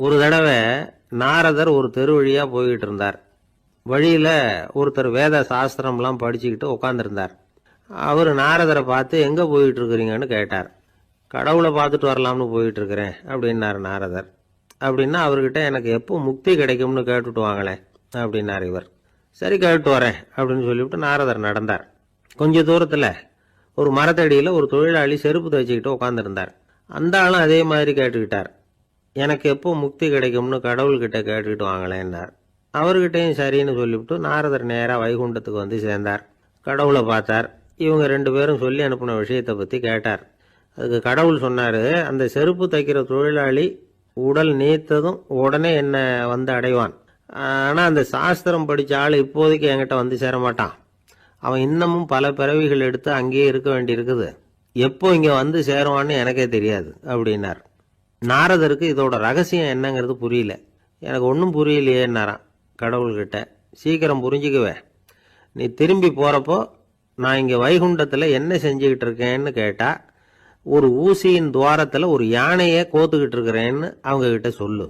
ஒரு தடவை நாரதர் ஒரு தெரு வழியா போய்கிட்டு இருந்தார். வழியில ஒருத்தர் வேத சாஸ்திரம்லாம் படிச்சுக்கிட்டு உட்காந்துருந்தார். அவர் நாரதரை பார்த்து எங்க போயிட்டு இருக்கிறீங்கன்னு கேட்டார். கடவுளை பார்த்துட்டு வரலாம்னு போயிட்டு இருக்கிறேன் அப்படின்னாரு நாரதர். அப்படின்னா அவர்கிட்ட எனக்கு எப்போ முக்தி கிடைக்கும்னு கேட்டுட்டு வாங்களேன் அப்படின்னார் இவர். சரி கேட்டு வரேன் அப்படின்னு சொல்லிவிட்டு நாரதர் நடந்தார். கொஞ்ச தூரத்துல ஒரு மரத்தடியில் ஒரு தொழிலாளி செருப்பு தைச்சிக்கிட்டு உட்காந்துருந்தார். அந்த ஆளும் அதே மாதிரி கேட்டுக்கிட்டார். எனக்கு எப்போ முக்தி கிடைக்கும்னு கடவுள்கிட்ட கேட்டுக்கிட்டு வாங்களேன்னார். அவர்கிட்டையும் சரின்னு சொல்லிவிட்டு நாரதர் நேராக வைகுண்டத்துக்கு வந்து சேர்ந்தார். கடவுளை பார்த்தார். இவங்க ரெண்டு பேரும் சொல்லி அனுப்பின விஷயத்தை பற்றி கேட்டார். அதுக்கு கடவுள் சொன்னார், அந்த செருப்பு தைக்கிற தொழிலாளி உடல் நீத்ததும் உடனே என்னை வந்து அடைவான். ஆனால் அந்த சாஸ்திரம் படித்த ஆள் இப்போதைக்கு என்கிட்ட வந்து சேர மாட்டான். அவன் இன்னமும் பல பிறவிகள் எடுத்து அங்கேயே இருக்க வேண்டியிருக்குது. எப்போ இங்கே வந்து சேருவான்னு எனக்கே தெரியாது அப்படின்னார். நாரதருக்கு இதோட ரகசியம் என்னங்கிறது புரியல. எனக்கு ஒன்றும் புரியலையேன்னாரான் கடவுள்கிட்ட. சீக்கிரம் புரிஞ்சுக்குவேன். நீ திரும்பி போகிறப்போ நான் இங்கே வைகுண்டத்தில் என்ன செஞ்சுக்கிட்டு இருக்கேன்னு கேட்டால், ஒரு ஊசியின் துவாரத்தில் ஒரு யானையை கோத்துக்கிட்டு இருக்கிறேன்னு அவங்க கிட்ட சொல்லு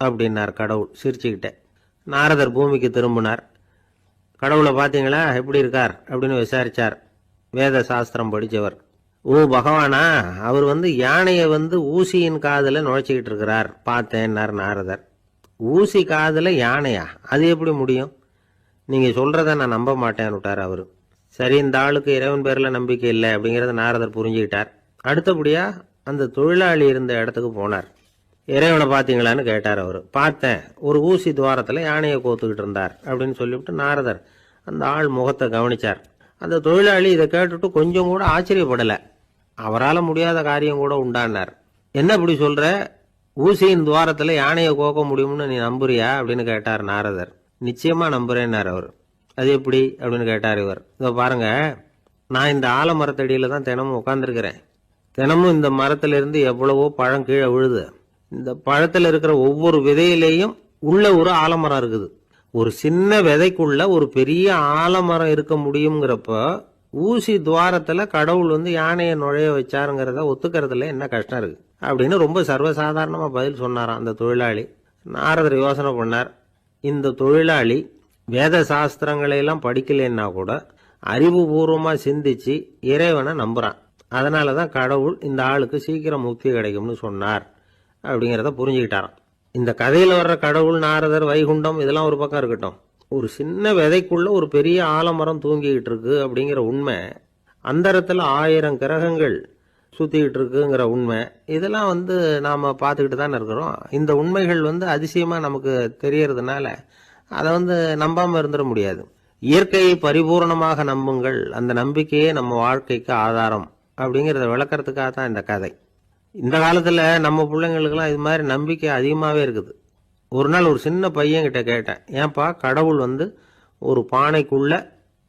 அப்படின்னார் கடவுள் சிரிச்சுக்கிட்டே. நாரதர் பூமிக்கு திரும்பினார். கடவுளை பார்த்தீங்களா, எப்படி இருக்கார் அப்படின்னு விசாரிச்சார். வேத சாஸ்திரம் படித்தவர். ஓ பகவானா, அவர் யானையை ஊசியின் காதில் நுழைச்சிக்கிட்டு இருக்கிறார் பார்த்தேன்னார் நாரதர். ஊசி காதில் யானையா? அது எப்படி முடியும்? நீங்கள் சொல்கிறத நான் நம்ப மாட்டேன்னு விட்டார் அவர். சரி, இந்த ஆளுக்கு இறைவன் பேரில் நம்பிக்கை இல்லை அப்படிங்கிறத நாரதர் புரிஞ்சுக்கிட்டார். அடுத்தபடியாக அந்த தொழிலாளி இருந்த இடத்துக்கு போனார். இறைவனை பார்த்தீங்களான்னு கேட்டார் அவர். பார்த்தேன், ஒரு ஊசி துவாரத்தில் யானையை கோத்துக்கிட்டு இருந்தார் அப்படின்னு சொல்லிவிட்டு நாரதர் அந்த ஆள் முகத்தை கவனிச்சார். அந்த தொழிலாளி இதை கேட்டுட்டு கொஞ்சம் கூட ஆச்சரியப்படலை. அவரால் முடியாத காரியம் கூட உண்டானார். என்ன இப்படி சொல்ற, ஊசியின் துவாரத்தில் யானையை கோக்க முடியும்னு நீ நம்புறியா அப்படின்னு கேட்டார் நாரதர். நிச்சயமா நம்புறேன்னார் அவர். அது எப்படி அப்படின்னு கேட்டார் இவர். இதோ பாருங்க, நான் இந்த ஆலமரத்தடியில தான் தினமும் உட்காந்துருக்கிறேன். தினமும் இந்த மரத்திலிருந்து எவ்வளவோ பழம் கீழே விழுது. இந்த பழத்தில் இருக்கிற ஒவ்வொரு விதையிலேயும் உள்ள ஒரு ஆலமரம் இருக்குது. ஒரு சின்ன விதைக்குள்ள ஒரு பெரிய ஆலமரம் இருக்க முடியுங்கிறப்ப ஊசி துவாரத்துல கடவுள் யானையை நுழைய வச்சாருங்கிறத ஒத்துக்கிறதுல என்ன கஷ்டம் இருக்கு அப்படின்னு ரொம்ப சர்வசாதாரணமா பதில் சொன்னாராம் அந்த தொழிலாளி. நாரதர் யோசனை பண்ணார். இந்த தொழிலாளி வேத சாஸ்திரங்களை எல்லாம் படிக்கலைன்னா கூட அறிவுபூர்வமா சிந்திச்சு இறைவனை நம்புறான். அதனாலதான் கடவுள் இந்த ஆளுக்கு சீக்கிரம் முக்தி கிடைக்கும்னு சொன்னார் அப்படிங்கிறத புரிஞ்சுக்கிட்டாராம். இந்த கதையில வர்ற கடவுள், நாரதர், வைகுண்டம் இதெல்லாம் ஒரு பக்கம் இருக்கட்டும், ஒரு சின்ன விதைக்குள்ள ஒரு பெரிய ஆலமரம் தூங்கிக்கிட்டு இருக்கு அப்படிங்கிற உண்மை, அந்தரத்துல 1000 கிரகங்கள் சுத்திக்கிட்டு இருக்குங்கிற உண்மை, இதெல்லாம் நாம பார்த்துக்கிட்டு தானே இருக்கிறோம். இந்த உண்மைகள் அதிசயமா நமக்கு தெரியறதுனால அதை நம்பாம இருந்துட முடியாது. இயற்கையை பரிபூர்ணமாக நம்புங்கள், அந்த நம்பிக்கையே நம்ம வாழ்க்கைக்கு ஆதாரம் அப்படிங்கிறத விளக்கறதுக்காக தான் இந்த கதை. இந்த காலத்துல நம்ம பிள்ளைங்களுக்கெல்லாம் இது மாதிரி நம்பிக்கை அதிகமாவே இருக்குது. ஒரு நாள் ஒரு சின்ன பையன் கிட்ட கேட்டேன், ஏன்பா கடவுள் ஒரு பானைக்குள்ள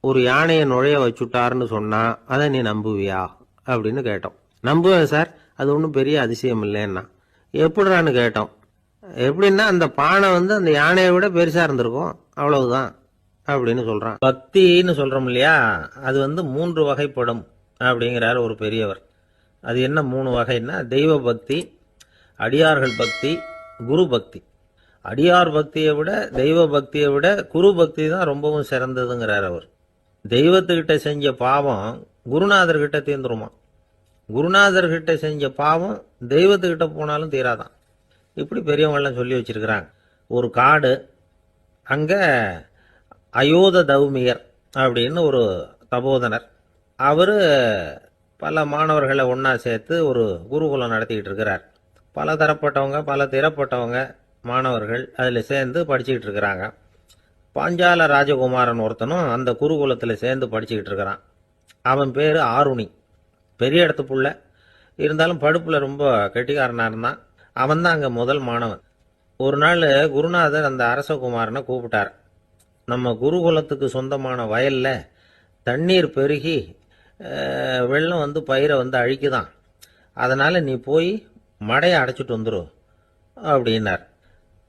ஒரு யானையை நுழைய வச்சுட்டாருன்னு சொன்னா அதை நீ நம்புவியா அப்படின்னு கேட்டோம். நம்புவேன் சார், அது ஒன்றும் பெரிய அதிசயம் இல்லைன்னா. எப்படிறான்னு கேட்டோம். எப்படின்னா அந்த பானை அந்த யானையை விட பெருசா இருந்திருக்கும், அவ்வளவுதான் அப்படின்னு சொல்றான். பக்தின்னு சொல்றோம் இல்லையா, அது 3 வகைப்படும் அப்படிங்கிறார் ஒரு பெரியவர். அது என்ன 3 வகைன்னா, தெய்வ பக்தி, அடியார்கள் பக்தி, குரு பக்தி. அடியார் பக்தியை விட, தெய்வ பக்தியை விட குரு பக்தி தான் ரொம்பவும் சிறந்ததுங்கிறார் அவர். தெய்வத்துக்கிட்ட செஞ்ச பாவம் குருநாதர்கிட்ட தீர்ந்துருமா, குருநாதர்கிட்ட செஞ்ச பாவம் தெய்வத்துக்கிட்ட போனாலும் தீராதான். இப்படி பெரியவங்கெல்லாம் சொல்லி வச்சிருக்கிறாங்க. ஒரு காடு, அங்க அயோத தௌமியர் அப்படின்னு ஒரு தபோதனர், அவரு பல மாணவர்களை ஒன்னா சேர்த்து ஒரு குருகுலம் நடத்திக்கிட்டு இருக்கிறார். பல தரப்பட்டவங்க, பல திறப்பட்டவங்க மாணவர்கள் அதில் சேர்ந்து படிச்சுக்கிட்டு இருக்கிறாங்க. பாஞ்சால ராஜகுமாரன் ஒருத்தனும் அந்த குருகுலத்தில் சேர்ந்து படிச்சுக்கிட்டு இருக்கிறான். அவன் பேர் ஆருணி. பெரிய இடத்து புள்ள, இருந்தாலும் படுப்பில் ரொம்ப கெட்டிக்காரனாக இருந்தான். அவன் தான் அங்கே முதல் மாணவன். ஒரு நாள் குருநாதர் அந்த அரசகுமாரனை கூப்பிட்டார். நம்ம குருகுலத்துக்கு சொந்தமான வயல்ல தண்ணீர் பெருகி வெள்ளம் பயிரை அழிக்குதான், அதனால நீ போய் மடையை அடைச்சிட்டு வந்துரு அப்படின்னார்.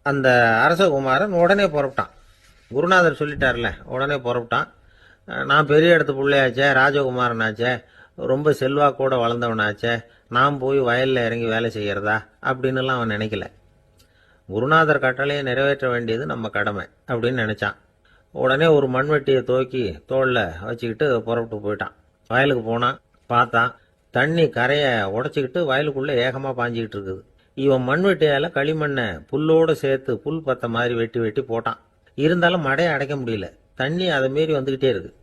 அந்த அரசகுமாரன் உடனே புறப்பட்டான். குருநாதர் சொல்லிட்டார்ல, உடனே புறப்பட்டான். நான் பெரிய இடத்து பிள்ளையாச்சே, ராஜகுமாரன் ஆச்சே, ரொம்ப செல்வாக்கூட வளர்ந்தவனாச்சே, நான் போய் வயலில் இறங்கி வேலை செய்கிறதா அப்படின்னுலாம் அவன் நினைக்கல. குருநாதர் கட்டளையை நிறைவேற்ற வேண்டியது நம்ம கடமை அப்படின்னு நினைச்சான். உடனே ஒரு மண்வெட்டியை தூக்கி தோளில் வச்சுக்கிட்டு புறப்பட்டு போயிட்டான். வயலுக்கு போனான். பார்த்தான், தண்ணி கரையை உடச்சிக்கிட்டு வயலுக்குள்ளே ஏகமாக பாஞ்சிக்கிட்டு இருக்குது. இவன் மண்வெட்டியால் களிமண்ணை புல்லோடு சேர்த்து புல் பத்த மாதிரி வெட்டி வெட்டி போட்டான். இருந்தாலும் மடையை அடைக்க முடியல. தண்ணி அதை மீறி வந்துக்கிட்டே இருக்குது.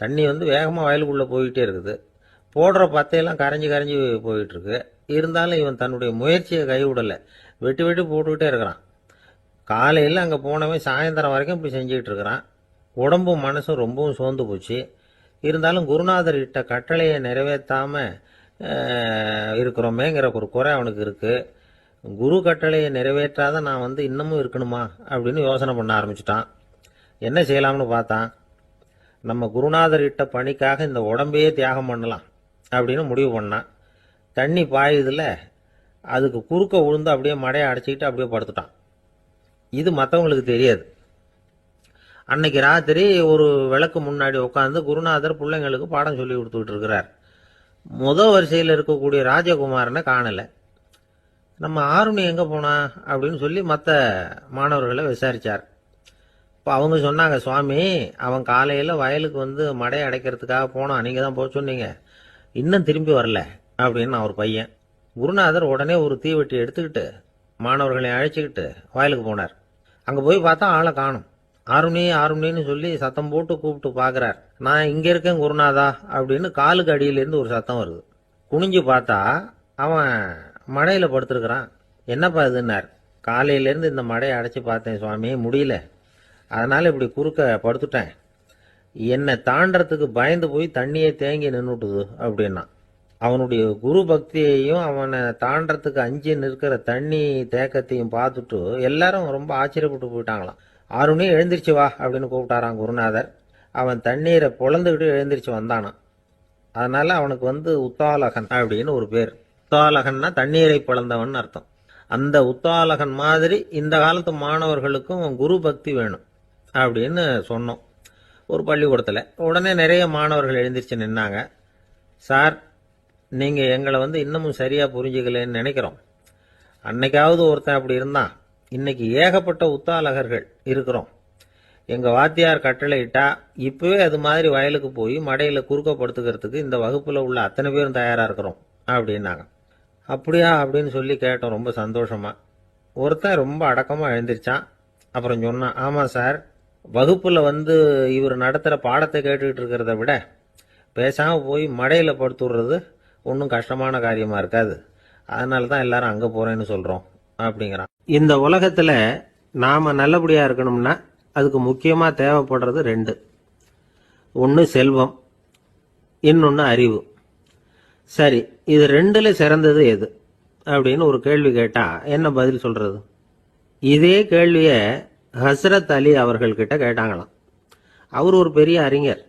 தண்ணி வேகமாக வயலுக்குள்ளே போய்கிட்டே இருக்குது. போடுற பத்தையெல்லாம் கரைஞ்சி கரைஞ்சி போயிட்டுருக்கு. இருந்தாலும் இவன் தன்னுடைய முயற்சியை கைவிடலை. வெட்டி வெட்டி போட்டுக்கிட்டே இருக்கிறான். காலையில் அங்கே போனவன் சாயந்தரம் வரைக்கும் இப்படி செஞ்சுக்கிட்டு இருக்கிறான். உடம்பும் மனசும் ரொம்பவும் சோர்ந்து போச்சு. இருந்தாலும் குருநாதர் இட்ட கட்டளையை நிறைவேற்றாமல் இருக்கிறோமேங்கிற ஒரு குறை அவனுக்கு இருக்குது. குரு கட்டளையை நிறைவேற்றாத நான் இன்னமும் இருக்கணுமா அப்படின்னு யோசனை பண்ண ஆரம்பிச்சிட்டான். என்ன செய்யலாம்னு பார்த்தான். நம்ம குருநாதர் இட்ட பணிக்காக இந்த உடம்பையே தியாகம் பண்ணலாம் அப்படின்னு முடிவு பண்ணான். தண்ணி பாயுதில் அதுக்கு குறுக்க விழுந்து அப்படியே மடையை அடைச்சிக்கிட்டு அப்படியே படுத்துட்டான். இது மற்றவங்களுக்கு தெரியாது. அன்னைக்கு ராத்திரி ஒரு விளக்கு முன்னாடி உட்காந்து குருநாதர் பிள்ளைங்களுக்கு பாடம் சொல்லி கொடுத்துக்கிட்டு இருக்கிறார். வரிசையில் இருக்கக்கூடிய ராஜகுமாரனை காணலை. நம்ம ஆருணி எங்கே போனா அப்படின்னு சொல்லி மற்ற மாணவர்களை விசாரித்தார். இப்போ அவங்க சொன்னாங்க, சுவாமி அவன் காலையில் வயலுக்கு மடையை அடைக்கிறதுக்காக போனான், நீங்கள் தான் போக சொன்னீங்க, இன்னும் திரும்பி வரல அப்படின்னு அவர் பையன். குருநாதர் உடனே ஒரு தீவெட்டி எடுத்துக்கிட்டு மாணவர்களை அழைச்சிக்கிட்டு வயலுக்கு போனார். அங்கே போய் பார்த்தா ஆளை காணும். ஆருணி ஆருணின்னு சொல்லி சத்தம் போட்டு கூப்பிட்டு பார்க்குறார். நான் இங்கே இருக்கேன் குருநாதா அப்படின்னு காலுக்கு அடியிலேருந்து ஒரு சத்தம் வருது. குனிஞ்சு பார்த்தா அவன் மடையில் படுத்துருக்கிறான். என்னப்பா இதுன்னார். காலையிலேருந்து இந்த மடையை அடைச்சி பார்த்தேன் சுவாமி, முடியல, அதனால் இப்படி குறுக்க படுத்துட்டேன். என்னை தாண்டறதுக்கு பயந்து போய் தண்ணியே தேங்கி நின்றுட்டுது அப்படின்னா. அவனுடைய குரு பக்தியையும் அவனை தாண்டறதுக்கு அஞ்சு நிற்கிற தண்ணி தேக்கத்தையும் பார்த்துட்டு எல்லாரும் ரொம்ப ஆச்சரியப்பட்டு போயிட்டாங்களாம். ஆருணி எழுந்திரிச்சு வா அப்படின்னு கூப்பிட்டாரான் குருநாதர். அவன் தண்ணீரை பொழந்துக்கிட்டு எழுந்திரிச்சு வந்தானான். அதனால அவனுக்கு உத்தாலகன் அப்படின்னு ஒரு பேர். உத்தாலகன்னா தண்ணீரை பிளந்தவன் அர்த்தம். அந்த உத்தாலகன் மாதிரி இந்த காலத்து மாணவர்களுக்கும் குரு பக்தி வேணும் அப்படின்னு சொன்னோம் ஒரு பள்ளிக்கூடத்தில். உடனே நிறைய மாணவர்கள் எழுந்திரிச்சு நின்னாங்க. சார், நீங்கள் எங்களை இன்னமும் சரியாக புரிஞ்சுக்கலன்னு நினைக்கிறோம். அன்னைக்காவது ஒருத்தன் அப்படி இருந்தான், இன்னைக்கு ஏகப்பட்ட உத்தாலகர்கள் இருக்கிறோம். எங்கள் வாத்தியார் கட்டளையிட்டா இப்போவே அது மாதிரி வயலுக்கு போய் மடையில் குறுக்கப்படுத்துக்கிறதுக்கு இந்த வகுப்பில் உள்ள அத்தனை பேரும் தயாராக இருக்கிறோம் அப்படின்னாங்க. அப்படியா அப்படின்னு சொல்லி கேட்டோம் ரொம்ப சந்தோஷமாக. ஒருத்தன் ரொம்ப அடக்கமாக எழுந்திரிச்சான். அப்புறம் சொன்னான், ஆமாம் சார், வகுப்பில் இவர் நடத்துகிற பாடத்தை கேட்டுக்கிட்டு இருக்கிறத விட பேசாமல் போய் மடையில் படுத்துடுறது ஒன்றும் கஷ்டமான காரியமாக இருக்காது, அதனால தான் எல்லாரும் அங்கே போகிறேன்னு சொல்கிறோம் அப்படிங்கிறான். இந்த உலகத்தில் நாம் நல்லபடியாக இருக்கணும்னா அதுக்கு முக்கியமாக தேவைப்படுறது ரெண்டு. ஒன்று செல்வம், இன்னொன்று அறிவு. சரி, இது ரெண்டில் சிறந்தது எது அப்படின்னு ஒரு கேள்வி கேட்டால் என்ன பதில் சொல்கிறது? இதே கேள்வியை ஹஸ்ரத் அலி அவர்கள்கிட்ட கேட்டாங்களாம். அவர் ஒரு பெரிய அறிஞர்.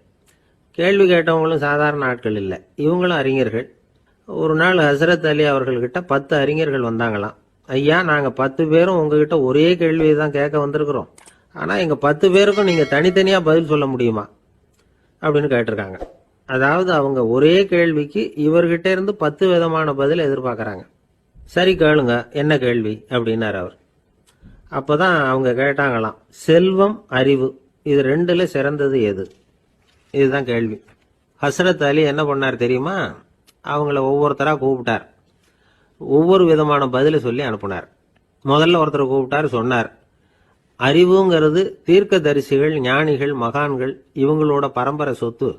கேள்வி கேட்டவங்களும் சாதாரண ஆட்கள் இல்லை, இவங்களும் அறிஞர்கள். ஒரு நாள் ஹஸ்ரத் அலி அவர்கள்கிட்ட 10 அறிஞர்கள் வந்தாங்களாம். ஐயா, நாங்கள் 10 பேரும் உங்ககிட்ட ஒரே கேள்வியை தான் கேட்க வந்திருக்கிறோம், ஆனால் எங்கள் 10 பேருக்கும் நீங்கள் தனித்தனியாக பதில் சொல்ல முடியுமா அப்படின்னு கேட்டிருக்காங்க. அதாவது அவங்க ஒரே கேள்விக்கு இவர்கிட்ட இருந்து 10 விதமான பதில் எதிர்பார்க்குறாங்க. சரி கேளுங்க, என்ன கேள்வி அப்படின்னார் அவர். அப்போதான் அவங்க கேட்டாங்களாம், செல்வம் அறிவு இது ரெண்டில் சிறந்தது எது? இதுதான் கேள்வி. ஹஸ்ரத் அலி என்ன பண்ணார் தெரியுமா? அவங்கள ஒவ்வொருத்தராக கூப்பிட்டார். ஒவ்வொரு விதமான பதிலை சொல்லி அனுப்புனார். முதல்ல ஒருத்தரை கூப்பிட்டார், சொன்னார், அறிவுங்கிறது தீர்க்கதரிசிகள், ஞானிகள், மகான்கள் இவங்களோட பரம்பரை சொத்து.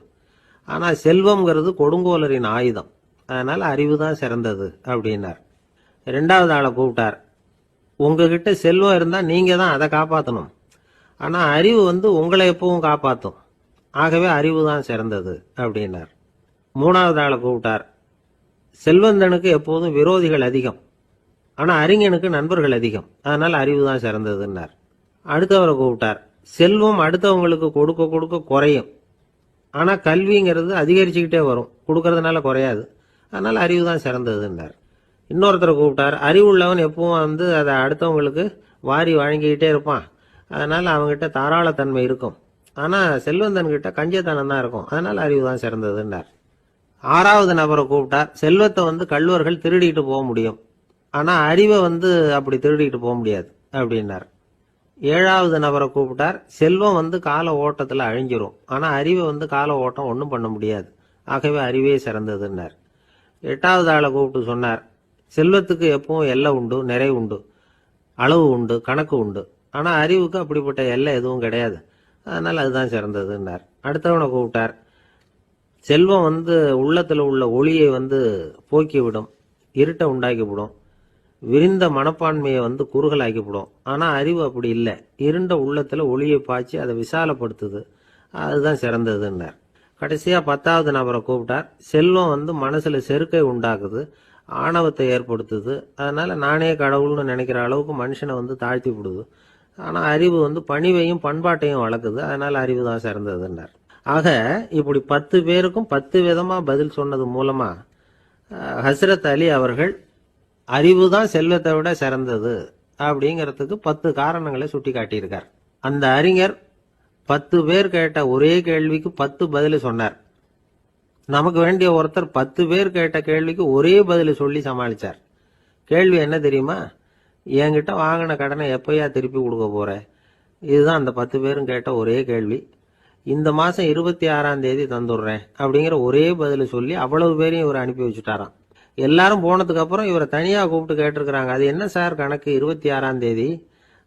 ஆனால் செல்வம்ங்கிறது கொடுங்கோலரின் ஆயுதம், அதனால் அறிவு தான் சிறந்தது அப்படின்னார். 2வது ஆளை கூப்பிட்டார். உங்ககிட்ட செல்வம் இருந்தால் நீங்கள் தான் அதை காப்பாற்றணும், ஆனால் அறிவு உங்களை எப்பவும் காப்பாற்றும், ஆகவே அறிவு தான் சிறந்தது அப்படின்னார். 3வது ஆளை கூப்பிட்டார். செல்வந்தனுக்கு எப்போதும் விரோதிகள் அதிகம், ஆனால் அறிஞனுக்கு நண்பர்கள் அதிகம், அதனால் அறிவு தான் சிறந்ததுன்னார். அடுத்தவரை கூப்பிட்டார். செல்வம் அடுத்தவங்களுக்கு கொடுக்க கொடுக்க குறையும், ஆனால் கல்விங்கிறது அதிகரிச்சுக்கிட்டே வரும், கொடுக்கறதுனால குறையாது, அதனால் அறிவு தான் சிறந்ததுன்னார். இன்னொருத்தரை கூப்பிட்டார். அறிவுள்ளவன் எப்பவும் அதை அடுத்தவங்களுக்கு வாரி வழங்கிக்கிட்டே இருப்பான், அதனால் அவங்ககிட்ட தாராளத்தன்மை இருக்கும், ஆனால் செல்வந்தன்கிட்ட கஞ்சத்தனம் தான் இருக்கும், அதனால் அறிவு தான் சிறந்ததுன்னார். 6வது நபரை கூப்பிட்டார். செல்வத்தை கள்வர்கள் திருடிட்டு போக முடியும், ஆனா அறிவை அப்படி திருடிட்டு போக முடியாது அப்படின்னார். 7வது நபரை கூப்பிட்டார். செல்வம் கால ஓட்டத்துல அழிஞ்சிரும், ஆனா அறிவை கால ஓட்டம் ஒன்றும் பண்ண முடியாது, ஆகவே அறிவே சிறந்ததுன்னார். 8வது ஆளை கூப்பிட்டு சொன்னார், செல்வத்துக்கு எப்பவும் எல்லை உண்டு, நிறைவு உண்டு, அளவு உண்டு, கணக்கு உண்டு, ஆனா அறிவுக்கு அப்படிப்பட்ட எல்லை எதுவும் கிடையாது, அதனால அதுதான் சிறந்ததுன்னார். அடுத்தவனை கூப்பிட்டார். செல்வம் உள்ளத்துல உள்ள ஒளியை போக்கிவிடும், இருட்டை உண்டாக்கிவிடும், விரிந்த மனப்பான்மையை குறுகலாக்கிவிடும். ஆனா அறிவு அப்படி இல்லை, இருண்ட உள்ளத்துல ஒளியை பாய்ச்சி அதை விசாலப்படுத்துது, அதுதான் சிறந்ததுன்னார். கடைசியா 10வது நபரை கூப்பிட்டார். செல்வம் மனசுல செருக்கை உண்டாக்குது, ஆணவத்தை ஏற்படுத்துது, அதனால நானே கடவுள்னு நினைக்கிற அளவுக்கு மனுஷனை தாழ்த்தி விடுது. ஆனா அறிவு பணிவையும் பண்பாட்டையும் வளர்க்குது, அதனால அறிவு தான் சிறந்ததுன்னார். ஆக இப்படி 10 பேருக்கும் 10 விதமா பதில் சொன்னது மூலமா ஹஸ்ரத் அலி அவர்கள் அறிவு தான் செல்வத்தை விட சிறந்தது அப்படிங்கிறதுக்கு 10 காரணங்களை சுட்டி காட்டியிருக்கார். அந்த அறிஞர் 10 பேர் கேட்ட ஒரே கேள்விக்கு 10 பதில் சொன்னார். நமக்கு வேண்டிய ஒருத்தர் 10 பேர் கேட்ட கேள்விக்கு ஒரே பதில் சொல்லி சமாளிச்சார். கேள்வி என்ன தெரியுமா? என்கிட்ட வாங்கின கடனை எப்பயா திருப்பி கொடுக்க போற? இதுதான் அந்த 10 பேரும் கேட்ட ஒரே கேள்வி. இந்த மாசம் 26ஆம் தேதி தந்துடுறேன் அப்படிங்கிற ஒரே பதில் சொல்லி அவ்வளவு பேரையும் இவர் அனுப்பி வச்சுட்டாராம். எல்லாரும் போனதுக்கு அப்புறம் இவரை தனியா கூப்பிட்டு கேட்டிருக்கிறாங்க, அது என்ன சார் கணக்கு, 26ஆம் தேதி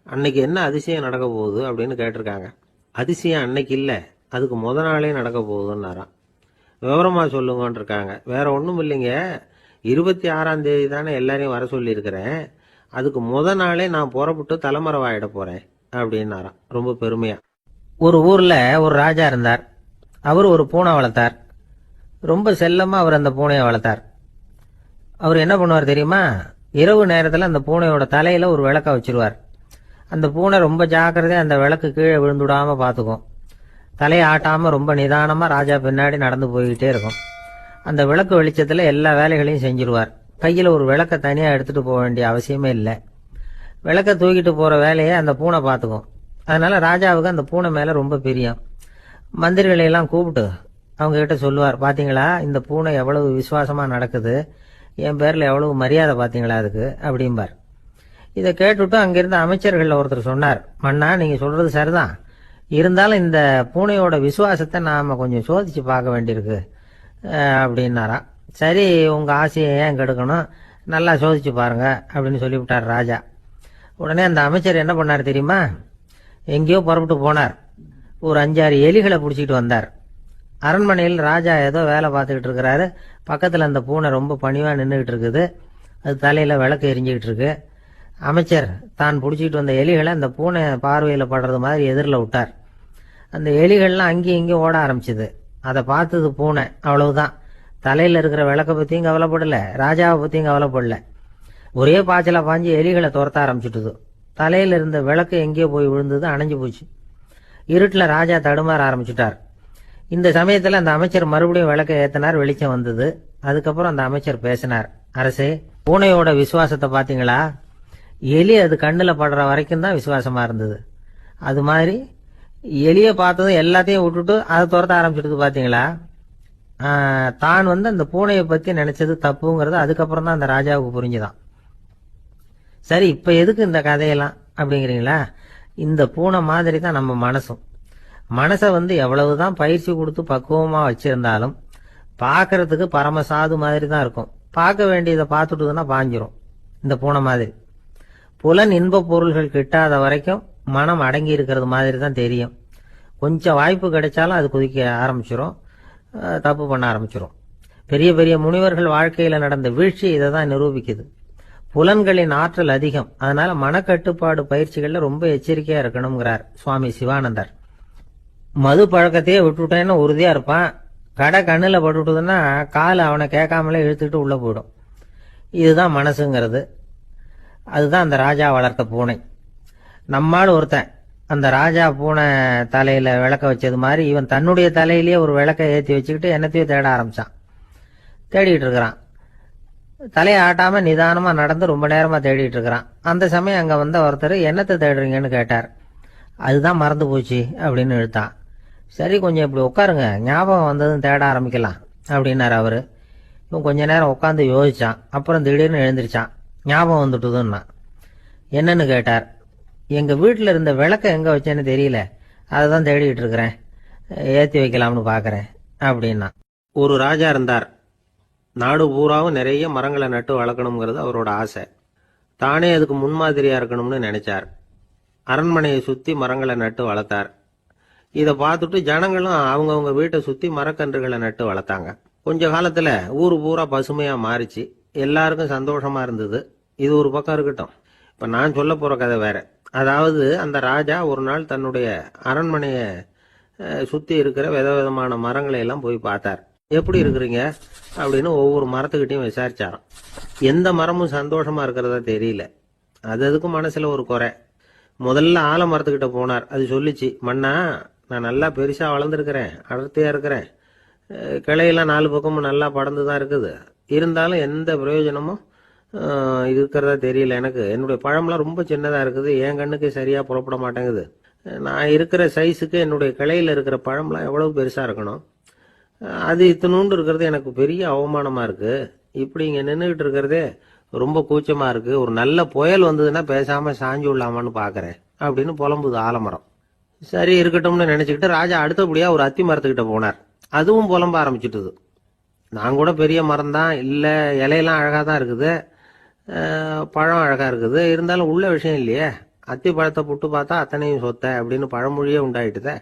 அன்னைக்கு என்ன அதிசயம் நடக்க போகுது அப்படின்னு கேட்டிருக்காங்க. அதிசயம் அன்னைக்கு இல்ல, அதுக்கு முத நாளே நடக்க போகுதுன்னாராம். விவரமா சொல்லுங்கன்னு இருக்காங்க. வேற ஒண்ணும் இல்லைங்க, 26ஆம் தேதி தானே எல்லாரையும் வர சொல்லி இருக்கிறேன், அதுக்கு முத நாளே நான் புறப்பட்டு தலைமறைவாயிட போறேன் அப்படின்னாராம் ரொம்ப பெருமையா. ஒரு ஊர்ல ஒரு ராஜா இருந்தார். அவர் ஒரு பூனை வளர்த்தார். ரொம்ப செல்லமா அவர் அந்த பூனையை வளர்த்தார். அவர் என்ன பண்ணுவார் தெரியுமா? இரவு நேரத்தில் அந்த பூனையோட தலையில ஒரு விளக்க வச்சிருவார். அந்த பூனை ரொம்ப ஜாக்கிரதையா அந்த விளக்கு கீழே விழுந்துடாம பார்த்துக்கும். தலையை ஆட்டாம ரொம்ப நிதானமா ராஜா பின்னாடி நடந்து போய்கிட்டே இருக்கும். அந்த விளக்கு வெளிச்சத்துல எல்லா வேலைகளையும் செஞ்சிருவார். கையில ஒரு விளக்க தனியா எடுத்துட்டு போக வேண்டிய அவசியமே இல்லை. விளக்க தூக்கிட்டு போற வேலையை அந்த பூனை பார்த்துக்கும். அதனால ராஜாவுக்கு அந்த பூனை மேல ரொம்ப பிரியம். மந்திரிகளை எல்லாம் கூப்பிட்டு அவங்க கிட்ட சொல்லுவார், பாத்தீங்களா இந்த பூனை எவ்வளவு விசுவாசமா நடக்குது, என் பேர்ல எவ்வளவு மரியாதை பாத்தீங்களா அதுக்கு அப்படிம்பார். இதை கேட்டுட்டு அங்கிருந்த அமைச்சர்கள் ஒருத்தர் சொன்னார், மன்னா நீங்க சொல்றது சரிதான், இருந்தாலும் இந்த பூனையோட விசுவாசத்தை நாம கொஞ்சம் சோதிச்சு பார்க்க வேண்டியிருக்கு அப்படின்னாராம். சரி, உங்க ஆசையை ஏன் கெடுக்கணும், நல்லா சோதிச்சு பாருங்க அப்படின்னு சொல்லிவிட்டார் ராஜா. உடனே அந்த அமைச்சர் என்ன பண்ணார் தெரியுமா? எங்கேயோ புறப்பட்டு போனார். ஒரு 5-6 எலிகளை பிடிச்சிட்டு வந்தார். அரண்மனையில் ராஜா ஏதோ வேலை பார்த்துக்கிட்டு இருக்கிறாரு. பக்கத்தில் அந்த பூனை ரொம்ப பணிவா நின்றுகிட்டு இருக்குது. அது தலையில விளக்கு எரிஞ்சுக்கிட்டு இருக்கு. அமைச்சர் தான் பிடிச்சிட்டு வந்த எலிகளை அந்த பூனை பார்வையில் படுறது மாதிரி எதிரில் விட்டார். அந்த எலிகள்லாம் அங்கேயும் இங்கேயும் ஓட ஆரம்பிச்சுது. அதை பார்த்தது பூனை, அவ்வளவுதான். தலையில இருக்கிற விளக்க பத்தியும் கவலைப்படல, ராஜாவை பத்தியும் கவலைப்படல. ஒரே பாய்ச்சலா பாஞ்சு எலிகளை துரத்த ஆரம்பிச்சுட்டுது. தலையில இருந்த விளக்கு எங்கேயோ போய் விழுந்தது, அணைஞ்சு போச்சு. இருட்டில் ராஜா தடுமாற ஆரம்பிச்சுட்டார். இந்த சமயத்துல அந்த அமைச்சர் மறுபடியும் விளக்க ஏத்தினார், வெளிச்சம் வந்தது. அதுக்கப்புறம் அந்த அமைச்சர் பேசினார், அரசே பூனையோட விசுவாசத்தை பாத்தீங்களா? எலி அது கண்ணுல படுற வரைக்கும் தான் விசுவாசமா இருந்தது. அது மாதிரி எலிய பார்த்ததும் எல்லாத்தையும் விட்டுட்டு அதை துரத்த ஆரம்பிச்சுட்டு பாத்தீங்களா? தான் அந்த பூனையை பத்தி நினைச்சது தப்புங்கிறது அதுக்கப்புறம் தான் அந்த ராஜாவுக்கு புரிஞ்சுதான். சரி, இப்ப எதுக்கு இந்த கதையெல்லாம் அப்படிங்கிறீங்களா? இந்த பூனை மாதிரி தான் நம்ம மனசும். மனசை எவ்வளவுதான் பயிற்சி கொடுத்து பக்குவமா வச்சிருந்தாலும் பார்க்கறதுக்கு பரமசாது மாதிரி தான் இருக்கும். பார்க்க வேண்டியதை பார்த்துட்டுதுன்னா பாஞ்சிரும். இந்த பூனை மாதிரி புலன் இன்ப பொருள்கள் கிட்டாத வரைக்கும் மனம் அடங்கி இருக்கிறது மாதிரி தான் தெரியும். கொஞ்சம் வாய்ப்பு கிடைச்சாலும் அது குதிக்க ஆரம்பிச்சிரும், தப்பு பண்ண ஆரம்பிச்சிரும். பெரிய பெரிய முனிவர்கள் வாழ்க்கையில நடந்த வீழ்ச்சி இதை தான் நிரூபிக்குது. புலன்களின் ஆற்றல் அதிகம், அதனால மனக்கட்டுப்பாடு பயிற்சிகள்ல ரொம்ப எச்சரிக்கையா இருக்கணுங்கிறார் சுவாமி சிவானந்தர். மது பழக்கத்தையே விட்டுட்டேன்னு உறுதியா இருப்பான். கடை கண்ணுல பட்டுட்டுதுன்னா கால் அவனை கேட்காமலே இழுத்துட்டு உள்ள போயிடும். இதுதான் மனசுங்கிறது. அதுதான் அந்த ராஜா வளர்த்த பூனை. நம்மால் ஒருத்தன் அந்த ராஜா பூனை தலையில விளக்க வச்சது மாதிரி இவன் தன்னுடைய தலையிலேயே ஒரு விளக்க ஏற்றி வச்சுக்கிட்டு என்னத்தையும் தேட ஆரம்பிச்சான். தேடிட்டு இருக்கிறான். தலையை ஆட்டாம நிதானமா நடந்து ரொம்ப நேரமா தேடிட்டு இருக்கிறான். அந்த சமயம் அங்க வந்த ஒருத்தர் என்னத்தை தேடுறீங்கன்னு கேட்டார். அதுதான் மறந்து போச்சு அப்படின்னு இழுத்தான். சரி, கொஞ்சம் இப்படி உட்காருங்க, ஞாபகம் வந்ததும் தேட ஆரம்பிக்கலாம் அப்படின்னாரு அவரு. இவன் கொஞ்ச நேரம் உட்காந்து யோசிச்சான். அப்புறம் திடீர்னு எழுந்திரிச்சான். ஞாபகம் வந்துட்டுதுன்னா. என்னன்னு கேட்டார். எங்கள் வீட்டில் இருந்த விளக்க எங்கே வச்சேன்னு தெரியல, அதை தான் தேடிக்கிட்டு இருக்கிறேன், ஏற்றி வைக்கலாம்னு பார்க்குறேன் அப்படின்னா. ஒரு ராஜா இருந்தார். நாடு பூராவும் நிறைய மரங்களை நட்டு வளர்க்கணுங்கிறது அவரோட ஆசை. தானே அதுக்கு முன்மாதிரியாக இருக்கணும்னு நினைச்சார். அரண்மனையை சுற்றி மரங்களை நட்டு வளர்த்தார். இதை பார்த்துட்டு ஜனங்களும் அவங்கவுங்க வீட்டை சுற்றி மரக்கன்றுகளை நட்டு வளர்த்தாங்க. கொஞ்ச காலத்தில் ஊர் பூரா பசுமையாக மாறிச்சு. எல்லாருக்கும் சந்தோஷமா இருந்தது. இது ஒரு பக்கம் இருக்கட்டும். இப்போ நான் சொல்ல போகிற கதை வேற. அதாவது அந்த ராஜா ஒரு நாள் தன்னுடைய அரண்மனையை சுற்றி இருக்கிற விதவிதமான மரங்களை எல்லாம் போய் பார்த்தார். எப்படி இருக்கிறீங்க அப்படின்னு ஒவ்வொரு மரத்துக்கிட்டையும் விசாரிச்சாராம். எந்த மரமும் சந்தோஷமா இருக்கிறதா தெரியல. அதுக்கு மனசுல ஒரு குறை. முதல்ல ஆலமரத்துக்கிட்ட போனார். அது சொல்லிச்சு, மண்ணா, நான் நல்லா பெருசா வளர்ந்துருக்கிறேன், அடர்த்தியா இருக்கிறேன், கிளையெல்லாம் 4 பக்கமும் நல்லா படர்ந்து தான் இருக்குது, இருந்தாலும் எந்த பிரயோஜனமும் இருக்கிறதா தெரியல எனக்கு. என்னுடைய பழம்லாம் ரொம்ப சின்னதா இருக்குது, என் கண்ணுக்கு சரியா புறப்பட மாட்டேங்குது. நான் இருக்கிற சைஸுக்கு என்னுடைய கிளையில இருக்கிற பழம்லாம் எவ்வளவு பெருசா இருக்கணும், அது இத்தினூண்டு இருக்கிறது எனக்கு பெரிய அவமானமா இருக்கு. இப்படி இங்க நின்றுகிட்டு இருக்கிறதே ரொம்ப கூச்சமா இருக்கு. ஒரு நல்ல புயல் வந்ததுன்னா பேசாம சாஞ்சு விடலாமான்னு பாக்குறேன் அப்படின்னு புலம்புது ஆலமரம். சரி இருக்கட்டும்னு நினைச்சுக்கிட்டு ராஜா அடுத்தபடியா ஒரு அத்தி மரத்துக்கிட்ட போனார். அதுவும் புலம்ப ஆரம்பிச்சுட்டுது. நான் கூட பெரிய மரம் தான், இல்ல இலையெல்லாம் அழகா தான் இருக்குது, பழம் அழகா இருக்குது, இருந்தாலும் உள்ள விஷயம் இல்லையே, அத்தி பழத்தை புட்டு பார்த்தா அத்தனையும் சொத்த அப்படின்னு பழமொழியே உண்டாயிட்டுதே.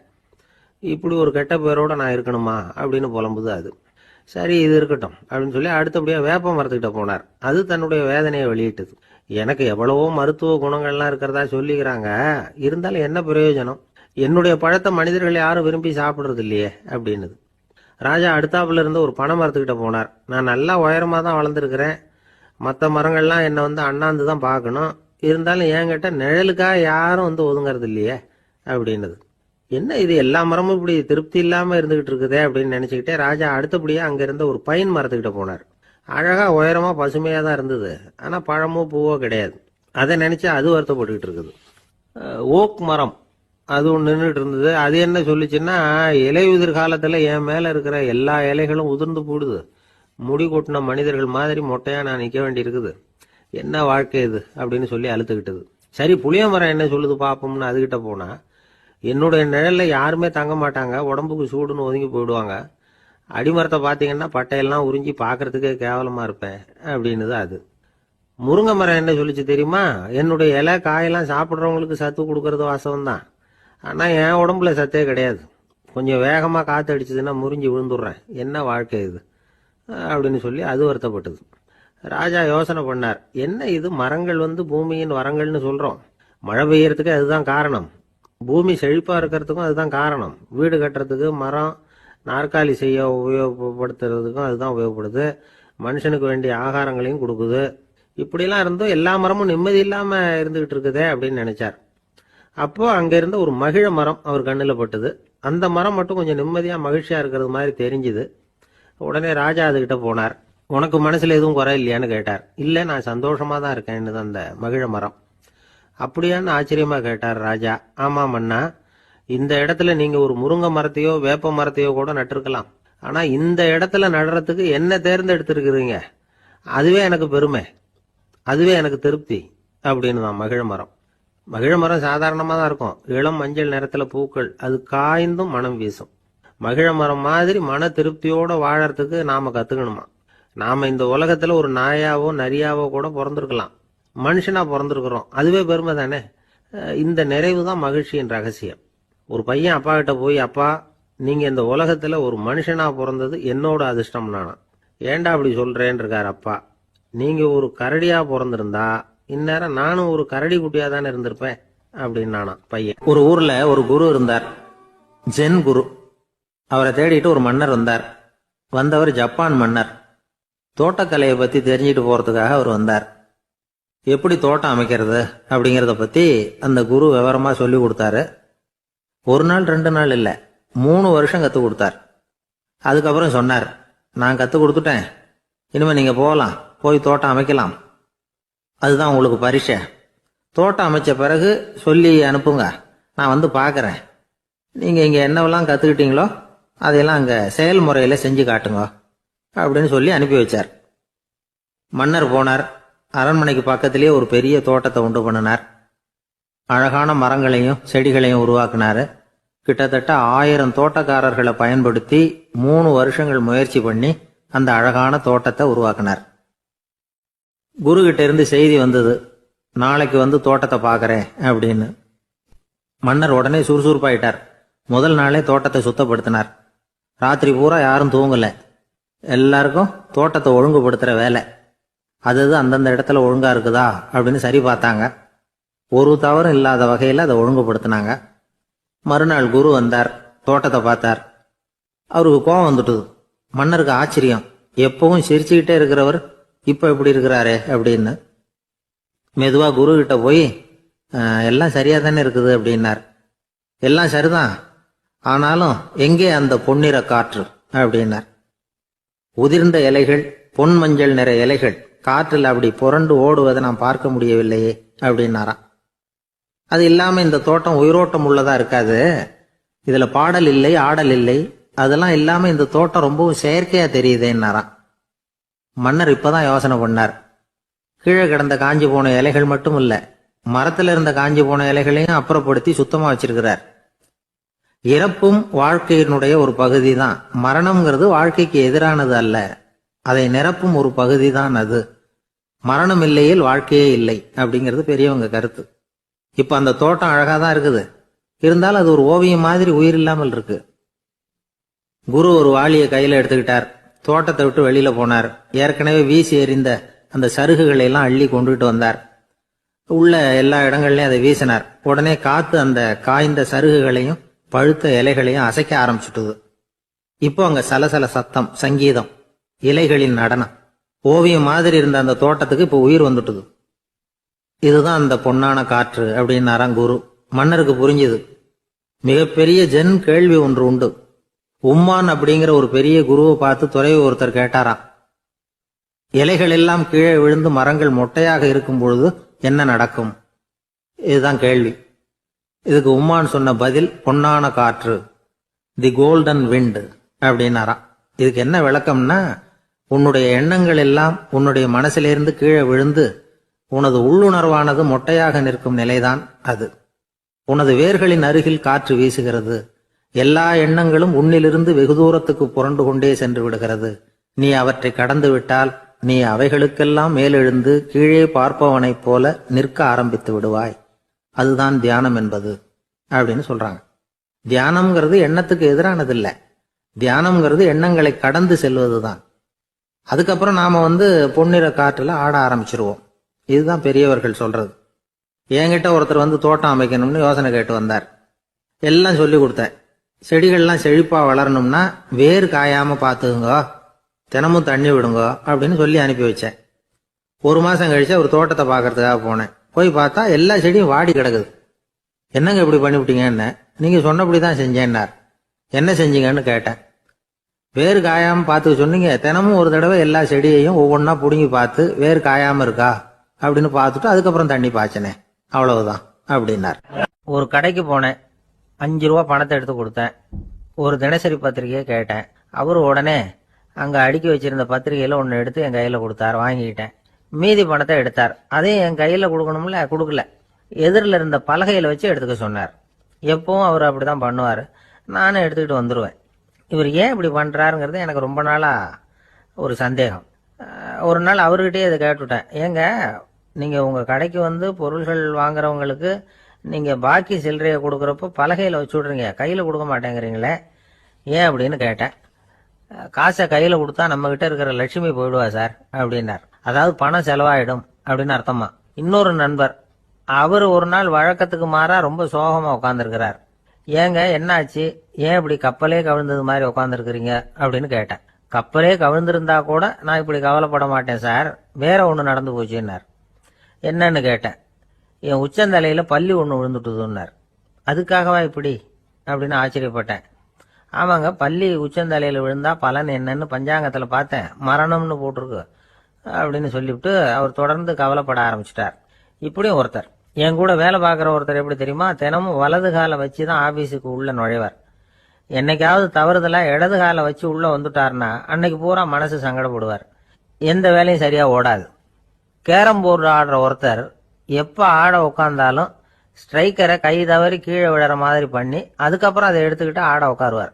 இப்படி ஒரு கெட்ட பேரோட நான் இருக்கணுமா அப்படின்னு புலம்புது அது. சரி இது இருக்கட்டும் அப்படின்னு சொல்லி அடுத்தபடியா வேப்ப மரத்துக்கிட்ட போனார். அது தன்னுடைய வேதனையை வெளியிட்டது. எனக்கு எவ்வளவோ மருத்துவ குணங்கள்லாம் இருக்கிறதா சொல்லிக்கிறாங்க, இருந்தாலும் என்ன பிரயோஜனம், என்னுடைய பழத்தை மனிதர்கள் யாரும் விரும்பி சாப்பிடுறது இல்லையே அப்படின்னுது. ராஜா அடுத்தாப்புல இருந்து ஒரு பனை மரத்துக்கிட்ட போனார். நான் நல்லா உயரமா தான் வளர்ந்துருக்கிறேன், மற்ற மரங்கள்லாம் என்னை வந்து அண்ணாந்து தான் பார்க்கணும், இருந்தாலும் என்கிட்ட நிழலுக்காக யாரும் வந்து ஒதுங்கிறது இல்லையே அப்படின்னுது. என்ன இது எல்லா மரமும் இப்படி திருப்தி இல்லாம இருந்துகிட்டு இருக்குதே அப்படின்னு நினைச்சுக்கிட்டே ராஜா அடுத்தபடியா அங்க இருந்த ஒரு பைன் மரத்துக்கிட்ட போனார். அழகா உயரமா பசுமையா தான் இருந்தது, ஆனா பழமோ பூவோ கிடையாது. அதை நினைச்சு அது வருத்தப்பட்டுக்கிட்டு இருக்குது. ஓக் மரம் அது ஒன்று நின்றுட்டு இருந்தது. அது என்ன சொல்லிச்சுன்னா, இலையுதிர் காலத்துல என் மேல இருக்கிற எல்லா இலைகளும் உதிர்ந்து போடுது, முடி கொட்டின மனிதர்கள் மாதிரி மொட்டையா நான் நிக்க வேண்டி இருக்குது, என்ன வாழ்க்கை இது அப்படின்னு சொல்லி அழுத்துக்கிட்டது. சரி புளிய மரம் என்ன சொல்லுது பாப்போம்னு அதுகிட்ட போனா, என்னுடைய நிழல்ல யாருமே தங்க மாட்டாங்க, உடம்புக்கு சூடுன்னு ஒதுங்கி போயிடுவாங்க, அடிமரத்தை பார்த்தீங்கன்னா பட்டையெல்லாம் உறிஞ்சி பார்க்கறதுக்கே கேவலமா இருப்பேன் அப்படின்னுது அது. முருங்கை மரம் என்ன சொல்லிச்சு தெரியுமா, என்னுடைய இலை காயெல்லாம் சாப்பிட்றவங்களுக்கு சத்து கொடுக்கறது வாசம் தான், ஆனா என் உடம்புல சத்தே கிடையாது, கொஞ்சம் வேகமா காத்து அடிச்சதுன்னா முறிஞ்சி விழுந்துடுறேன், என்ன வாழ்க்கை இது அப்படின்னு சொல்லி அது வருத்தப்பட்டது. ராஜா யோசனை பண்ணார், என்ன இது மரங்கள் வந்து பூமியின் வரங்கள்னு சொல்றோம், மழை பெய்யறதுக்கு அதுதான் காரணம், பூமி செழிப்பா இருக்கிறதுக்கும் அதுதான் காரணம், வீடு கட்டுறதுக்கு மரம், நாற்காலி செய்ய உபயோகப்படுத்துறதுக்கும் அதுதான் உபயோகப்படுது, மனுஷனுக்கு வேண்டிய ஆகாரங்களையும் கொடுக்குது, இப்படிலாம் இருந்தும் எல்லா மரமும் நிம்மதி இல்லாம இருந்துகிட்டு இருக்குதே அப்படின்னு நினைச்சார். அப்போ அங்க இருந்த ஒரு மகிழ மரம் அவர் கண்ணுல பட்டது. அந்த மரம் மட்டும் கொஞ்சம் நிம்மதியா மகிழ்ச்சியா இருக்கிறது மாதிரி தெரிஞ்சுது. உடனே ராஜா அதுகிட்ட போனார். உனக்கு மனசுல எதுவும் குறை இல்லையான்னு கேட்டார். இல்ல நான் சந்தோஷமா தான் இருக்கேன்னு அந்த மகிழ மரம். அப்படியான்னு ஆச்சரியமா கேட்டார் ராஜா. ஆமா மன்னா, இந்த இடத்துல நீங்க ஒரு முருங்கை மரத்தையோ வேப்ப மரத்தையோ கூட நட்டிருக்கலாம், ஆனா இந்த இடத்துல நடுறதுக்கு என்ன தேர்ந்தெடுத்திருக்கிறீங்க, அதுவே எனக்கு பெருமை, அதுவே எனக்கு திருப்தி அப்படின்னு தான் மகிழ மரம். மகிழ மரம் சாதாரணமா தான் இருக்கும், இளம் மஞ்சள் நிறத்துல பூக்கள், அது காய்ந்தும் மனம் வீசும். மகிழ மரம் மாதிரி மன திருப்தியோட வாழறதுக்கு நாம கத்துக்கணுமா. நாம இந்த உலகத்துல ஒரு நாயாவோ நரியாவோ கூட பிறந்திருக்கலாம், மனுஷனா பிறந்திருக்கிறோம், அதுவே பெருமை தானே. இந்த நிறைவு தான் மகிழ்ச்சியின் ரகசியம். ஒரு பையன் அப்பா கிட்ட போய், அப்பா நீங்க இந்த உலகத்துல ஒரு மனுஷனா பிறந்தது என்னோட அதிர்ஷ்டம் நானா. ஏண்டா அப்படி சொல்றேன்னு இருக்காரு அப்பா. நீங்க ஒரு கரடியா பிறந்திருந்தா இந்நேரம் நானும் ஒரு கரடி குட்டியா தானே இருந்திருப்பேன் அப்படின்னு நானா பையன். ஒரு ஊர்ல ஒரு குரு இருந்தார், ஜென் குரு. அவரை தேடிட்டு ஒரு மன்னர் வந்தார். வந்தவர் ஜப்பான் மன்னர். தோட்டக்கலையை பத்தி தெரிஞ்சுட்டு போறதுக்காக அவர் வந்தார். எப்படி தோட்டம் அமைக்கிறது அப்படிங்கிறத பத்தி அந்த குரு விவரமா சொல்லி கொடுத்தாரு. ஒரு நாள் 2 நாள் இல்ல, 3 வருஷம் கத்து கொடுத்தார். அதுக்கப்புறம் சொன்னார், நான் கத்து கொடுத்துட்டேன், இனிமே நீங்க போகலாம், போய் தோட்டம் அமைக்கலாம், அதுதான் உங்களுக்கு பரிசை. தோட்டம் அமைச்ச பிறகு சொல்லி அனுப்புங்க, நான் வந்து பார்க்கறேன், நீங்க இங்க என்னவெல்லாம் கத்துக்கிட்டீங்களோ அதையெல்லாம் அங்க செயல்முறையில செஞ்சு காட்டுங்க அப்படின்னு சொல்லி அனுப்பி வச்சார். மன்னர் போனார். அரண்மனைக்கு பக்கத்திலேயே ஒரு பெரிய தோட்டத்தை உண்டு பண்ணினார். அழகான மரங்களையும் செடிகளையும் உருவாக்கினாரு. கிட்டத்தட்ட 1000 தோட்டக்காரர்களை பயன்படுத்தி 3 வருஷங்கள் முயற்சி பண்ணி அந்த அழகான தோட்டத்தை உருவாக்கினார். குரு கிட்ட இருந்து செய்தி வந்தது, நாளைக்கு வந்து தோட்டத்தை பார்க்கறேன் அப்படின்னு. மன்னர் உடனே சுறுசுறுப்பாயிட்டார். முதல் நாளே தோட்டத்தை சுத்தப்படுத்தினார். ராத்திரி பூரா யாரும் தூங்கல. எல்லாருக்கும் தோட்டத்தை ஒழுங்குபடுத்துற வேலை. அது அந்தந்த இடத்துல ஒழுங்கா இருக்குதா அப்படின்னு சரி பார்த்தாங்க. ஒரு தவறும் இல்லாத வகையில் அதை ஒழுங்குபடுத்தினாங்க. மறுநாள் குரு வந்தார், தோட்டத்தை பார்த்தார். அவருக்கு கோபம் வந்துட்டுது. மன்னருக்கு ஆச்சரியம், எப்பவும் சிரிச்சுக்கிட்டே இருக்கிறவர் இப்ப எப்படி இருக்கிறாரே அப்படின்னு. மெதுவா குரு கிட்ட போய் எல்லாம் சரியா தானே இருக்குது அப்படின்னார். எல்லாம் சரிதான், ஆனாலும் எங்கே அந்த பொன்னிற காற்று அப்படின்னார். உதிர்ந்த இலைகள், பொன் மஞ்சள் நிற இலைகள் காற்றில் அப்படி புரண்டு ஓடுவதை நான் பார்க்க முடியவில்லையே அப்படின்னாராம். அது இல்லாம இந்த தோட்டம் உயிரோட்டம் உள்ளதா இருக்காது, இதுல பாடல் இல்லை, ஆடல் இல்லை, அதெல்லாம் இல்லாம இந்த தோட்டம் ரொம்பவும் செயற்கையா தெரியுதேன்னாராம். மன்னர் இப்பதான் யோசனை பண்ணார். கீழே கிடந்த காஞ்சி போன இலைகள் மட்டும் இல்ல, மரத்துல இருந்த காஞ்சி போன இலைகளையும் அப்புறப்படுத்தி சுத்தமா வச்சிருக்கிறார். இறப்பும் வாழ்க்கையினுடைய ஒரு பகுதி தான். மரணம்ங்கிறது வாழ்க்கைக்கு எதிரானது அல்ல, அதை நிரப்பும் ஒரு பகுதி தான் அது. மரணம் இல்லையில் வாழ்க்கையே இல்லை அப்படிங்கிறது பெரியவங்க கருத்து. இப்ப அந்த தோட்டம் அழகா தான் இருக்குது, இருந்தாலும் அது ஒரு ஓவியம் மாதிரி உயிர் இல்லாமல் இருக்கு. குரு ஒரு வாளியை கையில எடுத்துக்கிட்டார். தோட்டத்தை விட்டு வெளியில போனார். ஏற்கனவே வீசி எறிந்த அந்த சருகுகளை எல்லாம் அள்ளி கொண்டுகிட்டு வந்தார். உள்ள எல்லா இடங்கள்லயும் அதை வீசினார். உடனே காத்து அந்த காய்ந்த சருகுகளையும் பழுத்த இலைகளையும் அசைக்க ஆரம்பிச்சுட்டுது. இப்போ அங்க சலசல சத்தம், சங்கீதம், இலைகளின் நடனம், ஓவியம் மாதிரி இருந்த அந்த தோட்டத்துக்கு இப்போ உயிர் வந்துட்டுது. இதுதான் அந்த பொன்னான காற்று அப்படின்னாராம் குரு. மன்னருக்கு புரிஞ்சுது. மிகப்பெரிய ஜென் கேள்வி ஒன்று உண்டு. உம்மான் அப்படிங்கிற ஒரு பெரிய குருவை பார்த்து துறவி ஒருத்தர் கேட்டாராம், இலைகள் எல்லாம் கீழே விழுந்து மரங்கள் மொட்டையாக இருக்கும் பொழுது என்ன நடக்கும்? இதுதான் கேள்வி. இதுக்கு உம்மான் சொன்ன பதில் பொன்னான காற்று, தி கோல்டன் விண்ட் அப்படின்னாராம். இதுக்கு என்ன விளக்கம்னா, உன்னுடைய எண்ணங்கள் எல்லாம் உன்னுடைய மனசிலிருந்து கீழே விழுந்து உனது உள்ளுணர்வானது மொட்டையாக நிற்கும் நிலைதான் அது. உனது வேர்களின் அருகில் காற்று வீசுகிறது. எல்லா எண்ணங்களும் உன்னிலிருந்து வெகு தூரத்துக்கு புரண்டு கொண்டே சென்று விடுகிறது. நீ அவற்றை கடந்து விட்டால் நீ அவைகளுக்கெல்லாம் மேலெழுந்து கீழே பார்ப்பவனைப் போல நிற்க ஆரம்பித்து விடுவாய். அதுதான் தியானம் என்பது அப்படின்னு சொல்றாங்க. தியானம்ங்கிறது எண்ணத்துக்கு எதிரானது இல்ல, தியானம்ங்கிறது எண்ணங்களை கடந்து செல்வதுதான். அதுக்கப்புறம் நாம பொன்னிற காற்றுல ஆட ஆரம்பிச்சிருவோம். இதுதான் பெரியவர்கள் சொல்றது. என்கிட்ட ஒருத்தர் தோட்டம் அமைக்கணும்னு யோசனை கேட்டு வந்தார். எல்லாம் சொல்லி கொடுத்தேன். செடிகள்லாம் செழிப்பா வளரணும்னா வேர் காயாம பாத்துக்குங்க, தினமும் தண்ணி விடுங்க அப்படின்னு சொல்லி அனுப்பி வச்சேன். 1 மாசம் கழிச்சு ஒரு தோட்டத்தை பாக்கிறதுக்காக போனேன். போய் பார்த்தா எல்லா செடியும் வாடி கிடக்குது. என்னங்க இப்படி பண்ணிவிட்டீங்கன்னு. நீங்க சொன்னபடிதான் செஞ்சேன்னார். என்ன செஞ்சீங்கன்னு கேட்டேன். வேறு காயாம பார்த்துக்க சொன்னீங்க, தினமும் ஒரு தடவை எல்லா செடியையும் ஒவ்வொன்னா புடுங்கி பார்த்து வேறு காயாம இருக்கா அப்படின்னு பார்த்துட்டு அதுக்கப்புறம் தண்ணி பாய்ச்சனே, அவ்வளவுதான் அப்படின்னார். ஒரு கடைக்கு போனேன். 5 ரூபா பணத்தை எடுத்து கொடுத்தேன். ஒரு தினசரி பத்திரிகையை கேட்டேன். அவரு உடனே அங்க அடுக்கி வச்சிருந்த பத்திரிகையில ஒன்னு எடுத்து என் கையில கொடுத்தார். வாங்கிக்கிட்டேன். மீதி பணத்தை எடுத்தார். அதையும் என் கையில கொடுக்கணும்ல, கொடுக்கல. எதிரில் இருந்த பலகையில வச்சு எடுத்துக்க சொன்னார். எப்பவும் அவர் அப்படிதான் பண்ணுவாரு. நானும் எடுத்துக்கிட்டு வந்துடுவேன். இவர் ஏன் இப்படி பண்றாருங்கிறது எனக்கு ரொம்ப நாளா ஒரு சந்தேகம். ஒரு நாள் அவர்கிட்டயே இதை கேட்டுவிட்டேன். ஏங்க, நீங்க உங்க கடைக்கு பொருள்கள் வாங்குறவங்களுக்கு நீங்க பாக்கி சில்லறையை கொடுக்குறப்போ பலகையில வச்சு விடுறீங்க, கையில கொடுக்க மாட்டேங்கிறீங்களே, ஏன் அப்படின்னு கேட்டேன். காசை கையில கொடுத்தா நம்ம கிட்ட இருக்கிற லட்சுமி போயிடுவா சார் அப்படின்னார். அதாவது பணம் செலவாயிடும் அப்படின்னு அர்த்தமா. இன்னொரு நண்பர், அவர் ஒரு நாள் வழக்கத்துக்கு மாறா ரொம்ப சோகமா உட்காந்துருக்கிறார். ஏங்க என்னாச்சு, ஏன் இப்படி கப்பலே கவிழ்ந்தது மாதிரி உட்காந்துருக்கிறீங்க அப்படின்னு கேட்டேன். கப்பலே கவிழ்ந்திருந்தா கூட நான் இப்படி கவலைப்பட மாட்டேன் சார், வேற ஒண்ணு நடந்து போச்சுன்னார். என்னன்னு கேட்டேன். என் உச்சந்தலையில பள்ளி ஒண்ணு விழுந்துட்டுதுன்னார். அதுக்காகவா இப்படி அப்படின்னு ஆச்சரியப்பட்டேன். ஆமாங்க, பள்ளி உச்சந்தலையில விழுந்தா பலன் என்னன்னு பஞ்சாங்கத்துல பார்த்தேன், மரணம்னு போட்டிருக்கு அப்படின்னு சொல்லிவிட்டு அவர் தொடர்ந்து கவலைப்பட ஆரம்பிச்சிட்டார். இப்படியும் ஒருத்தர், என் கூட வேலை பார்க்குற ஒருத்தர் எப்படி தெரியுமா, தினமும் வலது காலை வச்சுதான் ஆபீஸுக்கு உள்ள நுழைவார். என்னைக்காவது தவறுதலா இடது காலை வச்சு உள்ள வந்துட்டாருன்னா அன்னைக்கு பூரா மனசு சங்கடப்படுவார். எந்த வேலையும் சரியா ஓடாது. கேரம் போர்டு ஆடுற ஒருத்தர் எப்போ ஆட உட்காந்தாலும் ஸ்ட்ரைக்கரை கை தவறி கீழே விழற மாதிரி பண்ணி அதுக்கப்புறம் அதை எடுத்துக்கிட்டு ஆட உட்காருவார்.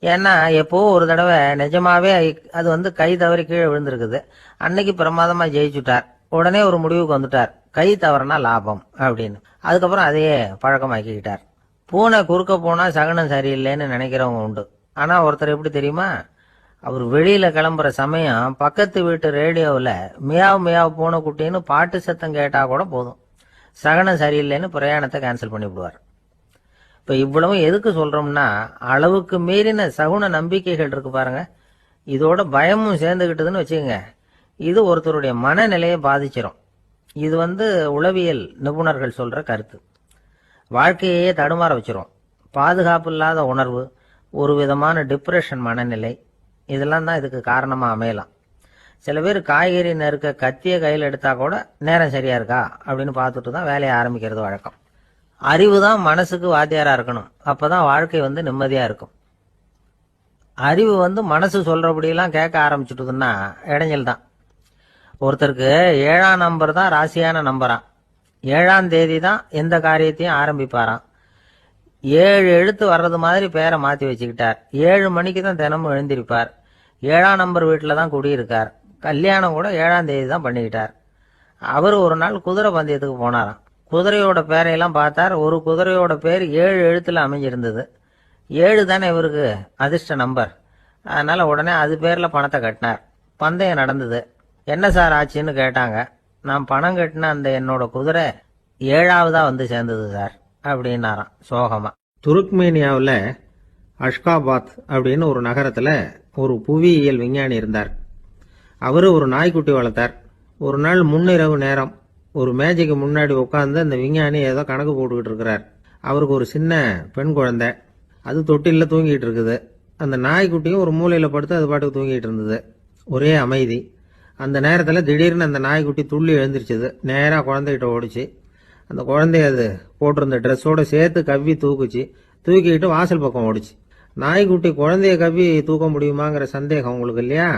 ஏன்னா எப்போ ஒரு தடவை நிஜமாவே அது கை தவறி கீழே விழுந்திருக்குது. அன்னைக்கு பிரமாதமா ஜெயிச்சுட்டார். உடனே ஒரு முடிவுக்கு வந்துட்டார், கை தவறுனா லாபம் அப்படின்னு. அதுக்கப்புறம் அதையே பழக்கமாக்கிக்கிட்டார். பூனை குறுக்க போனா சகனம் சரியில்லைன்னு நினைக்கிறவங்க உண்டு. ஆனா ஒருத்தர் எப்படி தெரியுமா, அவர் வெளியில கிளம்புற சமயம் பக்கத்து வீட்டு ரேடியோவில் மியாவ் மியாவ் பூனை குட்டின்னு பாட்டு சத்தம் கேட்டா கூட போதும், சகனம் சரியில்லைன்னு பிரயாணத்தை கேன்சல் பண்ணி விடுவார். இப்ப இவ்வளவு எதுக்கு சொல்றோம்னா, அளவுக்கு மீறின சகுன நம்பிக்கைகள் இருக்கு பாருங்க, இதோட பயமும் சேர்ந்துகிட்டதுன்னு வச்சுக்கோங்க, இது ஒருத்தருடைய மனநிலையை பாதிச்சிடும். இது உளவியல் நிபுணர்கள் சொல்ற கருத்து. வாழ்க்கையே தடுமாற வச்சிரும். பாதுகாப்பு இல்லாத உணர்வு, ஒரு விதமான டிப்ரெஷன் மனநிலை, இதெல்லாம் தான் இதுக்கு காரணமா அமையலாம். சில பேர் காய்கறி நறுக்க கத்திய கையில் எடுத்தா கூட நேரம் சரியா இருக்கா அப்படின்னு பார்த்துட்டு தான் வேலையை ஆரம்பிக்கிறது வழக்கம். அறிவு தான் மனசுக்கு வாத்தியாரா இருக்கணும். அப்பதான் வாழ்க்கை நிம்மதியா இருக்கும். அறிவு மனசு சொல்றபடியெல்லாம் கேட்க ஆரம்பிச்சுட்டுதுன்னா இடைஞ்சல் தான். ஒருத்தருக்கு 7ஆம் நம்பர் தான் ராசியான நம்பராம். 7ஆம் தேதி தான் எந்த காரியத்தையும் ஆரம்பிப்பாராம். 7 எழுத்து வர்றது மாதிரி பேரை மாத்தி வச்சுக்கிட்டார். 7 மணிக்கு தான் தினமும் எழுந்திருப்பார். 7ஆம் நம்பர் வீட்டில் தான் குடியிருக்கார். கல்யாணம் கூட 7ஆம் தேதி தான் பண்ணிக்கிட்டார். அவர் ஒரு நாள் குதிரை பந்தயத்துக்கு போனாராம். குதிரையோட பேரையெல்லாம் பார்த்தார். ஒரு குதிரையோட பேர் 7 எழுத்துல அமைஞ்சிருந்தது. 7 தானே இவருக்கு அதிர்ஷ்ட நம்பர். அதனால உடனே அது பேர்ல பணத்தை கட்டினார். பந்தயம் நடந்தது. என்ன சார் ஆச்சுன்னு கேட்டாங்க. நான் பணம் கட்டின அந்த என்னோட குதிரை 7ஆவதா சேர்ந்தது சார் அப்படின்னாராம் சோகமா. துருக்மேனியாவில் அஷ்காபாத் அப்படின்னு ஒரு நகரத்துல ஒரு புவியியல் விஞ்ஞானி இருந்தார். அவரு ஒரு நாய்க்குட்டி வளர்த்தார். ஒரு நாள் முன்னிரவு நேரம் ஒரு மேஜைக்கு முன்னாடி உட்காந்து அந்த விஞ்ஞானி ஏதோ கணக்கு போட்டுக்கிட்டு இருக்கிறார். அவருக்கு ஒரு சின்ன பெண் குழந்தை, அது தொட்டில தூங்கிட்டு இருக்குது. அந்த நாய்க்குட்டியும் ஒரு மூலையில படுத்து அது பாட்டுக்கு தூங்கிட்டு இருந்தது. ஒரே அமைதி. அந்த நேரத்தில் திடீர்னு அந்த நாய்க்குட்டி துள்ளி எழுந்திருச்சது. நேராக குழந்தைகிட்ட ஓடிச்சு. அந்த குழந்தைய அது போட்டிருந்த ட்ரெஸ்ஸோட சேர்த்து கவ்வி தூக்குச்சு. தூக்கிக்கிட்டு வாசல் பக்கம் ஓடிச்சு. நாய்க்குட்டி குழந்தைய கவ்வி தூக்க முடியுமாங்கிற சந்தேகம் உங்களுக்கு இல்லையா?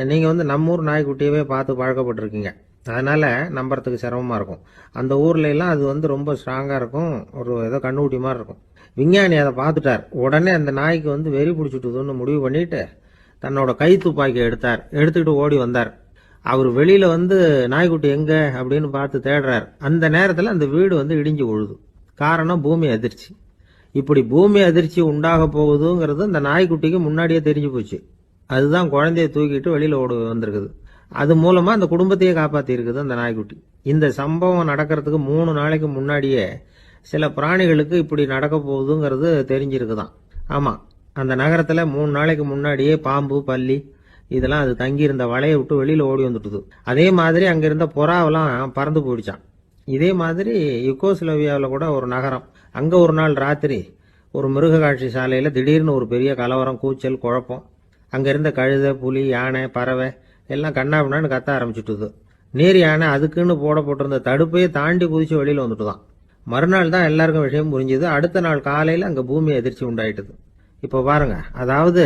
நீங்கள் நம்ம ஊர் நாய்க்குட்டியவே பார்த்து பழக்கப்பட்டிருக்கீங்க. அதனால நம்புறதுக்கு சிரமமாக இருக்கும். அந்த ஊர்ல எல்லாம் அது ரொம்ப ஸ்ட்ராங்காக இருக்கும். ஒரு ஏதோ கண்ணுக்குட்டி மாதிரி இருக்கும். விஞ்ஞானி அதை பார்த்துட்டார். உடனே அந்த நாய்க்கு வெறி பிடிச்சிட்டுதுன்னு முடிவு பண்ணிட்டு தன்னோட கை துப்பாக்கி எடுத்துக்கிட்டு ஓடி வந்தார். அவர் வெளியில நாய்க்குட்டி எங்க அப்படின்னு பார்த்து தேடுறார். அந்த நேரத்தில் அந்த வீடு இடிஞ்சு விழுது. காரணம் பூமி அதிர்ச்சி. இப்படி பூமி அதிர்ச்சி உண்டாக போகுதுங்கிறது அந்த நாய்க்குட்டிக்கு முன்னாடியே தெரிஞ்சு போச்சு. அதுதான் குழந்தைய தூக்கிட்டு வெளியில ஓடி வந்திருக்குது. அது மூலமா அந்த குடும்பத்தையே காப்பாத்தி இருக்குது அந்த நாய்க்குட்டி. இந்த சம்பவம் நடக்கிறதுக்கு 3 நாளைக்கு முன்னாடியே சில பிராணிகளுக்கு இப்படி நடக்க போகுதுங்கிறது தெரிஞ்சிருக்குதான். ஆமா, அந்த நகரத்துல 3 நாளைக்கு முன்னாடியே பாம்பு, பல்லி இதெல்லாம் அது தங்கியிருந்த வலையை விட்டு வெளியில ஓடி வந்துட்டுது. அதே மாதிரி அங்க இருந்த புறாவெல்லாம் பறந்து போயிடுச்சான். இதே மாதிரி யுகோஸ்லோவியாவில் கூட ஒரு நகரம், அங்க ஒரு நாள் ராத்திரி ஒரு மிருக காட்சி சாலையில திடீர்னு ஒரு பெரிய கலவரம், கூச்சல், குழப்பம். அங்க இருந்த கழுதை, புலி, யானை, பறவை எல்லாம் கண்ணாபின்னான்னு கத்த ஆரம்பிச்சுட்டுது. நீர் யானை அதுக்குன்னு போட்டிருந்த தடுப்பையே தாண்டி குதிச்சு வெளியில வந்துட்டுதான். மறுநாள் தான் எல்லாருக்கும் விஷயம் புரிஞ்சுது. அடுத்த நாள் காலையில அங்க பூமி அதிர்ச்சி உண்டாயிட்டுது. இப்ப பாருங்க, அதாவது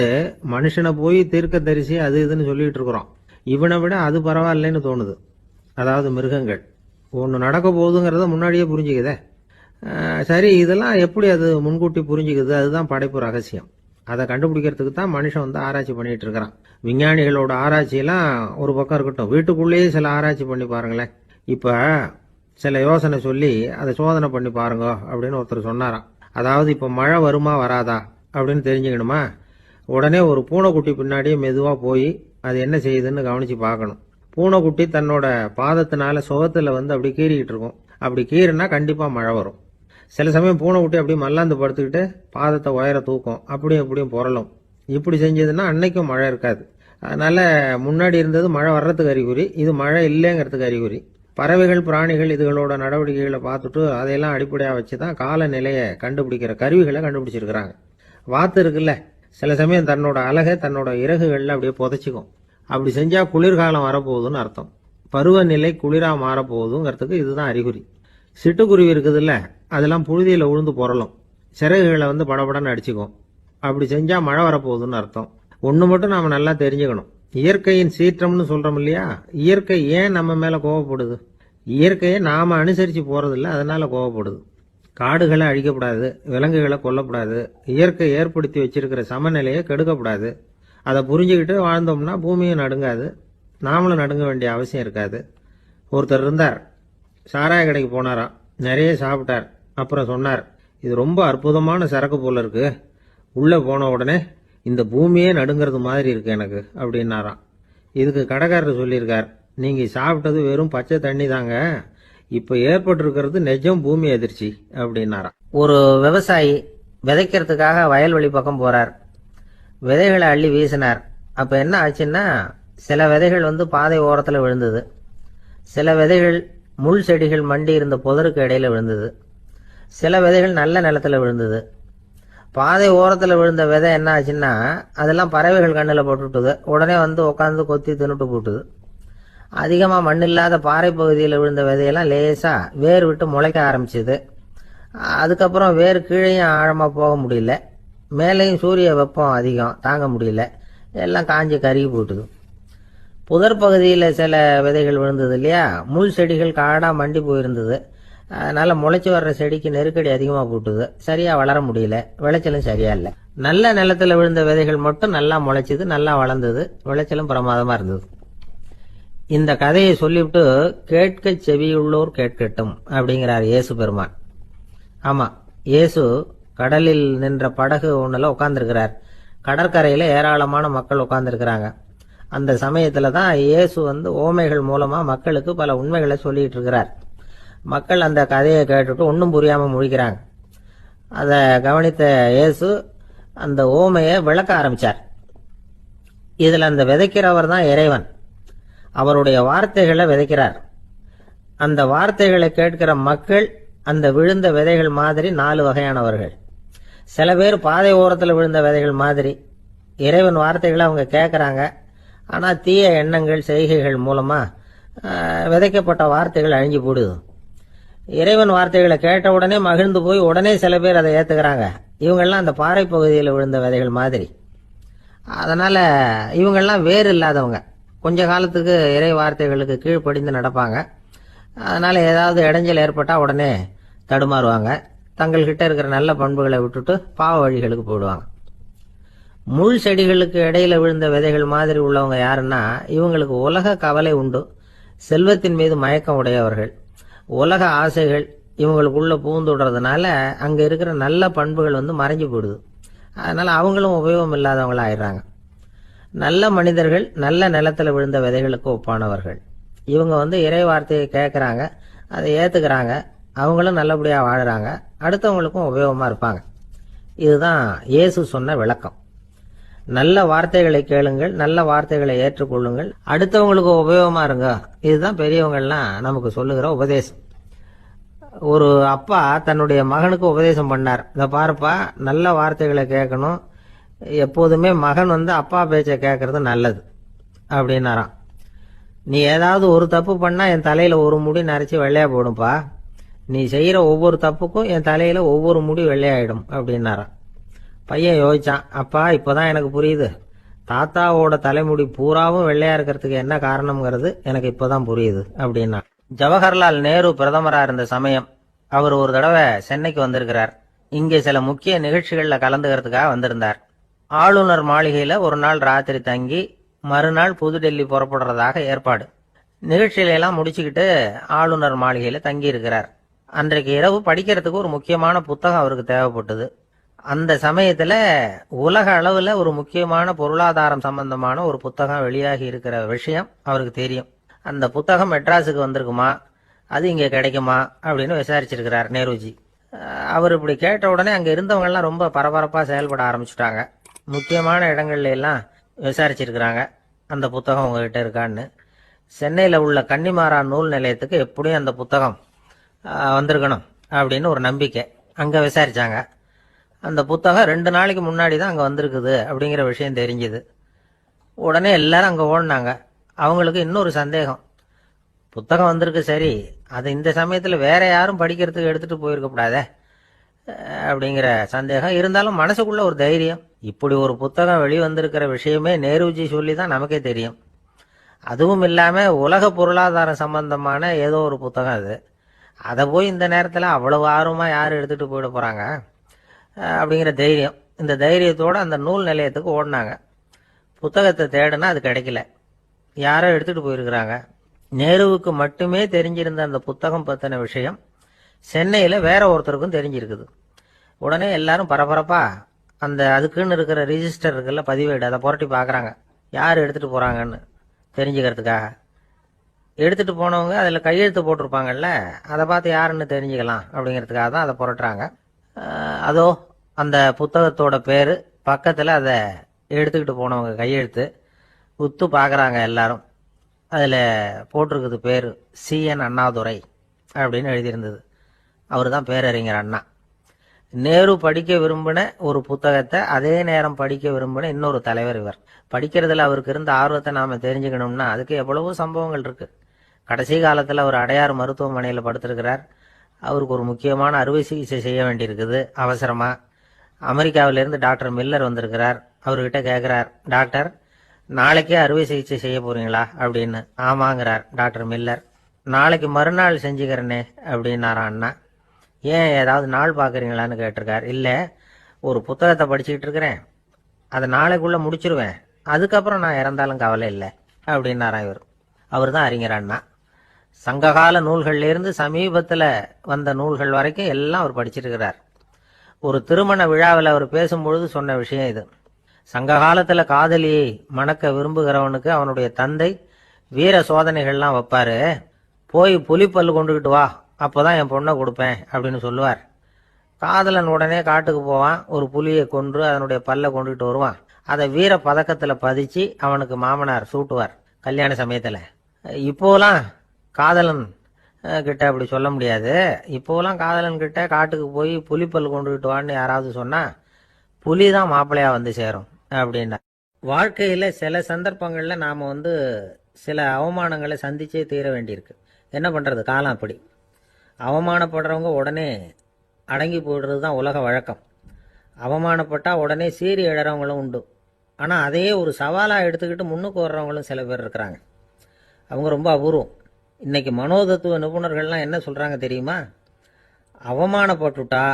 மனுஷனை போய் தீர்க்க தரிசி அது இதுன்னு சொல்லிட்டு இருக்கிறோம். இவனை விட அது பரவாயில்லைன்னு தோணுது. அதாவது மிருகங்கள் ஒன்று நடக்க போகுதுங்கிறத முன்னாடியே புரிஞ்சுக்குதே. சரி, இதெல்லாம் எப்படி அது முன்கூட்டி புரிஞ்சுக்குது? அதுதான் படைப்பு ரகசியம். அதை கண்டுபிடிக்கிறதுக்கு தான் மனுஷன் ஆராய்ச்சி பண்ணிட்டு இருக்கிறான். விஞ்ஞானிகளோட ஆராய்ச்சியெல்லாம் ஒரு பக்கம் இருக்கட்டும், வீட்டுக்குள்ளேயே சில ஆராய்ச்சி பண்ணி பாருங்களேன். இப்ப சில யோசனை சொல்லி அதை சோதனை பண்ணி பாருங்க அப்படின்னு ஒருத்தர் சொன்னாராம். அதாவது இப்ப மழை வருமா வராதா அப்படின்னு தெரிஞ்சுக்கணுமா, உடனே ஒரு பூனைக்குட்டி பின்னாடியே மெதுவா போய் அது என்ன செய்யுதுன்னு கவனிச்சு பார்க்கணும். பூனைக்குட்டி தன்னோட பாதத்தினால சுகத்துல அப்படி கீறிக்கிட்டு இருக்கும். அப்படி கீறினா கண்டிப்பா மழை வரும். சில சமயம் பூனைக்குட்டி அப்படி மல்லாந்து படுத்துக்கிட்டு பாதத்தை உயர தூக்கும், அப்படியும் எப்படியும் புரளும். இப்படி செஞ்சதுன்னா அன்னைக்கும் மழை இருக்காது. அதனால முன்னாடி இருந்தது மழை வர்றதுக்கு அறிகுறி, இது மழை இல்லைங்கிறதுக்கு அறிகுறி. பறவைகள், பிராணிகள் இதுகளோட நடவடிக்கைகளை பார்த்துட்டு அதையெல்லாம் அடிப்படையாக வச்சுதான் காலநிலையை கண்டுபிடிக்கிற கருவிகளை கண்டுபிடிச்சிருக்கிறாங்க. வாத்து இருக்குல்ல, சில சமயம் தன்னோட அழகை தன்னோட இறகுகள்ல அப்படியே புதைச்சிக்கும். அப்படி செஞ்சா குளிர்காலம் வரப்போகுதுன்னு அர்த்தம். பருவநிலை குளிரா மாறப்போகுதுங்கிறதுக்கு இதுதான் அறிகுறி. சிட்டுக்குருவி இருக்குதுல்ல, அதெல்லாம் புழுதியில உழுந்து புரளும், சிறகுகளை படபடன்னு அடிச்சுக்கும். அப்படி செஞ்சா மழை வரப்போகுதுன்னு அர்த்தம். ஒன்று மட்டும் நாம நல்லா தெரிஞ்சுக்கணும், இயற்கையின் சீற்றம்னு சொல்றோம் இல்லையா, இயற்கை ஏன் நம்ம மேல கோவப்படுது? இயற்கையை நாம அனுசரித்து போறதில்ல, அதனால கோவப்படுது. காடுகளை அழிக்கப்படாது, விலங்குகளை கொல்லப்படாது, இயற்கை ஏற்படுத்தி வச்சிருக்கிற சமநிலையை கெடுக்கப்படாது. அதை புரிஞ்சுக்கிட்டு வாழ்ந்தோம்னா பூமியும் நடுங்காது, நாமளும் நடுங்க வேண்டிய அவசியம் இருக்காது. ஒருத்தர் இருந்தார், சாராய கடைக்கு போனாராம், நிறைய சாப்பிட்டார். அப்புறம் சொன்னார், இது ரொம்ப அற்புதமான சரக்கு போல இருக்கு, உள்ளே போன உடனே இந்த பூமியே நடுங்கிறது மாதிரி இருக்கு எனக்கு அப்படின்னாராம். இதுக்கு கடைக்காரர் சொல்லியிருக்கார், நீங்கள் சாப்பிட்டது வெறும் பச்சை தண்ணி தாங்க, இப்போ ஏற்பட்டிருக்கிறது நிஜம் பூமி எதிர்ச்சி அப்படின்னாராம். ஒரு விவசாயி விதைக்கிறதுக்காக வயல்வெளி பக்கம் போறார். விதைகளை அள்ளி வீசினார். அப்போ என்ன ஆச்சுன்னா, சில விதைகள் பாதை ஓரத்தில் விழுந்தது, சில விதைகள் முள் செடிகள் மண்டி இருந்த புதருக்கு இடையில விழுந்தது, சில விதைகள் நல்ல நிலத்தில் விழுந்தது. பாதை ஓரத்தில் விழுந்த விதை என்ன ஆச்சுன்னா, அதெல்லாம் பறவைகள் கண்ணில் போட்டுவிட்டுது. உடனே உட்காந்து கொத்தி தின்னுட்டு போட்டுது. அதிகமாக மண் இல்லாத பாறை பகுதியில் விழுந்த விதையெல்லாம் லேசாக வேர் விட்டு முளைக்க ஆரம்பிச்சுது. அதுக்கப்புறம் வேர் கீழேயும் ஆழமாக போக முடியல, மேலேயும் சூரிய வெப்பம் அதிகம் தாங்க முடியல, எல்லாம் காஞ்சி கருகி போட்டுது. புதர் பகுதியில் சில விதைகள் விழுந்தது இல்லையா, முள் செடிகள் காடாக மண்டி போயிருந்தது. அதனால் முளைச்சி வர்ற செடிக்கு நெருக்கடி அதிகமாக போட்டுது, சரியாக வளர முடியல, விளைச்சலும் சரியா இல்லை. நல்ல நிலத்தில் விழுந்த விதைகள் மட்டும் நல்லா முளைச்சிது, நல்லா வளர்ந்தது, விளைச்சலும் பிரமாதமாக இருந்தது. இந்த கதையை சொல்லிவிட்டு கேட்க செவியுள்ளோர் கேட்கட்டும் அப்படிங்கிறார் இயேசு பெருமான். ஆமாம், இயேசு கடலில் நின்ற படகு ஒன்றில் உட்காந்துருக்கிறார். கடற்கரையில் ஏராளமான மக்கள் உட்காந்துருக்கிறாங்க. அந்த சமயத்தில் தான் இயேசு ஓமைகள் மூலமாக மக்களுக்கு பல உண்மைகளை சொல்லிட்டு இருக்கிறார். மக்கள் அந்த கதையை கேட்டுட்டு ஒன்றும் புரியாமல் முழிக்கிறாங்க. அதை கவனித்த இயேசு அந்த ஓமையை விளக்க ஆரம்பித்தார். இதில் அந்த விதைக்கிறவர் தான் இறைவன். அவருடைய வார்த்தைகளை விதைக்கிறார். அந்த வார்த்தைகளை கேட்கிற மக்கள் அந்த விழுந்த விதைகள் மாதிரி 4 வகையானவர்கள். சில பேர் பாதை ஓரத்தில் விழுந்த விதைகள் மாதிரி இறைவன் வார்த்தைகளை அவங்க கேட்குறாங்க. ஆனால் தீய எண்ணங்கள் செய்கைகள் மூலமாக விதைக்கப்பட்ட வார்த்தைகள் அழிஞ்சு போடுது. இறைவன் வார்த்தைகளை கேட்ட உடனே மகிழ்ந்து போய் உடனே சில பேர் அதை ஏற்றுக்கிறாங்க. இவங்கெல்லாம் அந்த பாறை பகுதியில் விழுந்த விதைகள் மாதிரி. அதனால் இவங்கெல்லாம் வேறு இல்லாதவங்க, கொஞ்ச காலத்துக்கு இறை வார்த்தைகளுக்கு கீழ்ப்படிந்து நடப்பாங்க. அதனால் ஏதாவது இடைஞ்சல் ஏற்பட்டால் உடனே தடுமாறுவாங்க, தங்கள்கிட்ட இருக்கிற நல்ல பண்புகளை விட்டுட்டு பாவ வழிகளுக்கு போயிடுவாங்க. முள் செடிகளுக்கு இடையில விழுந்த விதைகள் மாதிரி உள்ளவங்க யாருன்னா, இவங்களுக்கு உலக கவலை உண்டு, செல்வத்தின் மீது மயக்கம் உடையவர்கள், உலக ஆசைகள் இவங்களுக்குள்ள பூந்துடுறதுனால அங்கே இருக்கிற நல்ல பண்புகள் மறைஞ்சு போயிடுது. அதனால் அவங்களும் உபயோகம் இல்லாதவங்களா ஆயிடுறாங்க. நல்ல மனிதர்கள் நல்ல நிலத்தில் விழுந்த விதைகளுக்கு ஒப்பானவர்கள். இவங்க இறை வார்த்தையை கேட்குறாங்க, அதை ஏற்றுக்கிறாங்க, அவங்களும் நல்லபடியாக வாழுறாங்க, அடுத்தவங்களுக்கும் உபயோகமாக இருப்பாங்க. இதுதான் இயேசு சொன்ன விளக்கம். நல்ல வார்த்தைகளை கேளுங்கள், நல்ல வார்த்தைகளை ஏற்றுக்கொள்ளுங்கள், அடுத்தவங்களுக்கு உபயோகமாக இருங்க. இதுதான் பெரியவங்கள்லாம் நமக்கு சொல்லுகிற உபதேசம். ஒரு அப்பா தன்னுடைய மகனுக்கு உபதேசம் பண்ணார். இதை பாருப்பா, நல்ல வார்த்தைகளை கேட்கணும், எப்போதுமே மகன் அப்பா பேச்சை கேட்கறது நல்லது அப்படின்னாராம். நீ ஏதாவது ஒரு தப்பு பண்ணால் என் தலையில் ஒரு முடி நரைச்சி வெள்ளையா போடும்பா, நீ செய்கிற ஒவ்வொரு தப்புக்கும் என் தலையில் ஒவ்வொரு முடி வெள்ளையாயிடும் அப்படின்னாராம். பையன் யோசிச்சான், அப்பா இப்போதான் எனக்கு புரியுது, தாத்தாவோட தலைமுடி பூராவும் வெள்ளையா இருக்கிறதுக்கு என்ன காரணம்ங்கிறது எனக்கு இப்போதான் புரியுது அப்படின்னா. ஜவஹர்லால் நேரு பிரதமராக இருந்த சமயம் அவர் ஒரு தடவை சென்னைக்கு வந்திருக்கிறார். இங்கே சில முக்கிய நிகழ்ச்சிகளில் கலந்துக்கிறதுக்காக வந்திருந்தார். ஆளுநர் மாளிகையில் ஒரு நாள் ராத்திரி தங்கி மறுநாள் புதுடெல்லி புறப்படுறதாக ஏற்பாடு. நிகழ்ச்சியிலெல்லாம் முடிச்சுக்கிட்டு ஆளுநர் மாளிகையில் தங்கி இருக்கிறார். அன்றைக்கு இரவு படிக்கிறதுக்கு ஒரு முக்கியமான புத்தகம் அவருக்கு தேவைப்பட்டது. அந்த சமயத்தில் உலக அளவில் ஒரு முக்கியமான பொருளாதாரம் சம்பந்தமான ஒரு புத்தகம் வெளியாகி இருக்கிற விஷயம் அவருக்கு தெரியும். அந்த புத்தகம் மெட்ராஸுக்கு வந்திருக்குமா, அது இங்கே கிடைக்குமா அப்படின்னு விசாரிச்சிருக்கிறார் நேருஜி. அவர் இப்படி கேட்ட உடனே அங்கே இருந்தவங்கெல்லாம் ரொம்ப பரபரப்பாக செயல்பட ஆரம்பிச்சுட்டாங்க. முக்கியமான இடங்கள்ல எல்லாம் விசாரிச்சிருக்கிறாங்க, அந்த புத்தகம் உங்ககிட்ட இருக்கான்னு. சென்னையில் உள்ள கன்னிமாரா நூல் நிலையத்துக்கு எப்படியும் அந்த புத்தகம் வந்திருக்கணும் அப்படின்னு ஒரு நம்பிக்கை. அங்கே விசாரித்தாங்க. அந்த புத்தகம் 2 நாளைக்கு முன்னாடி தான் அங்கே வந்திருக்குது அப்படிங்கிற விஷயம் தெரிஞ்சுது. உடனே எல்லாரும் அங்கே ஓடினாங்க. அவங்களுக்கு இன்னொரு சந்தேகம், புத்தகம் வந்திருக்கு சரி, அது இந்த சமயத்தில் வேற யாரும் படிக்கிறதுக்கு எடுத்துகிட்டு போயிருக்கக்கூடாதே அப்படிங்கிற சந்தேகம் இருந்தாலும் மனசுக்குள்ள ஒரு தைரியம், இப்படி ஒரு புத்தகம் வெளிவந்திருக்கிற விஷயமே நேருஜி சொல்லி தான் நமக்கே தெரியும். அதுவும் இல்லாமல் உலக பொருளாதாரம் சம்பந்தமான ஏதோ ஒரு புத்தகம் அது. அதை போய் இந்த நேரத்தில் அவ்வளவு ஆர்வமாக யார் எடுத்துகிட்டு போயிட போகிறாங்க அப்படிங்கிற தைரியம். இந்த தைரியத்தோடு அந்த நூல் நிலையத்துக்கு ஓடினாங்க. புத்தகத்தை தேடினா அது கிடைக்கல. யாரோ எடுத்துகிட்டு போயிருக்கிறாங்க. நேருவுக்கு மட்டுமே தெரிஞ்சிருந்த அந்த புத்தகம் பற்றின விஷயம் சென்னையில் வேற ஒருத்தருக்கும் தெரிஞ்சிருக்குது. உடனே எல்லாரும் பரபரப்பா அந்த அதுக்குன்னு இருக்கிற ரிஜிஸ்டர் இருக்குல்ல, பதிவேடு, அதை புரட்டி பார்க்குறாங்க யார் எடுத்துகிட்டு போகிறாங்கன்னு தெரிஞ்சுக்கிறதுக்காக. எடுத்துகிட்டு போனவங்க அதில் கையெழுத்து போட்டிருப்பாங்கல்ல, அதை பார்த்து யாருன்னு தெரிஞ்சுக்கலாம் அப்படிங்கிறதுக்காக தான் அதை புரட்டுறாங்க. அதோ அந்த புத்தகத்தோட பேர் பக்கத்தில் அதை எடுத்துக்கிட்டு போனவங்க கையெழுத்து உத்து பார்க்குறாங்க எல்லாரும். அதில் போட்டிருக்குது பேர் CN அண்ணாதுரை அப்படின்னு எழுதியிருந்தது. அவர் தான் பேரறிஞர் அண்ணா. நேரு படிக்க விரும்பின ஒரு புத்தகத்தை அதே நேரம் படிக்க விரும்பின இன்னொரு தலைவர் இவர். படிக்கிறதுல அவருக்கு இருந்த ஆர்வத்தை நாம் தெரிஞ்சுக்கணும்னா அதுக்கு எவ்வளவோ சம்பவங்கள் இருக்குது. கடைசி காலத்தில் அவர் அடையார் மருத்துவமனையில் படுத்திருக்கிறார். அவருக்கு ஒரு முக்கியமான அறுவை சிகிச்சை செய்ய வேண்டியிருக்குது அவசரமாக. அமெரிக்காவிலேருந்து டாக்டர் மில்லர் வந்திருக்கிறார். அவர்கிட்ட கேட்குறார், டாக்டர் நாளைக்கே அறுவை சிகிச்சை செய்ய போகிறீங்களா அப்படின்னு. ஆமாங்கிறார் டாக்டர் மில்லர். நாளைக்கு மறுநாள் செஞ்சுக்கிறேனே அப்படின்னாரான் அண்ணா. ஏன் ஏதாவது நாள் பார்க்குறீங்களான்னு கேட்டிருக்கார். இல்லை, ஒரு புத்தகத்தை படிச்சுக்கிட்டு இருக்கிறேன், அதை நாளைக்குள்ளே முடிச்சிருவேன், அதுக்கப்புறம் நான் இறந்தாலும் கவலை இல்லை அப்படின்னாரான் இவர். அவர் தான் அறிஞர் அண்ணா. சங்ககால நூல்கள்லேருந்து சமீபத்தில் வந்த நூல்கள் வரைக்கும் எல்லாம் அவர் படிச்சிருக்கிறார். ஒரு திருமண விழாவில் அவர் பேசும்பொழுது சொன்ன விஷயம் இது. சங்க காலத்தில் காதலியை மணக்க விரும்புகிறவனுக்கு அவனுடைய தந்தை வீர சோதனைகள்லாம் வைப்பாரு. போய் புலிப்பல்லு கொண்டுகிட்டு வா, அப்போதான் என் பொண்ணை கொடுப்பேன் அப்படின்னு சொல்லுவார். காதலன் உடனே காட்டுக்கு போவான், ஒரு புலியை கொன்று அதனுடைய பல்லை கொண்டுகிட்டு வருவான். அதை வீர பதக்கத்தில் பதிச்சு அவனுக்கு மாமனார் சூட்டுவார் கல்யாண சமயத்தில். இப்போலாம் காதலன் கிட்ட அப்படி சொல்ல முடியாது. இப்போலாம் காதலன் கிட்ட காட்டுக்கு போய் புலிப்பல் கொண்டுகிட்டு வான்னு யாராவது சொன்னா புலி தான் மாப்பிள்ளையா வந்து சேரும் அப்படின்னா. வாழ்க்கையில் சில சந்தர்ப்பங்களில் நாம் சில அவமானங்களை சந்திச்சே தீர வேண்டியிருக்கு. என்ன பண்ணுறது, காலம் அப்படி. அவமானப்படுறவங்க உடனே அடங்கி போயிடுறது தான் உலக வழக்கம். அவமானப்பட்டால் உடனே சீறி எழறவங்களும் உண்டு. ஆனால் அதையே ஒரு சவாலாக எடுத்துக்கிட்டு முன்னுக்கு வர்றவங்களும் சில பேர் இருக்கிறாங்க. அவங்க ரொம்ப அபூர்வம். இன்றைக்கி மனோதத்துவ நிபுணர்கள்லாம் என்ன சொல்கிறாங்க தெரியுமா? அவமானப்பட்டுட்டா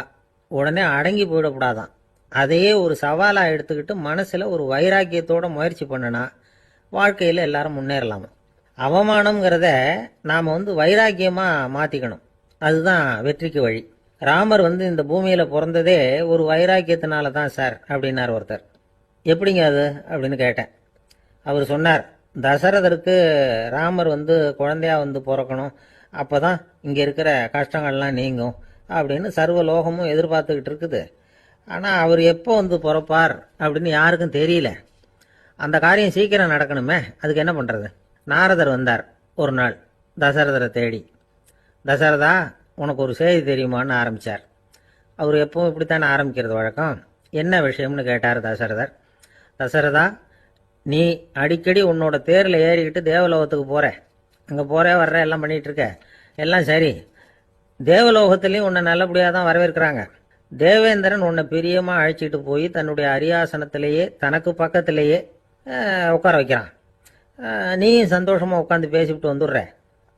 உடனே அடங்கி போயிடக்கூடாதான். அதையே ஒரு சவாலாக எடுத்துக்கிட்டு மனசில் ஒரு வைராக்கியத்தோட முயற்சி பண்ணினா வாழ்க்கையில் எல்லாரும் முன்னேறலாமா. அவமானம்ங்கிறத நாம் வைராக்கியமாக மாற்றிக்கணும். அதுதான் வெற்றிக்கு வழி. ராமர் இந்த பூமியில் பிறந்ததே ஒரு வைராக்கியத்தினால தான் சார் அப்படின்னார் ஒருத்தர். எப்படிங்க அது அப்படின்னு கேட்டேன். அவர் சொன்னார், தசரதருக்கு ராமர் குழந்தையா பிறக்கணும், அப்போ தான் இங்கே இருக்கிற கஷ்டங்கள்லாம் நீங்கும் அப்படின்னு சர்வ லோகமும் எதிர்பார்த்துக்கிட்டு இருக்குது. ஆனால் அவர் எப்போ பிறப்பார் அப்படின்னு யாருக்கும் தெரியல. அந்த காரியம் சீக்கிரம் நடக்கணுமே, அதுக்கு என்ன பண்ணுறது? நாரதர் வந்தார் ஒரு நாள் தசரதரை தேடி. தசரதா, உனக்கு ஒரு செய்தி தெரியுமான்னு ஆரம்பித்தார். அவர் எப்பவும் இப்படித்தானே ஆரம்பிக்கிறது வழக்கம். என்ன விஷயம்னு கேட்டார் தசரதர். தசரதா, நீ அடிக்கடி உன்னோட தேரில் ஏறிக்கிட்டு தேவலோகத்துக்கு போகிற, அங்கே போகிற வர்ற எல்லாம் பண்ணிகிட்ருக்க, எல்லாம் சரி. தேவலோகத்துலேயும் உன்னை நல்லபடியாக தான் வரவேற்கிறாங்க. தேவேந்திரன் உன்னை பிரியமாக அழைச்சிட்டு போய் தன்னுடைய அரியாசனத்திலேயே தனக்கு பக்கத்திலேயே உட்கார வைக்கிறான். நீயும் சந்தோஷமாக உட்காந்து பேசிவிட்டு வந்துடுற.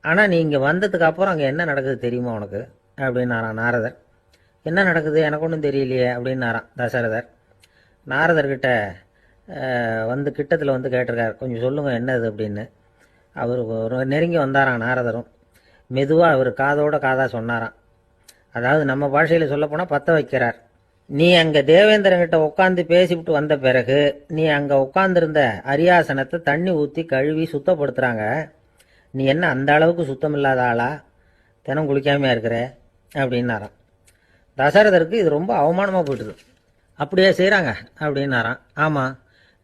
ஆனால் நீ இங்கே வந்ததுக்கு அப்புறம் அங்கே என்ன நடக்குது தெரியுமா உனக்கு அப்படின்னாரான் நாரதர். என்ன நடக்குது எனக்கு ஒன்றும் தெரியலையே அப்படின்னாரான் தசரதர். நாரதர்கிட்ட கிட்டத்தில் கேட்டிருக்கார், கொஞ்சம் சொல்லுங்கள் என்னது அப்படின்னு. அவர் நெருங்கி வந்தாராம் நாரதரும். மெதுவாக அவர் காதோட காதாக சொன்னாராம். அதாவது நம்ம பாஷையில் சொல்லப்போனால் பற்ற வைக்கிறார். நீ அங்கே தேவேந்திரங்கிட்ட உட்காந்து பேசிவிட்டு வந்த பிறகு நீ அங்கே உட்காந்துருந்த அரியாசனத்தை தண்ணி ஊற்றி கழுவி சுத்தப்படுத்துகிறாங்க. நீ என்ன அந்த அளவுக்கு சுத்தம் இல்லாத ஆளா, தினம் குளிக்காமையா இருக்கிற அப்படின்னாராம். தசரதருக்கு இது ரொம்ப அவமானமாக போயிட்டுது. அப்படியே செய்கிறாங்க அப்படின்னாராம். ஆமாம்,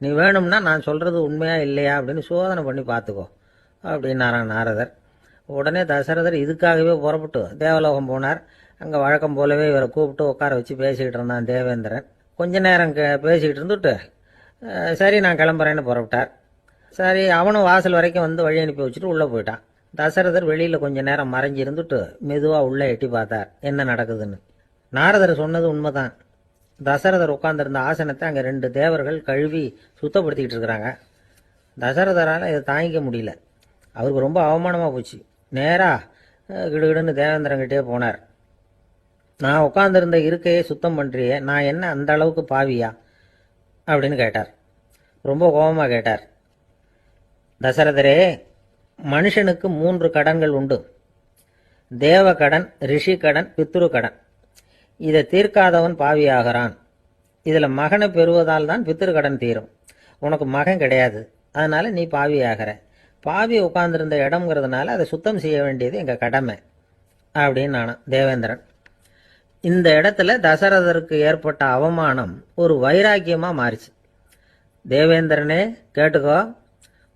நீ வேணும்னா நான் சொல்கிறது உண்மையா இல்லையா அப்படின்னு சோதனை பண்ணி பார்த்துக்கோ அப்படின்னாரான் நாரதர். உடனே தசரதர் இதுக்காகவே புறப்பட்டு தேவலோகம் போனார். அங்கே வழக்கம் போலவே இவரை கூப்பிட்டு உட்கார வச்சு பேசிக்கிட்டு இருந்தான் தேவேந்திரன். கொஞ்ச நேரம் பேசிக்கிட்டு இருந்துட்டு சரி நான் கிளம்புறேன்னு புறப்பட்டார். சரி, அவனும் வாசல் வரைக்கும் வழி அனுப்பி வச்சுட்டு உள்ளே போயிட்டான். தசரதர் வெளியில் கொஞ்ச நேரம் மறைஞ்சி இருந்துட்டு மெதுவாக உள்ளே எட்டி பார்த்தார் என்ன நடக்குதுன்னு. நாரதர் சொன்னது உண்மைதான். தசரதர் உட்கார்ந்திருந்த ஆசனத்தை அங்கே 2 தேவர்கள் கழுவி சுத்தப்படுத்திக்கிட்டு இருக்கிறாங்க. தசரதரால் இதை தாங்கிக்க முடியல. அவருக்கு ரொம்ப அவமானமாக போச்சு. நேராக கிடுகிடுன்னு தேவேந்திரங்கிட்டே போனார். நான் உட்காந்துருந்த இருக்கையை சுத்தம் பண்ணுறியே, நான் என்ன அந்த அளவுக்கு பாவியா அப்படின்னு கேட்டார். ரொம்ப கோபமாக கேட்டார். தசரதரே, மனுஷனுக்கு 3 கடன்கள் உண்டு. தேவ கடன், ரிஷி கடன், பித்ரு கடன். இதை தீர்க்காதவன் பாவியாகிறான். இதில் மகனை பெறுவதால் தான் பித்ரு கடன் தீரும். உனக்கு மகன் கிடையாது, அதனால் நீ பாவியாகிற. பாவி உட்கார்ந்துருந்த இடம்ங்கிறதுனால அதை சுத்தம் செய்ய வேண்டியது எங்கள் கடமை அப்படின்னு நானும் தேவேந்திரன். இந்த இடத்துல தசரதருக்கு ஏற்பட்ட அவமானம் ஒரு வைராக்கியமாக மாறிச்சு. தேவேந்திரனே கேட்டுக்கோ,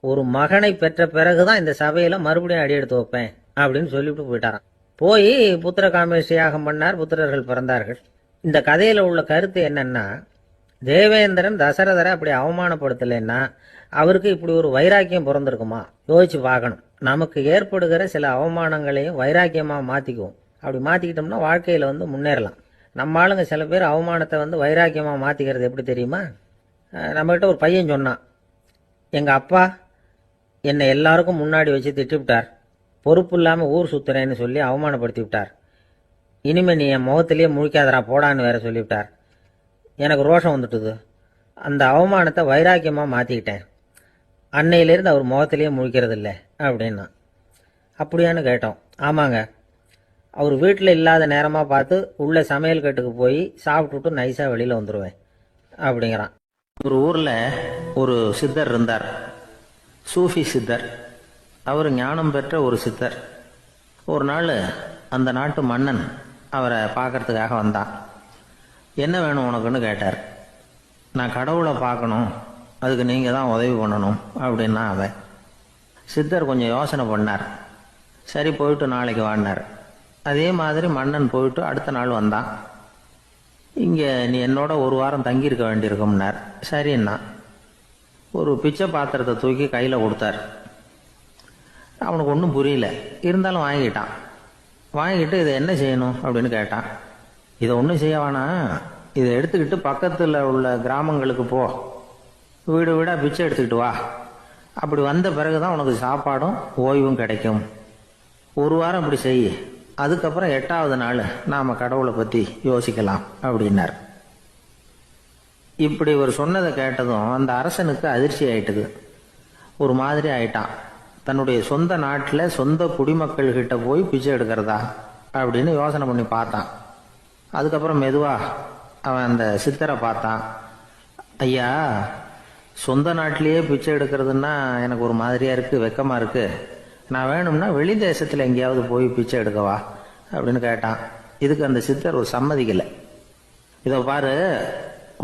ஒரு மகனை பெற்ற பிறகுதான் இந்த சபையில் மறுபடியும் அடி எடுத்து வைப்பேன் அப்படின்னு சொல்லிவிட்டு போயிட்டாராம். போய் புத்திர காமேஷ்டி யாகம் பண்ணார். புத்திரர்கள் பிறந்தார்கள். இந்த கதையில் உள்ள கருத்து என்னன்னா, தேவேந்திரன் தசரதரை அப்படி அவமானப்படுத்தலைன்னா அவருக்கு இப்படி ஒரு வைராக்கியம் பிறந்திருக்குமா? யோசிச்சு பார்க்கணும். நமக்கு ஏற்படுகிற சில அவமானங்களையும் வைராக்கியமாக மாற்றிக்குவோம். அப்படி மாற்றிக்கிட்டோம்னா வாழ்க்கையில் முன்னேறலாம். நம்ம ஆளுங்க சில பேர் அவமானத்தை வைராக்கியமாக மாற்றிக்கிறது எப்படி தெரியுமா? நம்மகிட்ட ஒரு பையன் சொன்னான், எங்கள் அப்பா என்னை எல்லாருக்கும் முன்னாடி வச்சு திட்டிவிட்டார், பொறுப்பு இல்லாமல் ஊர் சுற்றுறேன்னு சொல்லி அவமானப்படுத்தி விட்டார். இனிமேல் நீ என் முகத்திலேயே முழிக்காதரா போடான்னு வேற சொல்லிவிட்டார். எனக்கு ரோஷம் வந்துட்டுது. அந்த அவமானத்தை வைராக்கியமாக மாற்றிக்கிட்டேன். அன்னையிலேருந்து அவர் முகத்திலேயே முழிக்கிறது இல்லை அப்படின்னா. அப்படியான்னு கேட்டோம். ஆமாங்க, அவர் வீட்டில் இல்லாத நேரமாக பார்த்து உள்ள சமையல் கட்டுக்கு போய் சாப்பிட்டுட்டு நைஸாக வெளியில் வந்துடுவேன் அப்படிங்கிறான். ஒரு ஊரில் ஒரு சித்தர் இருந்தார், சூஃபி சித்தர். அவர் ஞானம் பெற்ற ஒரு சித்தர். ஒரு நாள் அந்த நாட்டு மன்னன் அவரை பார்க்கறதுக்காக வந்தான். என்ன வேணும் உனக்குன்னு கேட்டார். நான் கடவுளை பார்க்கணும், அதுக்கு நீங்கள் தான் உதவி பண்ணணும் அப்படின்னா அவன். சித்தர் கொஞ்சம் யோசனை பண்ணார். சரி, போயிட்டு நாளைக்கு வாடினார். அதே மாதிரி மன்னன் போயிட்டு அடுத்த நாள் வந்தான். இங்கே நீ என்னோட ஒரு வாரம் தங்கியிருக்க வேண்டியிருக்கும்னார். சரின்னா ஒரு பிச்சை பாத்திரத்தை தூக்கி கையில் கொடுத்தார். அவனுக்கு ஒன்றும் புரியல, இருந்தாலும் வாங்கிட்டான். வாங்கிட்டு இதை என்ன செய்யணும் அப்படின்னு கேட்டான். இதை ஒன்றும் செய்ய வேணாம், இதை எடுத்துக்கிட்டு பக்கத்தில் உள்ள கிராமங்களுக்கு போ, வீடு வீடாக பிச்சை எடுத்துக்கிட்டு வா. அப்படி வந்த பிறகு தான் உனக்கு சாப்பாடும் ஓய்வும் கிடைக்கும். ஒரு வாரம் இப்படி செய், அதுக்கப்புறம் 8வது நாள் நாம் கடவுளை பற்றி யோசிக்கலாம் அப்படின்னார். இப்படி ஒரு சொன்னதை கேட்டதும் அந்த அரசனுக்கு அதிர்ச்சி ஆயிட்டுது. ஒரு மாதிரி ஆயிட்டான். தன்னுடைய சொந்த நாட்டில் சொந்த குடிமக்கள்கிட்ட போய் பிச்சை எடுக்கிறதா அப்படின்னு யோசனை பண்ணி பார்த்தான். அதுக்கப்புறம் மெதுவாக அவன் அந்த சித்தரை பார்த்தான். ஐயா, சொந்த நாட்டிலேயே பிச்சை எடுக்கிறதுன்னா எனக்கு ஒரு மாதிரியாக இருக்குது, வெக்கமாக இருக்குது. நான் வேணும்னா வெளி தேசத்தில் எங்கேயாவது போய் பிச்சை எடுக்கவா அப்படின்னு கேட்டான். இதுக்கு அந்த சித்தர் ஒரு சம்மதிக்கலை. இதை பாரு,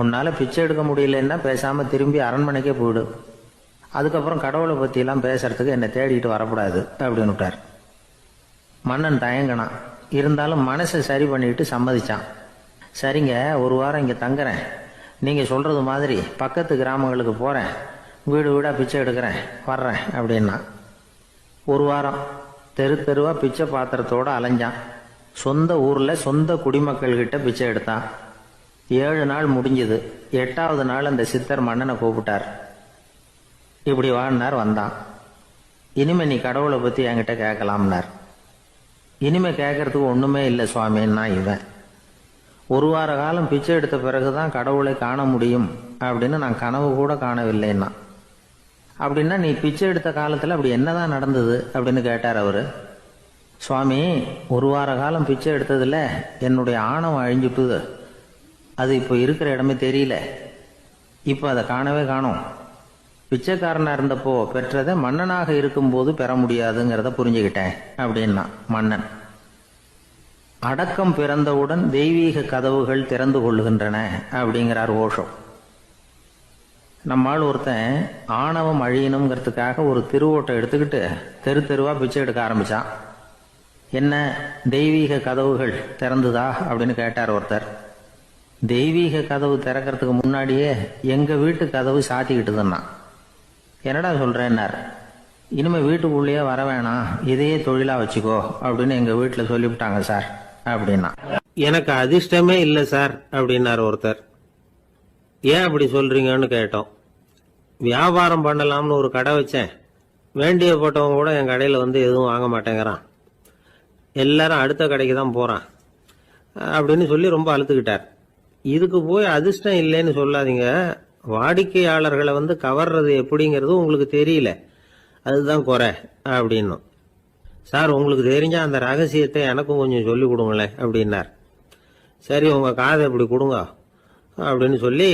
உன்னால் பிச்சை எடுக்க முடியலன்னா பேசாமல் திரும்பி அரண்மனைக்கே போயிடு. அதுக்கப்புறம் கடவுளை பற்றிலாம் பேசுறதுக்கு என்னை தேடிட்டு வரக்கூடாது அப்படின்னு விட்டார். மன்னன் தயங்கினான். இருந்தாலும் மனசை சரி பண்ணிட்டு சம்மதிச்சான். சரிங்க, ஒரு வாரம் இங்கே தங்குறேன், நீங்கள் சொல்கிறது மாதிரி பக்கத்து கிராமங்களுக்கு போகிறேன், வீடு வீடாக பிச்சை எடுக்கிறேன், வர்றேன் அப்படின்னா. ஒரு வாரம் தெரு தெருவாக பிச்சை பாத்திரத்தோடு அலைஞ்சான். சொந்த ஊரில் சொந்த குடிமக்கள்கிட்ட பிச்சை எடுத்தான். 7 நாள் முடிஞ்சது. 8வது நாள் அந்த சித்தர் மன்னனை கூப்பிட்டார். இப்படி வாழ்னார். வந்தான். இனிமே நீ கடவுளை பற்றி என்கிட்ட கேட்கலாம்னார். இனிமே கேட்கறதுக்கு ஒன்றுமே இல்லை சுவாமின்னா இவன். ஒரு வார காலம் பிச்சை எடுத்த பிறகுதான் கடவுளை காண முடியும் அப்படின்னு நான் கனவு கூட காணவில்லைன்னா. அப்படின்னா நீ பிச்சை எடுத்த காலத்தில் அப்படி என்னதான் நடந்தது அப்படின்னு கேட்டார் அவர். சுவாமி, ஒரு வார காலம் பிச்சை எடுத்ததில் என்னுடைய ஆணவம் அழிஞ்சுட்டுது. அது இப்போ இருக்கிற இடமே தெரியல. இப்போ அதை காணவே காணோம். பிச்சைக்காரனாக இருந்தப்போ பெற்றதை மன்னனாக இருக்கும்போது பெற முடியாதுங்கிறத புரிஞ்சுக்கிட்டேன் அப்படின்னா மன்னன். அடக்கம் பிறந்தவுடன் தெய்வீக கதவுகள் திறந்து கொள்ளுகின்றன அப்படிங்கிறார் ஓஷோ. நம்மால் ஒருத்தன் ஆணவம் அழியணுங்கிறதுக்காக ஒரு திருவோட்டை எடுத்துக்கிட்டு தெரு தெருவாக பிச்சை எடுக்க ஆரம்பித்தான். என்ன, தெய்வீக கதவுகள் திறந்துதா அப்படின்னு கேட்டார் ஒருத்தர். தெய்வீக கதவு திறக்கிறதுக்கு முன்னாடியே எங்கள் வீட்டு கதவு சாத்திக்கிட்டுதுன்னா. என்னடா சொல்கிறேன்னார். இனிமேல் வீட்டுக்குள்ளேயே வர வேணாம், இதையே தொழிலாக வச்சுக்கோ அப்படின்னு எங்கள் வீட்டில் சொல்லிவிட்டாங்க சார் அப்படின்னா. எனக்கு அதிர்ஷ்டமே இல்லை சார் அப்படின்னார் ஒருத்தர். ஏன் அப்படி சொல்றீங்கன்னு கேட்டோம். வியாபாரம் பண்ணலாம்னு ஒரு கடை வச்சேன். வேண்டியப்பட்டவங்க கூட என் கடையில் வந்து எதுவும் வாங்க மாட்டேங்கிறான். எல்லாரும் அடுத்த கடைக்கு தான் போறான் அப்படின்னு சொல்லி ரொம்ப அழுத்துக்கிட்டார். இதுக்கு போய் அதிர்ஷ்டம் இல்லைன்னு சொல்லாதீங்க. வாடிக்கையாளர்களை வந்து கவர்றது எப்படிங்கிறது உங்களுக்கு தெரியல, அதுதான் குறை அப்படின்னும். சார், உங்களுக்கு தெரிஞ்ச அந்த ரகசியத்தை எனக்கும் கொஞ்சம் சொல்லி கொடுங்களேன் அப்படின்னார். சரி, உங்க காதை இப்படி கொடுங்க அப்படின்னு சொல்லி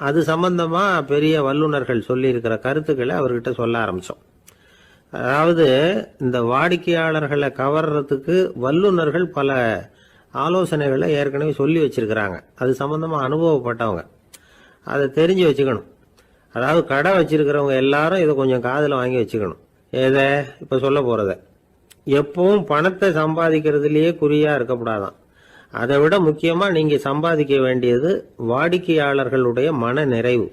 அது சம்பந்தமா பெரிய வல்லுநர்கள் சொல்லி இருக்கிற கருத்துக்களை அவர்கிட்ட சொல்ல ஆரம்பிச்சோம். அதாவது இந்த வாடிக்கையாளர்களை கவர்றதுக்கு வல்லுநர்கள் பல ஆலோசனைகளை ஏற்கனவே சொல்லி வச்சிருக்கிறாங்க. அது சம்பந்தமா அனுபவப்பட்டவங்க, அதை தெரிஞ்சு வச்சுக்கணும். அதாவது கடை வச்சிருக்கிறவங்க எல்லாரும் இதை கொஞ்சம் காதில் வாங்கி வச்சுக்கணும். எதை இப்ப சொல்ல போறத. எப்பவும் பணத்தை சம்பாதிக்கிறதுலயே குறியா இருக்கக்கூடாதான். அதை விட முக்கியமா நீங்க சம்பாதிக்க வேண்டியது வாடிக்கையாளர்களுடைய மன நிறைவு.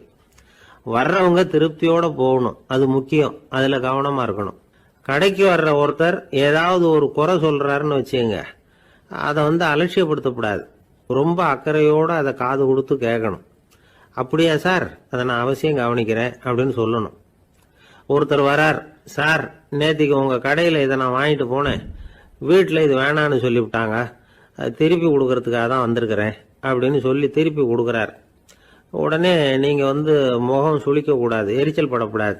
வர்றவங்க திருப்தியோட போகணும், அது முக்கியம். அதுல கவனமா இருக்கணும். கடைக்கு வர்ற ஒருத்தர் ஏதாவது ஒரு குறை சொல்றாருன்னு வச்சுங்க, அதை வந்து அலட்சியப்படுத்தக்கூடாது. ரொம்ப அக்கறையோட அதை காது கொடுத்து கேட்கணும். அப்படியா சார், அதை நான் அவசியம் கவனிக்கிறேன் அப்படின்னு சொல்லணும். ஒருத்தர் வரார், சார் நேத்திக்கு உங்க கடையில் இதை நான் வாங்கிட்டு போனேன், வீட்டில் இது வேணான்னு சொல்லிவிட்டாங்க, அது திருப்பி கொடுக்கறதுக்காக தான் வந்திருக்கிறேன் அப்படின்னு சொல்லி திருப்பி கொடுக்குறார். உடனே நீங்கள் வந்து முகம் சுளிக்கக்கூடாது, எரிச்சல் படக்கூடாது.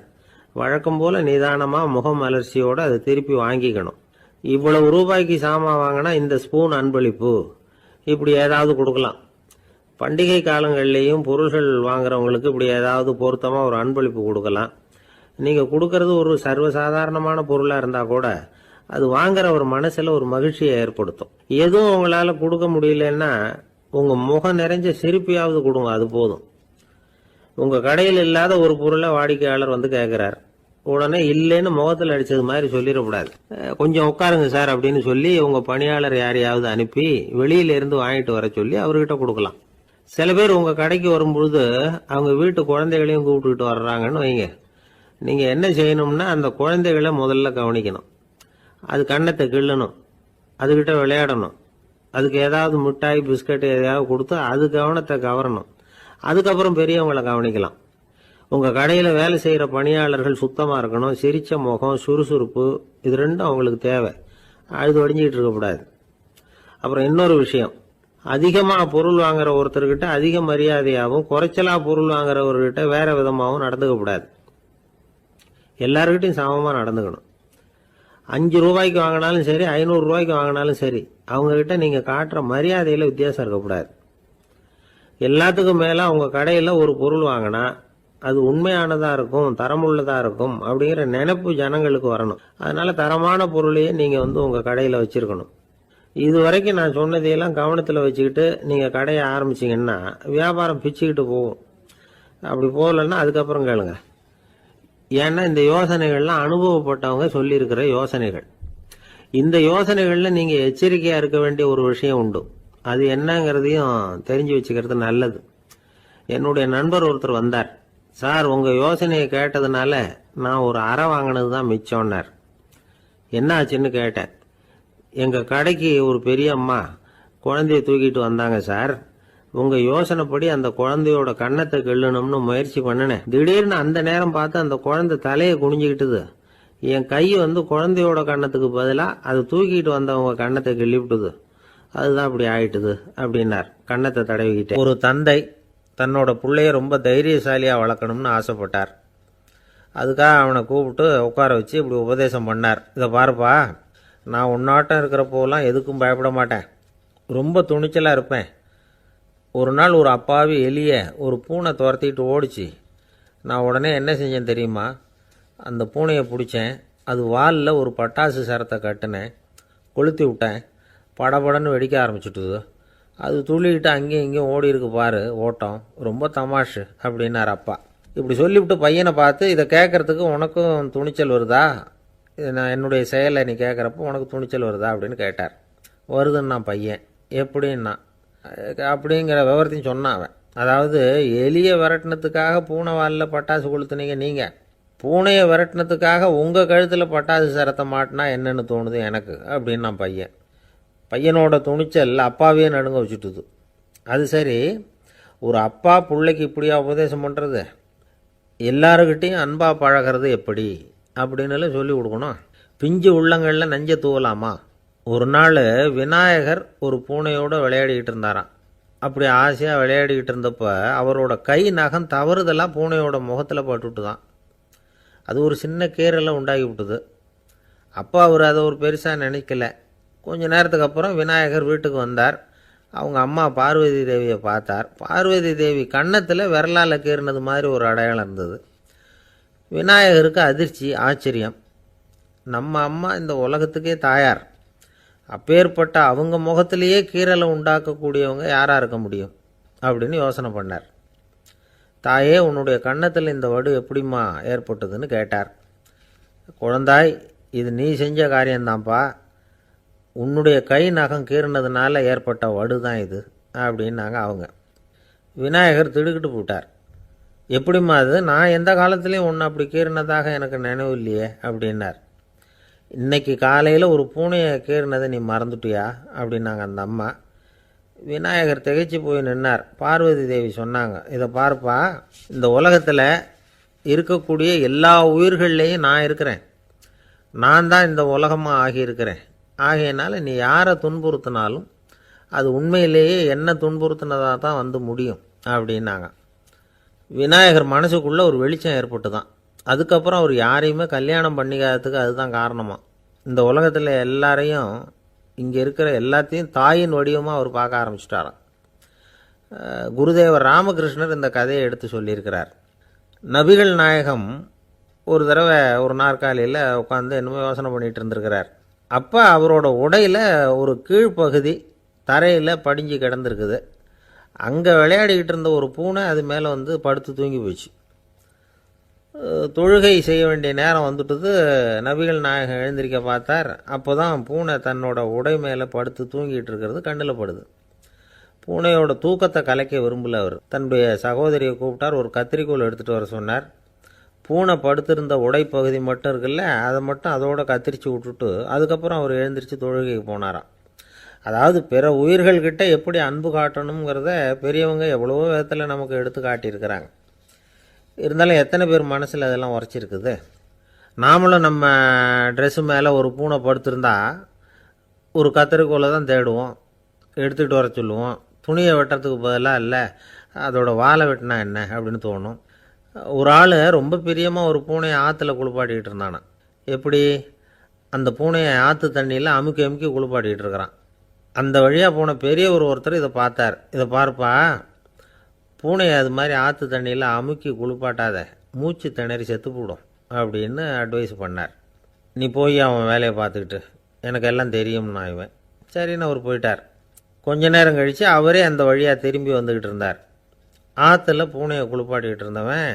வழக்கம் போல நிதானமாக முகம் அலர்ச்சியோடு அதை திருப்பி வாங்கிக்கணும். இவ்வளவு ரூபாய்க்கு சாமான் வாங்கினா இந்த ஸ்பூன் அன்பளிப்பு, இப்படி ஏதாவது கொடுக்கலாம். பண்டிகை காலங்கள்லேயும் பொருள்கள் வாங்குறவங்களுக்கு இப்படி ஏதாவது பொருத்தமாக ஒரு அன்பளிப்பு கொடுக்கலாம். நீங்கள் கொடுக்கறது ஒரு சர்வசாதாரணமான பொருளாக இருந்தால் கூட அது வாங்குற ஒரு மனசில் ஒரு மகிழ்ச்சியை ஏற்படுத்தும். எதுவும் உங்களால் கொடுக்க முடியலன்னா உங்கள் முகம் நிறைஞ்ச சிரிப்பையாவது கொடுங்க, அது போதும். உங்கள் கடையில் இல்லாத ஒரு பொருளை வாடிக்கையாளர் வந்து கேட்குறார், உடனே இல்லைன்னு முகத்தில் அடித்தது மாதிரி சொல்லிடக்கூடாது. கொஞ்சம் உட்காருங்க சார் அப்படின்னு சொல்லி உங்கள் பணியாளர் யாரையாவது அனுப்பி வெளியிலேருந்து வாங்கிட்டு வர சொல்லி அவர்கிட்ட கொடுக்கலாம். சில பேர் உங்கள் கடைக்கு வரும்பொழுது அவங்க வீட்டு குழந்தைகளையும் கூப்பிட்டுக்கிட்டு வர்றாங்கன்னு வைங்க. நீங்கள் என்ன செய்யணும்னா அந்த குழந்தைகளை முதல்ல கவனிக்கணும். அது கண்ணத்தை கிள்ளணும், அதுகிட்ட விளையாடணும், அதுக்கு ஏதாவது மிட்டாய் பிஸ்கட் எதையாவது கொடுத்து அது கவனத்தை கவரணும். அதுக்கப்புறம் பெரியவங்களை கவனிக்கலாம். உங்கள் கடையில் வேலை செய்கிற பணியாளர்கள் சுத்தமாக இருக்கணும். சிரிச்ச முகம், சுறுசுறுப்பு, இது ரெண்டும் அவங்களுக்கு தேவை. அழுது வடிஞ்சிக்கிட்டு இருக்கக்கூடாது. அப்புறம் இன்னொரு விஷயம், அதிகமாக பொருள் வாங்குற ஒருத்தர்கிட்ட அதிக மரியாதையாகவும் குறைச்சலாக பொருள் வாங்குறவர்கிட்ட வேற விதமாகவும் நடந்துக்கக்கூடாது. எல்லாருக்கிட்டையும் சமமாக நடந்துக்கணும். 5 ரூபாய்க்கு வாங்கினாலும் சரி, 500 ரூபாய்க்கு வாங்கினாலும் சரி, அவங்கக்கிட்ட நீங்கள் காட்டுற மரியாதையில் வித்தியாசம் இருக்கக்கூடாது. எல்லாத்துக்கும் மேலே அவங்க கடையில் ஒரு பொருள் வாங்கினா அது உண்மையானதாக இருக்கும், தரமுள்ளதாக இருக்கும் அப்படிங்கிற நினைப்பு ஜனங்களுக்கு வரணும். அதனால தரமான பொருளையே நீங்கள் வந்து உங்கள் கடையில் வச்சிருக்கணும். இது வரைக்கும் நான் சொன்னதையெல்லாம் கவனத்தில் வச்சுக்கிட்டு நீங்கள் கடையை ஆரம்பிச்சிங்கன்னா வியாபாரம் பிச்சுக்கிட்டு போகும். அப்படி போகலன்னா அதுக்கப்புறம் கேளுங்க. ஏன்னா இந்த யோசனைகள்லாம் அனுபவப்பட்டவங்க சொல்லியிருக்கிற யோசனைகள். இந்த யோசனைகளில் நீங்கள் எச்சரிக்கையாக இருக்க வேண்டிய ஒரு விஷயம் உண்டு. அது என்னங்கிறதையும் தெரிஞ்சு வச்சுக்கிறது நல்லது. என்னுடைய நண்பர் ஒருத்தர் வந்தார். சார், உங்கள் யோசனையை கேட்டதுனால நான் ஒரு அறை வாங்கினது தான் மிச்சம்னார். என்ன ஆச்சுன்னு கேட்டேன். எங்கள் கடைக்கு ஒரு பெரிய அம்மா குழந்தைய தூக்கிட்டு வந்தாங்க சார். உங்கள் யோசனைப்படி அந்த குழந்தையோட கன்னத்தை கிள்ளணும்னு முயற்சி பண்ணினேன். திடீர்னு அந்த நேரம் பார்த்து அந்த குழந்தை தலையை குனிஞ்சிக்கிட்டுது. என் கை வந்து குழந்தையோட கன்னத்துக்கு பதிலாக அது தூக்கிட்டு வந்தவங்க கன்னத்தை கிள்ளிவிட்டுது. அதுதான் அப்படி ஆயிட்டுது அப்படின்னார் கன்னத்தை தடவிக்கிட்டே. ஒரு தந்தை தன்னோட பிள்ளைய ரொம்ப தைரியசாலியாக வளர்க்கணும்னு ஆசைப்பட்டார். அதுக்காக அவனை கூப்பிட்டு உட்கார வச்சு இப்படி உபதேசம் பண்ணார். இதை பாருப்பா, நான் உன்னாட்டம் இருக்கிறப்போலாம் எதுக்கும் பயப்பட மாட்டேன், ரொம்ப துணிச்சலாக இருப்பேன். ஒரு நாள் ஒரு அப்பாவி எலிய ஒரு பூனை துரத்திட்டு ஓடிச்சு. நான் உடனே என்ன செஞ்சேன் தெரியுமா? அந்த பூனையை பிடிச்சேன், அது வாலில் ஒரு பட்டாசு சரத்தை கட்டினேன், கொளுத்தி விட்டேன். படபடன்னு வெடிக்க ஆரம்பிச்சுட்டுது. அது துள்ளிக்கிட்டு அங்கேயும் இங்கேயும் ஓடி இருக்கு பாரு ஓட்டம், ரொம்ப தமாஷு அப்படின்னார் அப்பா. இப்படி சொல்லிவிட்டு பையனை பார்த்து, இதை கேட்கறதுக்கு உனக்கும் துணிச்சல் வருதா? நான் என்னுடைய செயலை நீ கேட்குறப்போ உனக்கு துணிச்சல் வருதா அப்படின்னு கேட்டார். வருதுன்னா பையன். எப்படின்னா அப்படிங்கிற விவரத்தையும் சொன்னான் அவன். அதாவது எலியை விரட்டினத்துக்காக பூனை வாலில் பட்டாசு கொளுத்துனீங்க நீங்கள், பூனையை விரட்டினத்துக்காக உங்கள் கழுத்தில் பட்டாசு சரத்தை மாட்டினா என்னென்னு தோணுது எனக்கு அப்படின்னா பையன். பையனோட துணிச்சல் அப்பாவே நடுங்க வச்சுட்டுது. அது சரி, ஒரு அப்பா பிள்ளைக்கு இப்படியா உபதேசம் பண்ணுறது? எல்லாருக்கிட்டையும் அன்பாக பழகிறது எப்படி அப்படின்னு சொல்லி கொடுக்கணும். பிஞ்சு உள்ளங்களில் நஞ்சை தூவலாமா? ஒரு நாள் விநாயகர் ஒரு பூனையோடு விளையாடிக்கிட்டு இருந்தாராம். அப்படி ஆசையாக விளையாடிக்கிட்டு இருந்தப்போ அவரோட கை நகம் தவறுதெல்லாம் பூனையோட முகத்தில் பட்டுவிட்டு தான். அது ஒரு சின்ன கீறலை உண்டாகி விட்டுது. அப்போ அவர் அதை ஒரு பெருசாக நினைக்கல. கொஞ்ச நேரத்துக்கு அப்புறம் விநாயகர் வீட்டுக்கு வந்தார். அவங்க அம்மா பார்வதி தேவியை பார்த்தார். பார்வதி தேவி கன்னத்தில் விரலால் கீறினது மாதிரி ஒரு அடையாளம் இருந்தது. விநாயகருக்கு அதிர்ச்சி, ஆச்சரியம். நம்ம அம்மா இந்த உலகத்துக்கே தாயார். அப்பேற்பட்ட அவங்க முகத்திலேயே கீறலை உண்டாக்கக்கூடியவங்க யாராக இருக்க முடியும் அப்படின்னு யோசனை பண்ணார். தாயே, உன்னுடைய கன்னத்தில் இந்த வடு எப்படிம்மா ஏற்பட்டதுன்னு கேட்டார். குழந்தாய், இது நீ செஞ்ச காரியம்தான்ப்பா. உன்னுடைய கை நகம் கீறினதுனால ஏற்பட்ட வடு தான் இது அப்படின்னாங்க அவங்க. விநாயகர் திடுக்கிட்டு போட்டார். எப்படிம்மா அது? நான் எந்த காலத்துலேயும் ஒன்று அப்படி கீறினதாக எனக்கு நினைவு இல்லையே அப்படின்னார். இன்னைக்கு காலையில் ஒரு பூனையை கீறினதை நீ மறந்துட்டியா அப்படின்னாங்க அந்த அம்மா. விநாயகர் திகைச்சு போய் நின்னார். பார்வதி தேவி சொன்னாங்க, இதை பார்ப்பா, இந்த உலகத்தில் இருக்கக்கூடிய எல்லா உயிர்கள்லேயும் நான் இருக்கிறேன். நான் தான் இந்த உலகமாக ஆகியிருக்கிறேன். ஆகையினால நீ யாரை துன்புறுத்தினாலும் அது உண்மையிலேயே என்ன துன்புறுத்தினதாக தான் வந்து முடியும் அப்படின்னாங்க. விநாயகர் மனசுக்குள்ளே ஒரு வெளிச்சம் ஏற்பட்டு தான். அதுக்கப்புறம் அவர் யாரையுமே கல்யாணம் பண்ணிக்காததுக்கு அதுதான் காரணமாக. இந்த உலகத்தில் எல்லாரையும், இங்கே இருக்கிற எல்லாத்தையும் தாயின் வடிவமாக அவர் பார்க்க ஆரம்பிச்சிட்டாராம். குருதேவர் ராமகிருஷ்ணர் இந்த கதையை எடுத்து சொல்லியிருக்கிறார். நபிகள் நாயகம் ஒரு தடவை ஒரு நாற்காலியில் உட்காந்து என்னமோ யோசனை பண்ணிகிட்டு இருந்திருக்கிறார். அப்போ அவரோட உடையில் ஒரு கீழ்ப்பகுதி தரையில் படிஞ்சு கிடந்திருக்குது. அங்கே விளையாடிக்கிட்டு இருந்த ஒரு பூனை அது மேலே வந்து படுத்து தூங்கி போச்சு. தொழுகை செய்ய வேண்டிய நேரம் வந்துட்டது. நபிகள் நாயகம் எழுந்திருக்க பார்த்தார். அப்போ தான் பூனை தன்னோட உடை மேலே படுத்து தூங்கிட்டு இருக்கிறது கண்ணில் படுது. பூனையோட தூக்கத்தை கலைக்க விரும்பல அவர். தன்னுடைய சகோதரியை கூப்பிட்டார். ஒரு கத்திரிக்கோல் எடுத்துகிட்டு வர சொன்னார். பூனை படுத்திருந்த உடைப்பகுதி மட்டும் இருக்குல்ல, அதை மட்டும் அதோட கத்திரிச்சு விட்டுட்டு அதுக்கப்புறம் அவர் எழுந்திரிச்சு தொழுகைக்கு போனாராம். அதாவது பிற உயிர்கள்கிட்ட எப்படி அன்பு காட்டணுங்கிறத பெரியவங்க எவ்வளவோ விதத்தில் நமக்கு எடுத்து காட்டியிருக்கிறாங்க. இருந்தாலும் எத்தனை பேர் மனசில் அதெல்லாம் உரைச்சிருக்குது? நாமளும் நம்ம ட்ரெஸ்ஸு மேலே ஒரு பூனை படுத்திருந்தா ஒரு கத்திரிக்கோலை தான் தேடுவோம், எடுத்துகிட்டு வர சொல்லுவோம். துணியை வெட்டுறதுக்கு பதிலாக இல்லை அதோட வாழை வெட்டினா என்ன அப்படின்னு தோணும். ஒரு ஆள் ரொம்ப பிரியமாக ஒரு பூனையை ஆற்றுல குளிப்பாட்டிக்கிட்டு இருந்தானா. எப்படி? அந்த பூனையை ஆற்று தண்ணியில் அமுக்கி அமுக்கி குளிப்பாட்டிக்கிட்டு இருக்கிறான். அந்த வழியாக போன பெரியவர் ஒருத்தர் இதை பார்த்தார். இதை பார்ப்பா, பூனையை அது மாதிரி ஆற்று தண்ணியில் அமுக்கி குளிப்பாட்டாத, மூச்சு திணறி செத்து போடும் அப்படின்னு அட்வைஸ் பண்ணார். நீ போய் அவன் வேலையை பார்த்துக்கிட்டு, எனக்கு எல்லாம் தெரியும்னா இவன். சரின்னு அவர் போயிட்டார். கொஞ்ச நேரம் கழித்து அவரே அந்த வழியாக திரும்பி வந்துக்கிட்டு இருந்தார். ஆற்றுல பூனையை குளிப்பாட்டிக்கிட்டு இருந்தவன்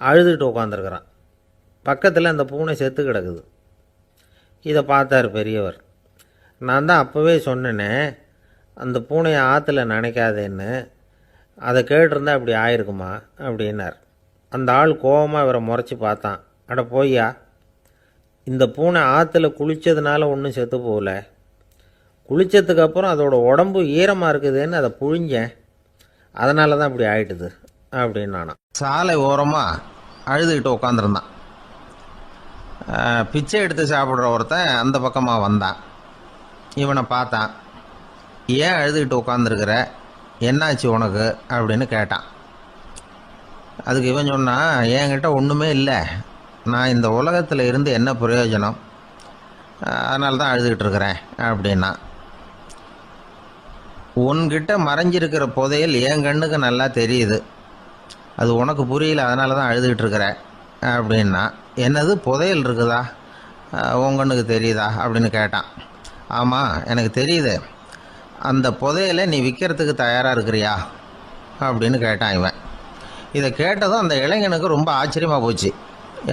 அழுதுகிட்டு உட்காந்துருக்கிறான். பக்கத்தில் அந்த பூனை செத்து கிடக்குது. இதை பார்த்தார் பெரியவர். நான் தான் அப்போவே சொன்னேனே அந்த பூனையை ஆற்றுல நினைக்காதேன்னு, அதை கேட்டிருந்தா இப்படி ஆயிருக்குமா அப்படின்னார். அந்த ஆள் கோபமாக இவரை முறைச்சி பார்த்தான். அட போய்யா, இந்த பூனை ஆற்றுல குளித்ததுனால ஒன்றும் செத்து போகல, குளித்ததுக்கப்புறம் அதோட உடம்பு ஈரமாக இருக்குதுன்னு அதை புழிஞ்சேன், அதனால தான் இப்படி ஆயிட்டுது அப்படின்னானா. சாலை ஓரமாக அழுதுகிட்டு உட்காந்துருந்தான். பிச்சை எடுத்து சாப்பிட்ற ஒருத்தன் அந்த பக்கமாக வந்தான். இவனை பார்த்தான். ஏன் அழுதுகிட்டு உட்காந்துருக்கிற, என்னாச்சு உனக்கு அப்படின்னு கேட்டான். அதுக்கு இவன் சொன்னான், என்கிட்ட ஒன்றுமே இல்லை, நான் இந்த உலகத்தில் இருந்து என்ன பிரயோஜனம், அதனால தான் அழுதுகிட்டு இருக்கிறேன் அப்படின்னா. உன்கிட்ட மறைஞ்சிருக்கிற புதையல் என் கண்ணுக்கு நல்லா தெரியுது, அது உனக்கு புரியல, அதனால தான் அழுதுகிட்டு இருக்கிற அப்படின்னா. என்னது, புதையல் இருக்குதா, உன் கண்ணுக்கு தெரியுதா அப்படின்னு கேட்டான். ஆமாம், எனக்கு தெரியுது, அந்த புதையலை நீ விற்கிறதுக்கு தயாராக இருக்கிறியா அப்படின்னு கேட்டான் இவன். இதை கேட்டதும் அந்த இளைஞனுக்கு ரொம்ப ஆச்சரியமாக போச்சு.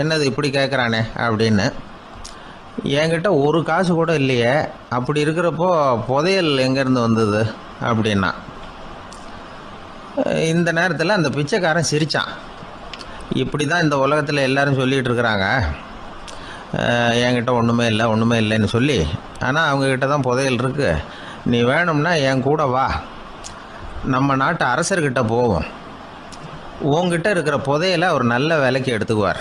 என்னது இப்படி கேட்குறானே அப்படின்னு. என்கிட்ட ஒரு காசு கூட இல்லையே, அப்படி இருக்கிறப்போ புதையல் எங்கேருந்து வந்தது அப்படின்னா. இந்த நேரத்தில் அந்த பிச்சைக்காரன் சிரித்தான். இப்படி தான் இந்த உலகத்தில் எல்லாரும் சொல்லிகிட்டு இருக்கிறாங்க, என்கிட்ட ஒன்றுமே இல்லை ஒன்றுமே இல்லைன்னு சொல்லி. ஆனால் அவங்கக்கிட்ட தான் புதையல் இருக்குது, நீ வேணும்னா என் கூட வா, நம்ம நாட்டு அரசர்கிட்ட போவோம். உங்ககிட்ட இருக்கிற புதையலை அவர் நல்ல விலைக்கு எடுத்துக்குவார்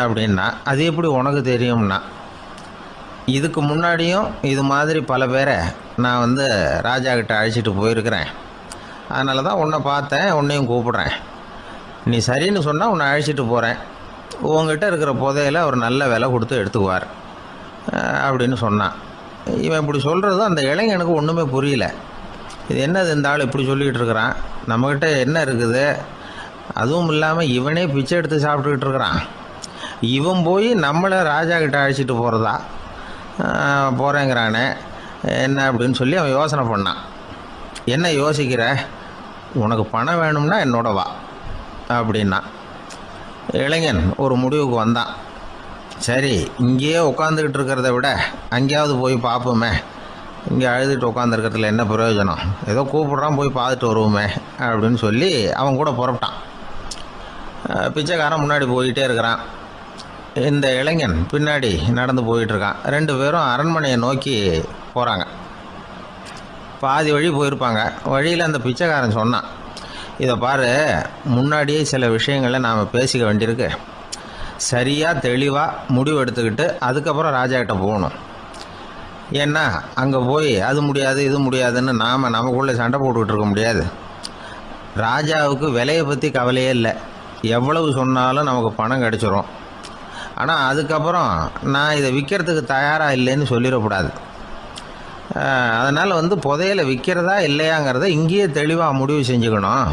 அப்படின்னா. அது எப்படி உனக்கு தெரியும்னா, இதுக்கு முன்னாடியும் இது மாதிரி பல பேரை நான் வந்து ராஜா கிட்ட அழைச்சிட்டு போயிருக்கிறேன். அதனால தான் உன்னை பார்த்தேன், உன்னையும் கூப்பிடுறேன். நீ சரின்னு சொன்னால் உன்னை அழைச்சிட்டு போகிறேன். உங்ககிட்ட இருக்கிற புதையலை அவர் நல்ல விலை கொடுத்து எடுத்துக்குவார் அப்படின்னு சொன்னான். இவன் இப்படி சொல்கிறதும் அந்த இளைஞனுக்கு ஒன்றுமே புரியல. இது என்னது இந்த ஆள் இப்படி சொல்லிக்கிட்டு இருக்கிறான், நம்மக்கிட்ட என்ன இருக்குது, அதுவும் இல்லாமல் இவனே பிச்சை எடுத்து சாப்பிட்டுக்கிட்டு இருக்கிறான், இவன் போய் நம்மளை ராஜா கிட்ட அழைச்சிட்டு போகிறதா போகிறேங்கிறானே என்ன அப்படின்னு சொல்லி அவன் யோசனை பண்ணான். என்ன யோசிக்கிற, உனக்கு பணம் வேணும்னா என்னோட வா அப்படின்னா. இளைஞன் ஒரு முடிவுக்கு வந்தான். சரி, இங்கேயே உட்காந்துக்கிட்டு இருக்கிறத விட அங்கேயாவது போய் பார்ப்போமே, இங்கே அழுதுட்டு உட்காந்துருக்கிறதுல என்ன பிரயோஜனம், ஏதோ கூப்பிட்றான் போய் பார்த்துட்டு வருவோமே அப்படின்னு சொல்லி அவன் கூட புறப்பட்டான். பிச்சைக்காரன் முன்னாடி போயிட்டே இருக்கிறான், இந்த இளைஞன் பின்னாடி நடந்து போயிட்டுருக்கான். 2 பேரும் அரண்மனையை நோக்கி போகிறாங்க. பாதி வழி போயிருப்பாங்க. வழியில் அந்த பிச்சைக்காரன் சொன்னான், இதை பாரு, முன்னாடியே சில விஷயங்களை நாம் பேசிக்க வேண்டியிருக்கு. சரியாக தெளிவாக முடிவு எடுத்துக்கிட்டு அதுக்கப்புறம் ராஜாக்கிட்ட போகணும். ஏன்னா அங்கே போய் அது முடியாது இது முடியாதுன்னு நாம் நமக்குள்ளே சண்டை போட்டுக்கிட்டு இருக்க முடியாது. ராஜாவுக்கு விலையை பற்றி கவலையே இல்லை, எவ்வளவு சொன்னாலும் நமக்கு பணம் கிடச்சிரும். ஆனால் அதுக்கப்புறம் நான் இதை விற்கிறதுக்கு தயாராக இல்லைன்னு சொல்லிடக்கூடாது. அதனால் வந்து புதையலை விற்கிறதா இல்லையாங்கிறத இங்கேயே தெளிவாக முடிவு செஞ்சுக்கணும்.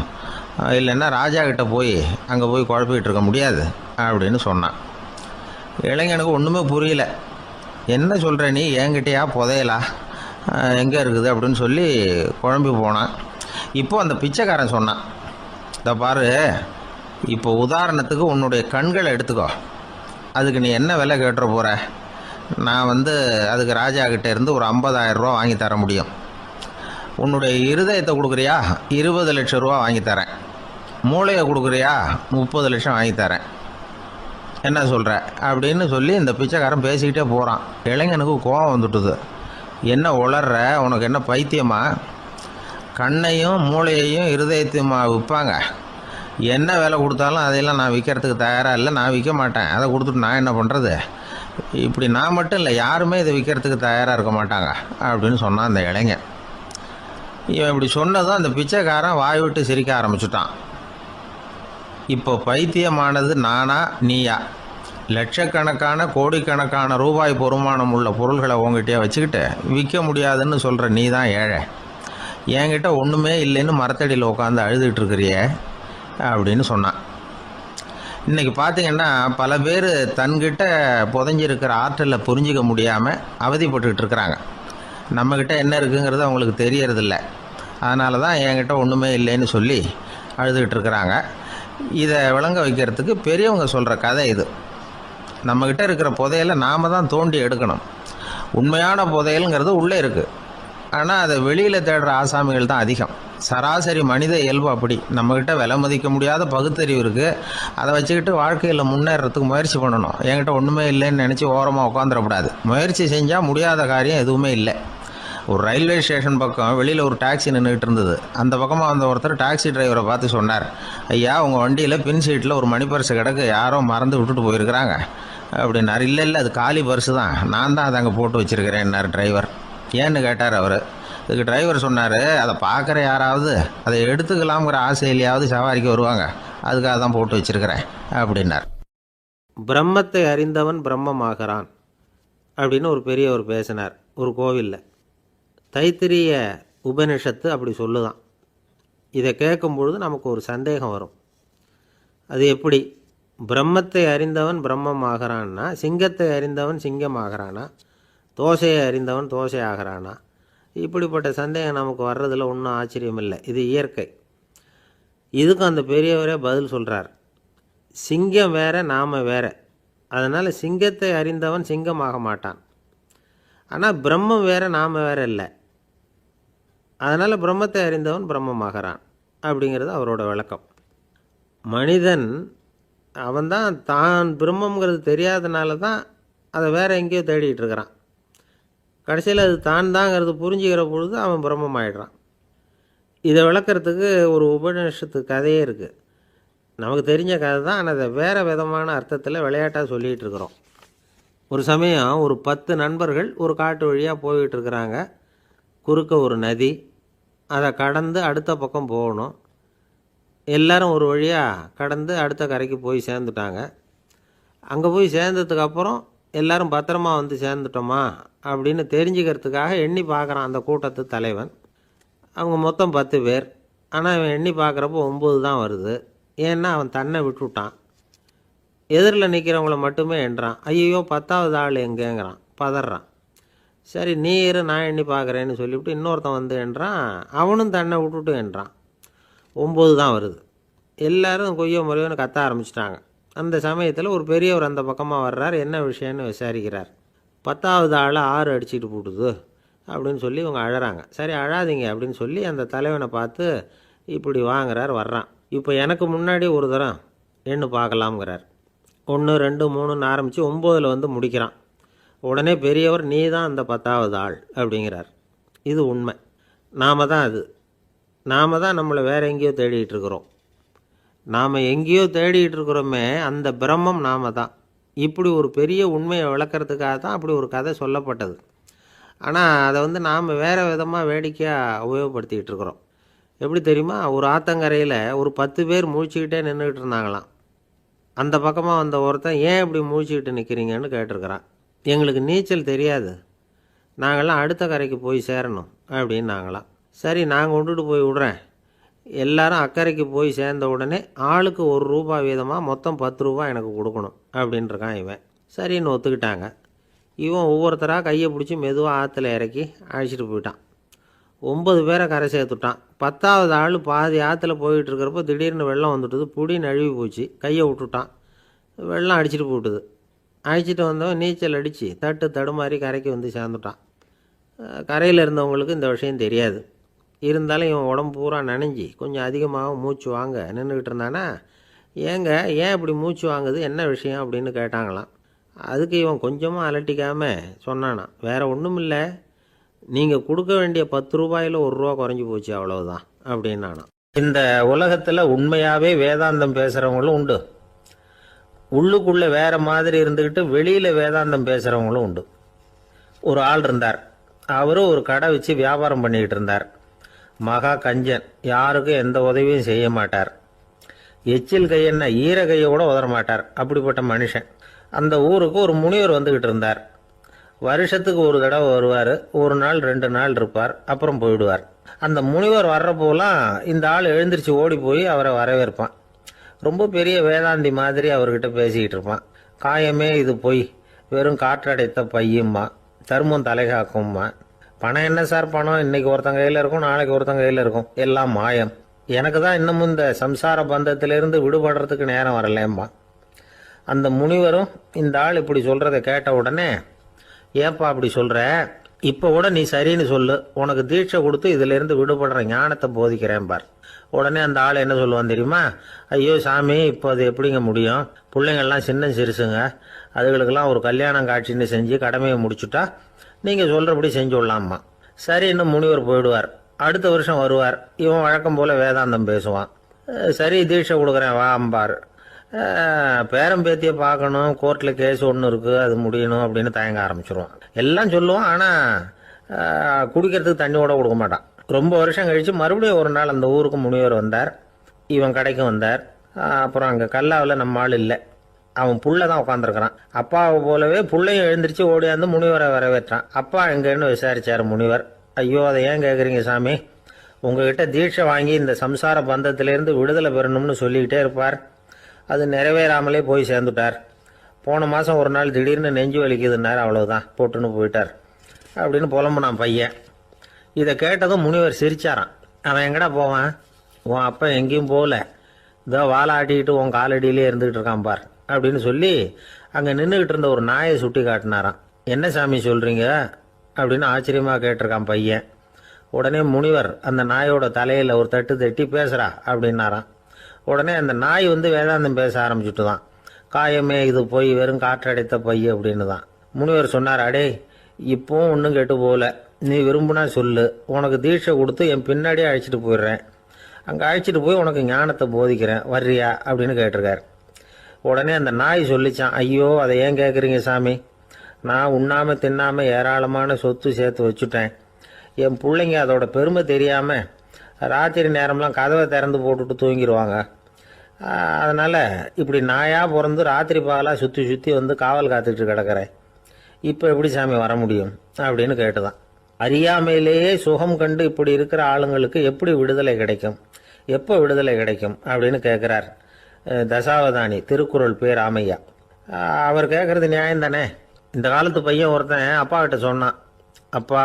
இல்லைன்னா ராஜா கிட்ட போய் அங்கே போய் குழப்பிக்கிட்டு இருக்க முடியாது அப்படின்னு சொன்னான். இளைஞனுக்கு ஒன்றுமே புரியல. என்ன சொல்கிற நீ, என்கிட்டயா புதையலா, எங்கே இருக்குது அப்படின்னு சொல்லி குழம்பி போனான். இப்போது அந்த பிச்சைக்காரன் சொன்னான், இதை பாரு, இப்போ உதாரணத்துக்கு உன்னுடைய கண்களை எடுத்துக்கோ, அதுக்கு நீ என்ன விலை கேட்டுற போகிற, நான் வந்து அதுக்கு ராஜா கிட்ட இருந்து ஒரு 50,000 ரூபா வாங்கி தர முடியும். உன்னுடைய இருதயத்தை கொடுக்குறியா, 20 லட்சம் ரூபா வாங்கி தரேன். மூளையை கொடுக்குறியா, 30 லட்சம் வாங்கி தரேன். என்ன சொல்கிற அப்படின்னு சொல்லி இந்த பிச்சைக்காரன் பேசிக்கிட்டே போகிறான். இளைஞனுக்கு கோபம் வந்துட்டுது. என்ன உளர்ற, உனக்கு என்ன பைத்தியமா, கண்ணையும் மூளையையும் இருதயத்தையுமா விற்பாங்க, என்ன விலை கொடுத்தாலும் அதையெல்லாம் நான் விற்கிறதுக்கு தயாராக இல்லை, நான் விற்க மாட்டேன், அதை கொடுத்துட்டு நான் என்ன பண்ணுறது, இப்படி நான் மட்டும் இல்லை யாருமே இதை விற்கிறதுக்கு தயாராக இருக்க மாட்டாங்க அப்படின்னு சொன்னான் அந்த இளைஞன். இவன் இப்படி சொன்னதும் அந்த பிச்சைக்காரன் வாய் விட்டு சிரிக்க ஆரம்பிச்சுட்டான். இப்போ பைத்தியமானது நானா நீயா, லட்சக்கணக்கான கோடிக்கணக்கான ரூபாய் பொறுமானம் உள்ள பொருள்களை உங்ககிட்டயே வச்சுக்கிட்டு விற்க முடியாதுன்னு சொல்கிற நீ தான் ஏழை, என்கிட்ட ஒன்றுமே இல்லைன்னு மரத்தடியில் உட்காந்து அழுதுகிட்டு இருக்கிறியே அப்படின்னு சொன்னான். இன்றைக்கி பார்த்திங்கன்னா பல பேர் தன்கிட்ட புதைஞ்சிருக்கிற ஆற்றலை புரிஞ்சிக்க முடியாமல் அவதிப்பட்டுக்கிட்டு இருக்கிறாங்க. நம்மக்கிட்ட என்ன இருக்குங்கிறது அவங்களுக்கு தெரியறதில்ல. அதனால தான் என்கிட்ட ஒன்றுமே இல்லைன்னு சொல்லி அழுதுகிட்டு இருக்கிறாங்க. இதை விளங்க வைக்கிறதுக்கு பெரியவங்க சொல்கிற கதை இது. நம்மக்கிட்ட இருக்கிற புதையலை நாம் தான் தோண்டி எடுக்கணும். உண்மையான புதையலுங்கிறது உள்ளே இருக்குது, ஆனால் அதை வெளியில் தேடுற ஆசாமிகள் தான் அதிகம். சராசரி மனித இயல்பு அப்படி. நம்மக்கிட்ட விலை மதிக்க முடியாத பகுத்தறிவு இருக்குது, அதை வச்சுக்கிட்டு வாழ்க்கையில் முன்னேறதுக்கு முயற்சி பண்ணணும். என்கிட்ட ஒன்றுமே இல்லைன்னு நினச்சி ஓரமாக உட்காந்துடக்கூடாது. முயற்சி செஞ்சால் முடியாத காரியம் எதுவுமே இல்லை. ஒரு ரயில்வே ஸ்டேஷன் பக்கம் வெளியில் ஒரு டாக்ஸி நின்றுக்கிட்டு இருந்தது. அந்த பக்கமாக வந்த ஒருத்தர் டாக்ஸி டிரைவரை பார்த்து சொன்னார், ஐயா, உங்கள் வண்டியில் பின் சீட்டில் ஒரு மணி பர்ஸு கிடக்கு, யாரோ மறந்து விட்டுட்டு போயிருக்கிறாங்க அப்படின்னார். இல்லை இல்லை, அது காலி பர்ஸு தான், நான் தான் அதை அங்கே போட்டு வச்சுருக்கிறேன்னார் டிரைவர். ஏன்னு கேட்டார் அவர். இதுக்கு டிரைவர் சொன்னார், அதை பார்க்குற யாராவது அதை எடுத்துக்கலாம்ங்கிற ஆசையிலையாவது சவாரிக்கு வருவாங்க, அதுக்காக தான் போட்டு வச்சுருக்கிறேன் அப்படின்னார். பிரம்மத்தை அறிந்தவன் பிரம்மமாகிறான் அப்படின்னு ஒரு பெரியவர் பேசினார் ஒரு கோவிலில். தைத்திரிய உபனிஷத்து அப்படி சொல்லுதான். இதை கேட்கும்பொழுது நமக்கு ஒரு சந்தேகம் வரும். அது எப்படி, பிரம்மத்தை அறிந்தவன் பிரம்மம் ஆகிறான்னா, சிங்கத்தை அறிந்தவன் சிங்கம் ஆகிறானா, தோசையை அறிந்தவன் தோசை ஆகிறானா? இப்படிப்பட்ட சந்தேகம் நமக்கு வர்றதில் ஒன்றும் ஆச்சரியம் இல்லை, இது இயற்கை. இதுக்கும் அந்த பெரியவரே பதில் சொல்கிறார். சிங்கம் வேற, நாம் வேற. அதனால் சிங்கத்தை அறிந்தவன் சிங்கமாக மாட்டான். ஆனால் பிரம்மம் வேற, நாம் வேற இல்லை. அதனால் பிரம்மத்தை அறிந்தவன் பிரம்மமாகிறான் அப்படிங்கிறது அவரோட விளக்கம். மனிதன் அவன்தான் தான் பிரம்மங்கிறது தெரியாதனால தான் அதை வேற எங்கேயோ தேடிட்டு இருக்கிறான். கடைசியில் அது தான் தாங்கிறது புரிஞ்சுக்கிற பொழுது அவன் பிரம்மம் ஆயிடுறான். இதை விளக்கறதுக்கு ஒரு உபநிஷத்து கதையே இருக்குது. நமக்கு தெரிஞ்ச கதை தான், ஆனால் அதை வேறு விதமான அர்த்தத்தில் விளையாட்டாக சொல்லிகிட்டு இருக்கிறோம். ஒரு சமயம் ஒரு 10 நண்பர்கள் ஒரு காட்டு வழியாக போய்கிட்டு இருக்கிறாங்க. குறுக்க ஒரு நதி, அதை கடந்து அடுத்த பக்கம் போகணும். எல்லாரும் ஒரு வழியாக கடந்து அடுத்த கரைக்கு போய் சேர்ந்துட்டாங்க. அங்கே போய் சேர்ந்ததுக்கப்புறம் எல்லாரும் பத்திரமா வந்து சேர்ந்துட்டோமா அப்படின்னு தெரிஞ்சுக்கிறதுக்காக எண்ணி பார்க்குறான் அந்த கூட்டத்து தலைவன். அவங்க மொத்தம் 10 பேர். ஆனால் அவன் எண்ணி பார்க்குறப்போ 9 தான் வருது. ஏன்னா அவன் தன்னை விட்டுவிட்டான். எதிரில் நிற்கிறவங்கள மட்டுமே எண்ணுறான். ஐயோ 10வது ஆள் எங்கேங்கிறான், பதறான். சரி நீ இரு, நான் எண்ணி பார்க்குறேன்னு சொல்லிவிட்டு இன்னொருத்தன் வந்து எண்ணுறான். அவனும் தன்னை விட்டுட்டு எண்ணுறான். 9 தான் வருது. எல்லோரும் கொய்யோ முறையோன்னு கத்த ஆரம்பிச்சிட்டாங்க. அந்த சமயத்தில் ஒரு பெரியவர் அந்த பக்கமாக வர்றார். என்ன விஷயம்னு விசாரிக்கிறார். 10வது ஆளை 6 அடிச்சுட்டு போட்டுது அப்படின்னு சொல்லி இவங்க அழறாங்க. சரி அழாதீங்க அப்படின்னு சொல்லி அந்த தலைவனை பார்த்து இப்படி வாங்குறார். வர்றான். இப்போ எனக்கு முன்னாடி ஒரு தரம் எண்ணு பார்க்கலாம்ங்கிறார். 1 2 3ன்னு ஆரம்பித்து 9ல் வந்து முடிக்கிறான். உடனே பெரியவர் நீ தான் அந்த 10வது ஆள் அப்படிங்கிறார். இது உண்மை. நாம தான் அது. நாம தான் நம்மளை வேற எங்கேயோ தேடிட்டு இருக்கிறோம். நாம் எங்கேயோ தேடிட்டு இருக்கிறோமே, அந்த பிரம்மம் நாம தான். இப்படி ஒரு பெரிய உண்மையை விளக்கிறதுக்காக தான் அப்படி ஒரு கதை சொல்லப்பட்டது. ஆனால் அதை வந்து நாம் வேறு விதமாக வேடிக்கையாக உபயோகப்படுத்திக்கிட்டு இருக்கிறோம். எப்படி தெரியுமா? ஒரு ஆத்தங்கரையில் ஒரு 10 பேர் முழிச்சுக்கிட்டே நின்றுக்கிட்டு இருந்தாங்களாம். அந்த பக்கமாக வந்த ஒருத்தன் ஏன் இப்படி முழிச்சுக்கிட்டு நிற்கிறீங்கன்னு கேட்டிருக்கிறான். எங்களுக்கு நீச்சல் தெரியாது, நாங்கள்லாம் அடுத்த கரைக்கு போய் சேரணும் அப்படின்னு நாங்களாம். சரி நான் கொண்டுட்டு போய் விடுறேன். எல்லாரும் அக்கறைக்கு போய் சேர்ந்த உடனே ஆளுக்கு ₹1 வீதமாக மொத்தம் ₹10 எனக்கு கொடுக்கணும் அப்படின்ட்டுருக்கான் இவன். சரின்னு ஒத்துக்கிட்டாங்க. இவன் ஒவ்வொருத்தராக கையை பிடிச்சி மெதுவாக ஆற்றுல இறக்கி அழைச்சிட்டு போயிட்டான். 9 பேரை கரை சேர்த்துட்டான். 10வது ஆள் பாதி ஆற்றுல போயிட்டு இருக்கிறப்போ திடீர்னு வெள்ளம் வந்துட்டுது. புடி நழுவி போச்சு. கையை விட்டுட்டான். வெள்ளம் அடிச்சிட்டு போட்டுது. அழைச்சிட்டு வந்தவன் நீச்சல் அடித்து தடுமாறி கரைக்கு வந்து சேர்ந்துட்டான். கரையில் இருந்தவங்களுக்கு இந்த விஷயம் தெரியாது. இருந்தாலும் இவன் உடம்பு பூரா நனைஞ்சி கொஞ்சம் அதிகமாக மூச்சு வாங்க நின்றுக்கிட்டு இருந்தானா, ஏங்க ஏன் இப்படி மூச்சு வாங்குது, என்ன விஷயம் அப்படின்னு கேட்டாங்களாம். அதுக்கு இவன் கொஞ்சமாக அலட்டிக்காமல் சொன்னானா, வேற ஒன்றும் இல்லை, நீங்கள் கொடுக்க வேண்டிய ₹10ல் ₹1 குறைஞ்சி போச்சு அவ்வளவுதான் அப்படின்னானா. இந்த உலகத்தில் உண்மையாகவே வேதாந்தம் பேசுகிறவங்களும் உண்டு. உள்ளுக்குள்ளே வேற மாதிரி இருந்துக்கிட்டு வெளியில் வேதாந்தம் பேசுகிறவங்களும் உண்டு. ஒரு ஆள் இருந்தார். அவரும் ஒரு கடை வச்சு வியாபாரம் பண்ணிக்கிட்டு இருந்தார். மகா கஞ்சன். யாருக்கும் எந்த உதவியும் செய்ய மாட்டார். எச்சில் கையென்ன ஈர கையை கூட உதற மாட்டார். அப்படிப்பட்ட மனுஷன். அந்த ஊருக்கு ஒரு முனிவர் வந்துக்கிட்டு இருந்தார். வருஷத்துக்கு ஒரு தடவை வருவார். ஒரு நாள் 2 நாள் இருப்பார், அப்புறம் போயிடுவார். அந்த முனிவர் வர்றப்போலாம் இந்த ஆள் எழுந்திரிச்சு ஓடி போய் அவரை வரவேற்பான். ரொம்ப பெரிய வேதாந்தி மாதிரி அவர்கிட்ட பேசிக்கிட்டு இருப்பான். காயமே இது பொய், வெறும் காற்றடைத்த பையும்மா, தர்மம் தலைகாக்கும்மா. பணம் என்ன சார் பணம், இன்னைக்கு ஒருத்தன் கையில் இருக்கும், நாளைக்கு ஒருத்தன் கையில் இருக்கும், எல்லாம் மாயம். எனக்கு தான் இன்னமும் இந்த சம்சார பந்தத்திலிருந்து விடுபடுறதுக்கு நேரம் வரலேம்மா. அந்த முனிவரும் இந்த ஆள் இப்படி சொல்கிறத கேட்ட உடனே, ஏப்பா அப்படி சொல்கிற, இப்போ கூட நீ சரின்னு சொல்லு, உனக்கு தீட்சை கொடுத்து இதிலிருந்து விடுபடுற ஞானத்தை போதிக்கிறேன் பார். உடனே அந்த ஆள் என்ன சொல்லுவான் தெரியுமா? ஐயோ சாமி, இப்போ அது எப்படிங்க முடியும், பிள்ளைங்கள்லாம் சின்ன சிறுசுங்க, அதுகளுக்கெல்லாம் ஒரு கல்யாணம் காட்சின்னு செஞ்சு கடமையை முடிச்சுட்டா நீங்கள் சொல்கிறபடி செஞ்சு விடலாம்மா. சரி இன்னும் முனிவர் போயிடுவார். அடுத்த வருஷம் வருவார். இவன் வழக்கம் போல் வேதாந்தம் பேசுவான். சரி தீட்சை கொடுக்குறேன் வா அம்பார். பேரம் பேத்தியை பார்க்கணும், கோர்ட்டில் கேஸ் ஒன்று இருக்குது, அது முடியணும் அப்படின்னு தயங்க ஆரம்பிச்சிருவான். எல்லாம் சொல்லுவான், ஆனால் குடிக்கிறதுக்கு தண்ணி கூட கொடுக்க மாட்டான். ரொம்ப வருஷம் கழித்து மறுபடியும் ஒரு நாள் அந்த ஊருக்கு முனிவர் வந்தார். இவன் கடைக்கும் வந்தார். அப்புறம் அங்கே கல்லாவில் நம்ம ஆள் இல்லை. அவன் புள்ள தான் உட்காந்துருக்கிறான். அப்பாவை போலவே புள்ளையும் எழுந்திரிச்சு ஓடியாந்து முனிவரை வரவேற்றான். அப்பா எங்கன்னு விசாரிச்சார் முனிவர். ஐயோ அதை ஏன் கேட்குறீங்க சாமி, உங்ககிட்ட தீட்சை வாங்கி இந்த சம்சார பந்தத்திலேருந்து விடுதலை பெறணும்னு சொல்லிக்கிட்டே இருப்பார். அது நிறைவேறாமலே போய் சேர்ந்துட்டார். போன மாதம் ஒரு நாள் திடீர்னு நெஞ்சு வலிக்குதுன்னார், அவ்வளோதான் போட்டுன்னு போயிட்டார் அப்படின்னு புலம்புனான் பையன். இதை கேட்டதும் முனிவர் சிரிச்சாரான். அவன் எங்கடா போவான், உன் அப்பா எங்கேயும் போகல, இதோ வாழை ஆட்டிக்கிட்டு உன் காலடியிலே இருந்துகிட்டு இருக்கான் பார் அப்படின்னு சொல்லி அங்கே நின்றுக்கிட்டு இருந்த ஒரு நாயை சுட்டி காட்டினாரான். என்ன சாமி சொல்கிறீங்க அப்படின்னு ஆச்சரியமாக கேட்டிருக்கான் பையன். உடனே முனிவர் அந்த நாயோட தலையில் ஒரு தட்டு தட்டி பேசுகிறா அப்படின்னாரான். உடனே அந்த நாய் வந்து வேதாந்தம் பேச ஆரம்பிச்சுட்டு தான். காயமே இது போய் வெறும் காற்றடைத்த பை அப்படின்னு தான். முனிவர் சொன்னார், அடே இப்போவும் ஒன்றும் கெட்டு போகல, நீ விரும்புனா சொல்லு, உனக்கு தீட்சை கொடுத்து என் பின்னாடியே அழைச்சிட்டு போயிடுறேன், அங்கே அழைச்சிட்டு போய் உனக்கு ஞானத்தை போதிக்கிறேன், வர்றியா அப்படின்னு கேட்டிருக்காரு. உடனே அந்த நாய் சொல்லிச்சான், ஐயோ அதை ஏன் கேட்குறீங்க சாமி, நான் உண்ணாமல் தின்னாமல் ஏராளமான சொத்து சேர்த்து வச்சுட்டேன். என் பிள்ளைங்க அதோட பெருமை தெரியாமல் ராத்திரி நேரம்லாம் கதவை திறந்து போட்டுட்டு தூங்கிடுவாங்க. அதனால் இப்படி நாயாக பிறந்து ராத்திரி பகலாக சுற்றி சுற்றி வந்து காவல் காத்துக்கிட்டு கிடக்கிறேன். இப்போ எப்படி சாமி வர முடியும் அப்படின்னு கேட்டுதான். அறியாமையிலேயே சுகம் கண்டு இப்படி இருக்கிற ஆளுங்களுக்கு எப்படி விடுதலை கிடைக்கும், எப்போ விடுதலை கிடைக்கும் அப்படின்னு கேட்குறார் தசாவதானி திருக்குறள் பேர் ராமையா. அவர் கேட்குறது நியாயம் தானே. இந்த காலத்து பையன் ஒருத்தன் அப்பா கிட்ட சொன்னான், அப்பா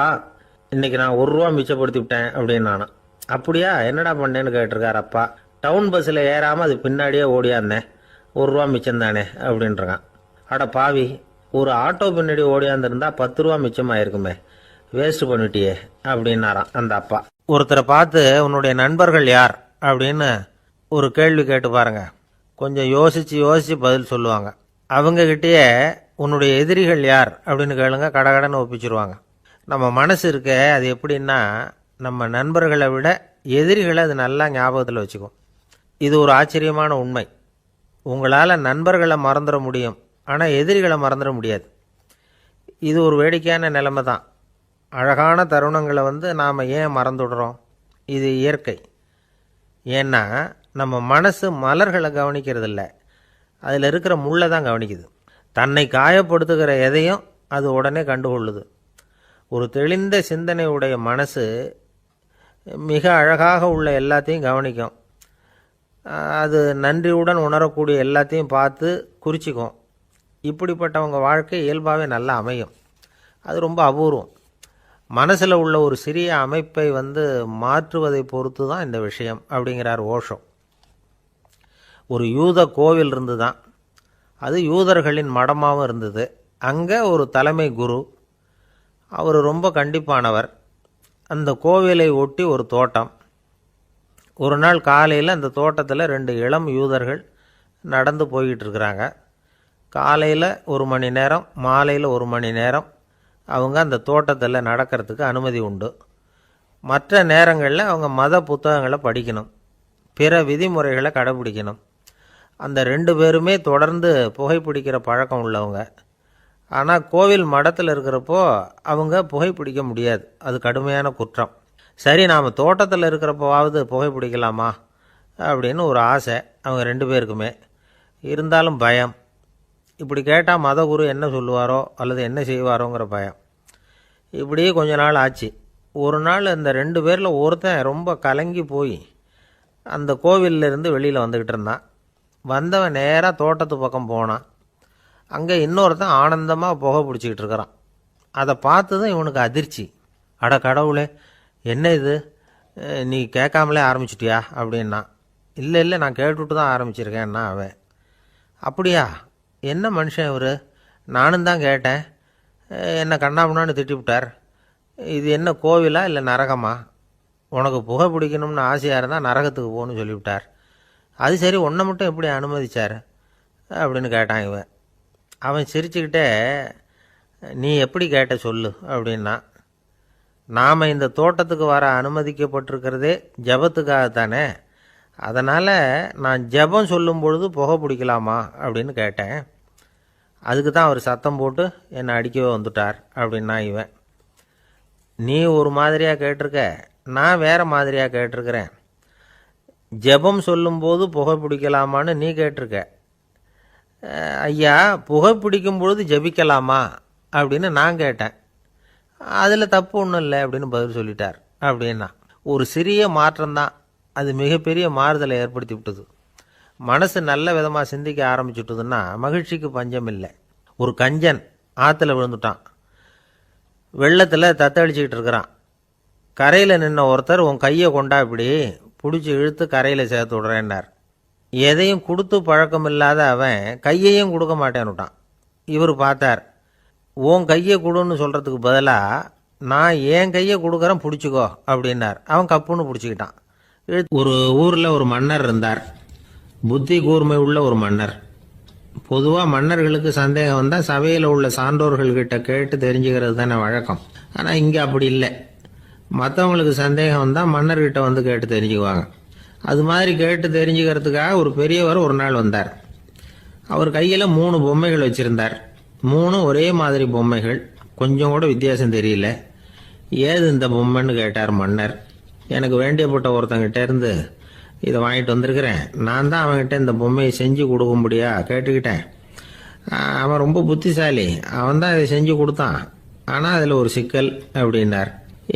இன்னைக்கு நான் 1 ரூபா மிச்சப்படுத்தி விட்டேன் அப்படின்னு. நானும் அப்படியா என்னடா பண்ணேன்னு கேட்டிருக்கார் அப்பா. டவுன் பஸ்ஸில் ஏறாமல் அது பின்னாடியே ஓடியாந்தேன், 1 ரூபா மிச்சம் தானே அப்படின்றான். அட பாவி, ஒரு ஆட்டோ பின்னாடி ஓடியாந்துருந்தா 10 ரூபா மிச்சமாயிருக்குமே, வேஸ்ட் பண்ணிட்டியே அப்படின்னாராம் அந்த அப்பா. ஒருத்தரை பார்த்து உன்னுடைய நண்பர்கள் யார் அப்படின்னு ஒரு கேள்வி கேட்டு பாருங்க, கொஞ்சம் யோசிச்சு யோசிச்சு பதில் சொல்லுவாங்க. அவங்ககிட்டயே உன்னுடைய எதிரிகள் யார் அப்படின்னு கேளுங்க, கடகடன்னு ஒப்பிச்சிருவாங்க. நம்ம மனசு இருக்க அது எப்படின்னா, நம்ம நண்பர்களை விட எதிரிகளை அது நல்லா ஞாபகத்தில் வச்சுக்கும். இது ஒரு ஆச்சரியமான உண்மை. உங்களால் நண்பர்களை மறந்துட முடியும், ஆனால் எதிரிகளை மறந்துட முடியாது. இது ஒரு வேடிக்கையான நிலைமை தான். அழகான தருணங்களை நாம் ஏன் மறந்துடுறோம்? இது இயற்கை. ஏன்னா நம்ம மனசு மலர்களை கவனிக்கிறது இல்லை, அதில் இருக்கிற முள்ளை தான் கவனிக்குது. தன்னை காயப்படுத்துகிற எதையும் அது உடனே கண்டுகொள்ளுது. ஒரு தெளிந்த சிந்தனை உடைய மனசு மிக அழகாக உள்ள எல்லாத்தையும் கவனிக்கும். அது நன்றியுடன் உணரக்கூடிய எல்லாத்தையும் பார்த்து குறிச்சிக்கும். இப்படிப்பட்டவங்க வாழ்க்கை இயல்பாகவே நல்லா அமையும். அது ரொம்ப அபூர்வம். மனசில் உள்ள ஒரு சிறிய அமைப்பை மாற்றுவதை பொறுத்து தான் இந்த விஷயம் அப்படிங்கிறார் ஓஷோ. ஒரு யூத கோவில் இருந்து தான், அது யூதர்களின் மடமாகவும் இருந்தது. அங்கே ஒரு தலைமை குரு, அவர் ரொம்ப கண்டிப்பானவர். அந்த கோவிலை ஒட்டி ஒரு தோட்டம். ஒரு நாள் காலையில் அந்த தோட்டத்தில் 2 இளம் யூதர்கள் நடந்து போய்கிட்டு இருக்கிறாங்க. காலையில் 1 மணி நேரம், மாலையில் 1 மணி நேரம் அவங்க அந்த தோட்டத்தில் நடக்கிறதுக்கு அனுமதி உண்டு. மற்ற நேரங்களில் அவங்க மத புத்தகங்களை படிக்கணும், பிற விதிமுறைகளை கடைபிடிக்கணும். அந்த 2 பேருமே தொடர்ந்து புகைப்பிடிக்கிற பழக்கம் உள்ளவங்க. ஆனால் கோவில் மடத்தில் இருக்கிறப்போ அவங்க புகைப்பிடிக்க முடியாது, அது கடுமையான குற்றம். சரி, நாம் தோட்டத்தில் இருக்கிறப்போவாவது புகைப்பிடிக்கலாமா அப்படின்னு ஒரு ஆசை அவங்க 2 பேருக்குமே. இருந்தாலும் பயம். இப்படி கேட்டால் மதகுரு என்ன சொல்லுவாரோ அல்லது என்ன செய்வாரோங்கிற பயம். இப்படியே கொஞ்ச நாள் ஆச்சு. ஒரு நாள் இந்த 2 பேரில் ஒருத்தன் ரொம்ப கலங்கி போய் அந்த கோவிலிருந்து வெளியில் வந்துக்கிட்டு இருந்தான். வந்தவன் நேராக தோட்டத்து பக்கம் போனான். அங்கே இன்னொருத்தன் ஆனந்தமாக புகை பிடிச்சிக்கிட்டு இருக்கிறான். அதை பார்த்து தான் இவனுக்கு அதிர்ச்சி. அட கடவுளே, என்ன இது, நீ கேட்காமலே ஆரம்பிச்சிட்டியா அப்படின்னா. இல்லை இல்லை, நான் கேட்டுவிட்டு தான் ஆரம்பிச்சிருக்கேன்னா அவன். அப்படியா, என்ன மனுஷன் இவர், நானும் தான் கேட்டேன், என்னை கண்ணாமுன்னான்னு திட்டிவிட்டார். இது என்ன கோவிலா இல்லை நரகமா? உனக்கு புகை பிடிக்கணும்னு ஆசையாக இருந்தால் நரகத்துக்கு போகணும்னு சொல்லிவிட்டார். அது சரி, உன்னை மட்டும் எப்படி அனுமதிச்சார் அப்படின்னு கேட்டான் இவன். அவன் சிரிச்சுக்கிட்டே, நீ எப்படி கேட்ட சொல்லு அப்படின்னா. நாம் இந்த தோட்டத்துக்கு வர அனுமதிக்கப்பட்டிருக்கிறதே ஜபத்துக்காகத்தானே, அதனால் நான் ஜபம் சொல்லும் பொழுது புகை பிடிக்கலாமா அப்படின்னு கேட்டேன். அதுக்கு தான் அவர் சத்தம் போட்டு என்னை அடிக்கவே வந்துட்டார் அப்படின்னா இவன். நீ ஒரு மாதிரியாக கேட்டிருக்க, நான் வேறு மாதிரியாக கேட்டிருக்கிறேன். ஜபம் சொல்லும்போது புகை பிடிக்கலாமான்னு நீ கேட்டிருக்க. ஐயா, புகை பிடிக்கும் பொழுது ஜபிக்கலாமா அப்படின்னு நான் கேட்டேன். அதில் தப்பு ஒன்றும் இல்லை அப்படின்னு பதில் சொல்லிட்டார் அப்படின்னா. ஒரு சிறிய மாற்றம்தான் அது மிகப்பெரிய மாறுதலை ஏற்படுத்தி விட்டது. மனசு நல்ல விதமாக சிந்திக்க ஆரம்பிச்சுட்டுதுன்னா மகிழ்ச்சிக்கு பஞ்சம் இல்லை. ஒரு கஞ்சன் ஆற்றுல விழுந்துட்டான், வெள்ளத்தில் தத்தளிச்சுக்கிட்டு இருக்கிறான். கரையில் நின்ன ஒருத்தர், உன் கையை கொண்டா இப்படி பிடிச்சி இழுத்து கரையில் சேர்த்து விடுறேன்னார். எதையும் கொடுத்து பழக்கம் இல்லாத அவன் கையையும் கொடுக்க மாட்டேன்னுட்டான். இவர் பார்த்தார், உன் கையை கொடுன்னு சொல்கிறதுக்கு பதிலாக நான் என் கையை கொடுக்குறேன் பிடிச்சிக்கோ அப்படின்னார். அவன் கப்புன்னு பிடிச்சிக்கிட்டான். ஒரு ஊரில் ஒரு மன்னர் இருந்தார், புத்தி கூர்மை உள்ள ஒரு மன்னர். பொதுவாக மன்னர்களுக்கு சந்தேகம் வந்தால் சபையில் உள்ள சான்றோர்கள்கிட்ட கேட்டு தெரிஞ்சுக்கிறது தானே வழக்கம். ஆனால் இங்கே அப்படி இல்லை. மற்றவங்களுக்கு சந்தேகம் வந்தால் மன்னர்கிட்ட வந்து கேட்டு தெரிஞ்சுக்குவாங்க. அது மாதிரி கேட்டு தெரிஞ்சுக்கிறதுக்காக ஒரு பெரியவர் ஒரு நாள் வந்தார். அவர் கையில் 3 பொம்மைகள் வச்சுருந்தார். 3 ஒரே மாதிரி பொம்மைகள், கொஞ்சம் கூட வித்தியாசம் தெரியல. ஏது இந்த பொம்மைன்னு கேட்டார் மன்னர். எனக்கு வேண்டியப்பட்ட ஒருத்தங்கிட்ட இருந்து இதை வாங்கிட்டு வந்திருக்கிறேன். நான் தான் அவன்கிட்ட இந்த பொம்மையை செஞ்சு கொடுக்கும்படியா கேட்டுக்கிட்டேன். அவன் ரொம்ப புத்திசாலி, அவன் தான் இதை செஞ்சு கொடுத்தான். ஆனால் அதில் ஒரு சிக்கல் அப்படின்னார்.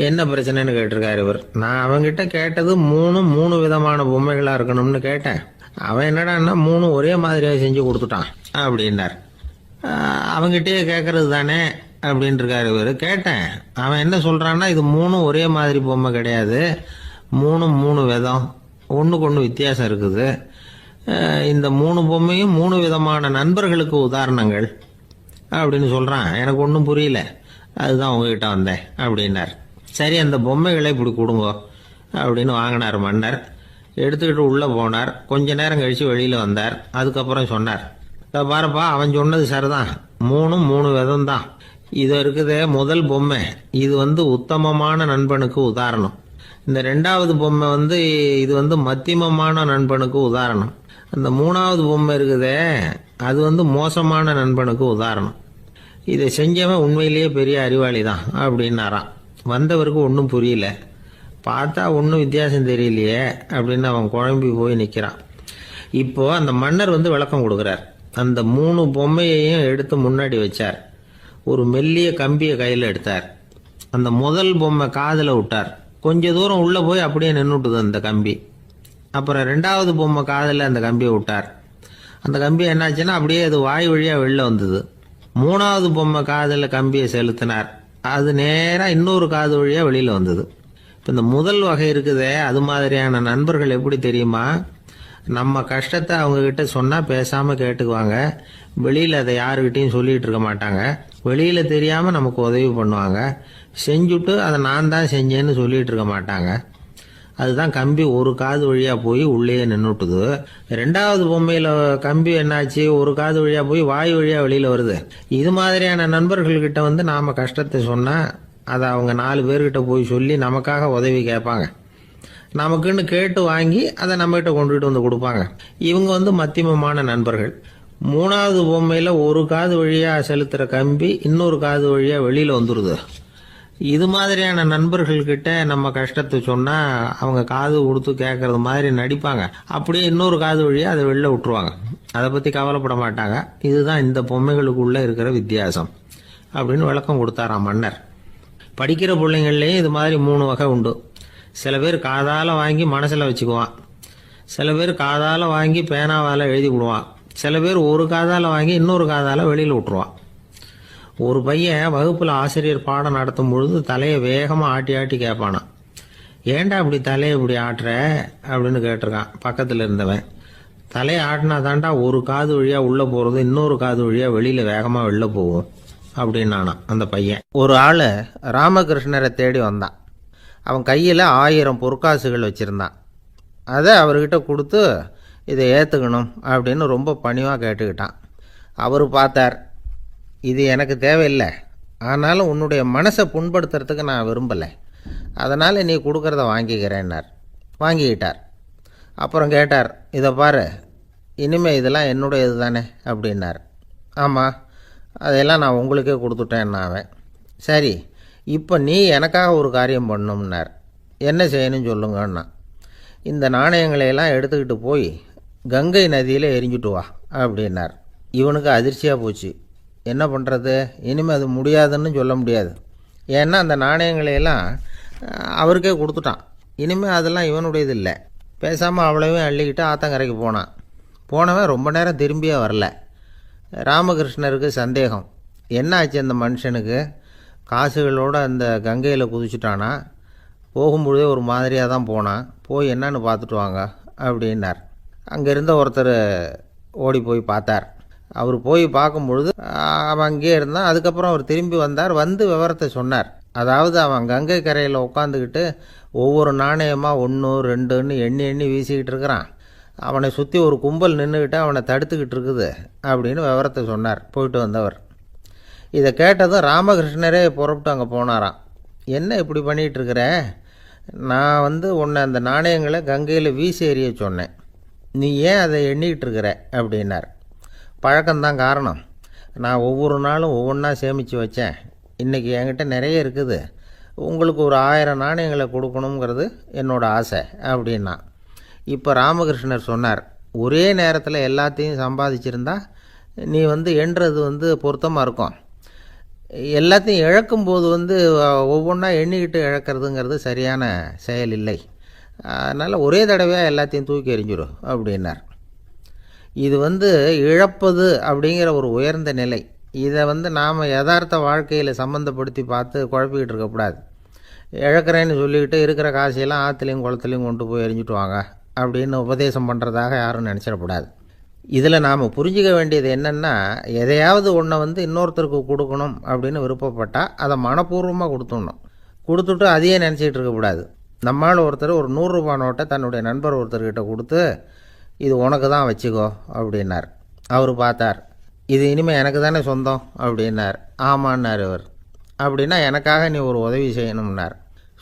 என்ன பிரச்சனைன்னு கேட்டிருக்காரு இவர். நான் அவன்கிட்ட கேட்டது 3 விதமான பொம்மைகளாக இருக்கணும்னு கேட்டேன். அவன் என்னடான்னா 3 ஒரே மாதிரியாக செஞ்சு கொடுத்துட்டான் அப்படின்னார். அவன்கிட்டயே கேட்கறது தானே அப்படின்னு இருக்காரு இவர். கேட்டேன், அவன் என்ன சொல்கிறான்னா இது 3 ஒரே மாதிரி பொம்மை கிடையாது, 3 விதம், ஒன்றுக்கு ஒன்று வித்தியாசம் இருக்குது. இந்த 3 பொம்மையும் 3 விதமான நண்பர்களுக்கு உதாரணங்கள் அப்படின்னு சொல்கிறான். எனக்கு ஒன்றும் புரியல, அதுதான் உங்ககிட்ட வந்தேன் அப்படின்னார். சரி, அந்த பொம்மைகளை இப்படி கொடுங்க அப்படின்னு வாங்கினார் மன்னர். எடுத்துக்கிட்டு உள்ளே போனார். கொஞ்ச நேரம் கழித்து வெளியில் வந்தார். அதுக்கப்புறம் சொன்னார், பாருப்பா, அவன் சொன்னது சரிதான், 3 விதம் தான். இது இருக்குதே முதல் பொம்மை, இது உத்தமமான நண்பனுக்கு உதாரணம். இந்த 2வது பொம்மை இது மத்தியமமான நண்பனுக்கு உதாரணம். அந்த 3வது பொம்மை இருக்குதே அது மோசமான நண்பனுக்கு உதாரணம். இதை செஞ்சவன் உண்மையிலேயே பெரிய அறிவாளி தான் அப்படின்னாராம். வந்தவருக்கு ஒன்றும் புரியல. பார்த்தா ஒன்றும் வித்தியாசம் தெரியலையே அப்படின்னு அவன் குழம்பி போய் நிற்கிறான். இப்போ அந்த மன்னர் விளக்கம் கொடுக்குறார். அந்த 3 பொம்மையையும் எடுத்து முன்னாடி வச்சார். ஒரு மெல்லிய கம்பியை கையில் எடுத்தார். அந்த முதல் பொம்மை காதில் விட்டார். கொஞ்ச தூரம் உள்ளே போய் அப்படியே நின்றுட்டுது அந்த கம்பி. அப்புறம் 2வது பொம்மை காதில் அந்த கம்பியை விட்டார். அந்த கம்பி என்னாச்சுன்னா அப்படியே அது வாய் வழியாக வெளில வந்தது. 3வது பொம்மை காதில் கம்பியை செலுத்தினார். அது நேராக இன்னொரு காது வழியாக வெளியில் வந்தது. இப்போ இந்த முதல் வகை இருக்குதே, அது மாதிரியான நண்பர்கள் எப்படி தெரியுமா? நம்ம கஷ்டத்தை அவங்கக்கிட்ட சொன்னால் பேசாமல் கேட்டுக்குவாங்க. வெளியில் அதை யாருக்கிட்டையும் சொல்லிகிட்டு இருக்க மாட்டாங்க. வெளியில் தெரியாமல் நமக்கு உதவி பண்ணுவாங்க. செஞ்சுட்டு அதை நான் தான் செஞ்சேன்னு சொல்லிகிட்டு இருக்க மாட்டாங்க. அதுதான் கம்பி ஒரு காது வழியாக போய் உள்ளே நின்றுட்டுது. 2வது பொம்மையில் கம்பி என்னாச்சு, ஒரு காது வழியாக போய் வாய் வழியாக வெளியில் வருது. இது மாதிரியான நண்பர்கள்கிட்ட நாம் கஷ்டத்தை சொன்னால் அதை அவங்க 4 பேர்கிட்ட போய் சொல்லி நமக்காக உதவி கேட்பாங்க. நமக்குன்னு கேட்டு வாங்கி அதை நம்மகிட்ட கொண்டுகிட்டு வந்து கொடுப்பாங்க. இவங்க மத்தியமமான நண்பர்கள். 3வது பொம்மையில் ஒரு காது வழியாக செலுத்துகிற கம்பி இன்னொரு காது வழியாக வெளியில் வந்துடுது. இது மாதிரியான நண்பர்கள்கிட்ட நம்ம கஷ்டத்தை சொன்னால் அவங்க காது கொடுத்து கேட்கறது மாதிரி நடிப்பாங்க. அப்படியே இன்னொரு காது வழியாக அதை வெளில விட்டுருவாங்க. அதை பற்றி கவலைப்பட மாட்டாங்க. இதுதான் இந்த பொம்மைகளுக்குள்ளே இருக்கிற வித்தியாசம் அப்படின்னு விளக்கம் கொடுத்தாராம் மன்னர். படிக்கிற பிள்ளைங்கள்லேயும் இது மாதிரி 3 வகை உண்டு. சில பேர் காதால் வாங்கி மனசில் வச்சுக்குவான். சில பேர் காதால் வாங்கி பேனாவால் எழுதி விடுவான். சில பேர் ஒரு காதால் வாங்கி இன்னொரு காதால் வெளியில் விட்டுருவான். ஒரு பையன் வகுப்பில் ஆசிரியர் பாடம் நடத்தும் பொழுது தலையை வேகமாக ஆட்டி ஆட்டி கேட்பானான். ஏன்டா இப்படி தலையை இப்படி ஆட்டுற அப்படின்னு கேட்டிருக்கான் பக்கத்தில் இருந்தவன். தலையை ஆட்டினா தாண்டா ஒரு காது வழியாக உள்ளே போகிறது, இன்னொரு காது வழியாக வெளியில் வேகமாக வெளில போகும் அப்படின்னானா அந்த பையன். ஒரு ஆள் ராமகிருஷ்ணரை தேடி வந்தான். அவன் கையில் 1000 பொற்காசுகள் வச்சுருந்தான். அதை அவர்கிட்ட கொடுத்து இதை ஏற்றுக்கணும் அப்படின்னு ரொம்ப பணிவாக கேட்டுக்கிட்டான். அவர் பார்த்தார், இது எனக்கு தேவையில்லை, ஆனாலும் உன்னுடைய மனசை புண்படுத்துறதுக்கு நான் விரும்பலை, அதனால் நீ கொடுக்குறத வாங்கிக்கிறேன்னார். வாங்கிக்கிட்டார். அப்புறம் கேட்டார், இதை பாரு, இனிமேல் இதெல்லாம் என்னுடையது தானே அப்படின்னார். ஆமாம், அதையெல்லாம் நான் உங்களுக்கே கொடுத்துட்டேன்னா அவன். சரி, இப்போ நீ எனக்காக ஒரு காரியம் பண்ணணும்னார். என்ன செய்யணும்னு சொல்லுங்கன்னா, இந்த நாணயங்களையெல்லாம் எடுத்துக்கிட்டு போய் கங்கை நதியில் எரிஞ்சுட்டு வா அப்படின்னார். இவனுக்கு அதிர்ச்சியாக போச்சு. என்ன பண்ணுறது, இனிமேல் அது முடியாதுன்னு சொல்ல முடியாது. ஏன்னா அந்த நாணயங்களையெல்லாம் அவருக்கே கொடுத்துட்டான். இனிமேல் அதெல்லாம் இவனுடையது இல்லை. பேசாமல் அவ்வளவையும் அள்ளிக்கிட்டு ஆத்தங்கரைக்கு போனான். போனவன் ரொம்ப நேரம் திரும்பியே வரல. ராமகிருஷ்ணருக்கு சந்தேகம், என்ன ஆச்சு அந்த மனுஷனுக்கு, காசுகளோடு அந்த கங்கையில் குதிச்சுட்டானா, போகும்பொழுதே ஒரு மாதிரியாக தான் போனான், போய் என்னன்னு பார்த்துட்டு வாங்க அப்படின்னார். அங்கே இருந்த ஒருத்தர் ஓடி போய் பார்த்தார். அவர் போய் பார்க்கும்பொழுது அவன் அங்கேயே இருந்தான். அதுக்கப்புறம் அவர் திரும்பி வந்தார். வந்து விவரத்தை சொன்னார். அதாவது அவன் கங்கை கரையில் உட்காந்துக்கிட்டு ஒவ்வொரு நாணயமாக 1 2ன்னு எண்ணி எண்ணி வீசிக்கிட்டு இருக்கிறான். அவனை சுற்றி ஒரு கும்பல் நின்றுக்கிட்டு அவனை தடுத்துக்கிட்டு இருக்குது அப்படின்னு விவரத்தை சொன்னார் போயிட்டு வந்தவர். இதை கேட்டதும் ராமகிருஷ்ணரே புறப்பட்டு அங்கே போனாராம். என்ன இப்படி பண்ணிகிட்டு இருக்கிற? நான் உன்னை அந்த நாணயங்களை கங்கையில் வீசி எறிய சொன்னேன். நீ ஏன் அதை எண்ணிக்கிட்டு இருக்கிற அப்படின்னார். பழக்கம்தான் காரணம். நான் ஒவ்வொரு நாளும் ஒவ்வொன்றா சேமித்து வச்சேன். இன்றைக்கி என்கிட்ட நிறைய இருக்குது. உங்களுக்கு ஒரு 1000 நாணயங்களை கொடுக்கணுங்கிறது என்னோடய ஆசை அப்படின்னா. இப்போ ராமகிருஷ்ணர் சொன்னார், ஒரே நேரத்தில் எல்லாத்தையும் சம்பாதிச்சிருந்தா நீ எண்ணுறது பொருத்தமாக இருக்கும். எல்லாத்தையும் இழக்கும்போது ஒவ்வொன்றா எண்ணிக்கிட்டு இழக்கிறதுங்கிறது சரியான செயல் இல்லை. அதனால் ஒரே தடவையாக எல்லாத்தையும் தூக்கி எறிஞ்சிடும் அப்படின்னார். இது இழப்பது அப்படிங்கிற ஒரு உயர்ந்த நிலை. இதை நாம் யதார்த்த வாழ்க்கையில் சம்மந்தப்படுத்தி பார்த்து குழப்பிக்கிட்டு இருக்கக்கூடாது. இழக்கிறேன்னு சொல்லிக்கிட்டு இருக்கிற காசையெல்லாம் ஆற்றுலையும் குளத்துலையும் கொண்டு போய் எரிஞ்சிட்டு வாங்க அப்படின்னு உபதேசம் பண்ணுறதாக யாரும் நினச்சிடக்கூடாது. இதில் நாம் புரிஞ்சிக்க வேண்டியது என்னென்னா, எதையாவது ஒன்றை இன்னொருத்தருக்கு கொடுக்கணும் அப்படின்னு விருப்பப்பட்டால் அதை மனப்பூர்வமாக கொடுத்துடணும். கொடுத்துட்டு அதையே நினச்சிக்கிட்டு இருக்கக்கூடாது. நம்மால் ஒருத்தர் ஒரு 100 ரூபா நோட்டை தன்னுடைய நண்பர் ஒருத்தர்கிட்ட கொடுத்து, இது உனக்கு தான் வச்சுக்கோ அப்படின்னார். அவர் பார்த்தார், இது இனிமேல் எனக்கு தானே சொந்தம் அப்படின்னார். ஆமான்னார் அவர். அப்படின்னா எனக்காக நீ ஒரு உதவி செய்யணும்னார்.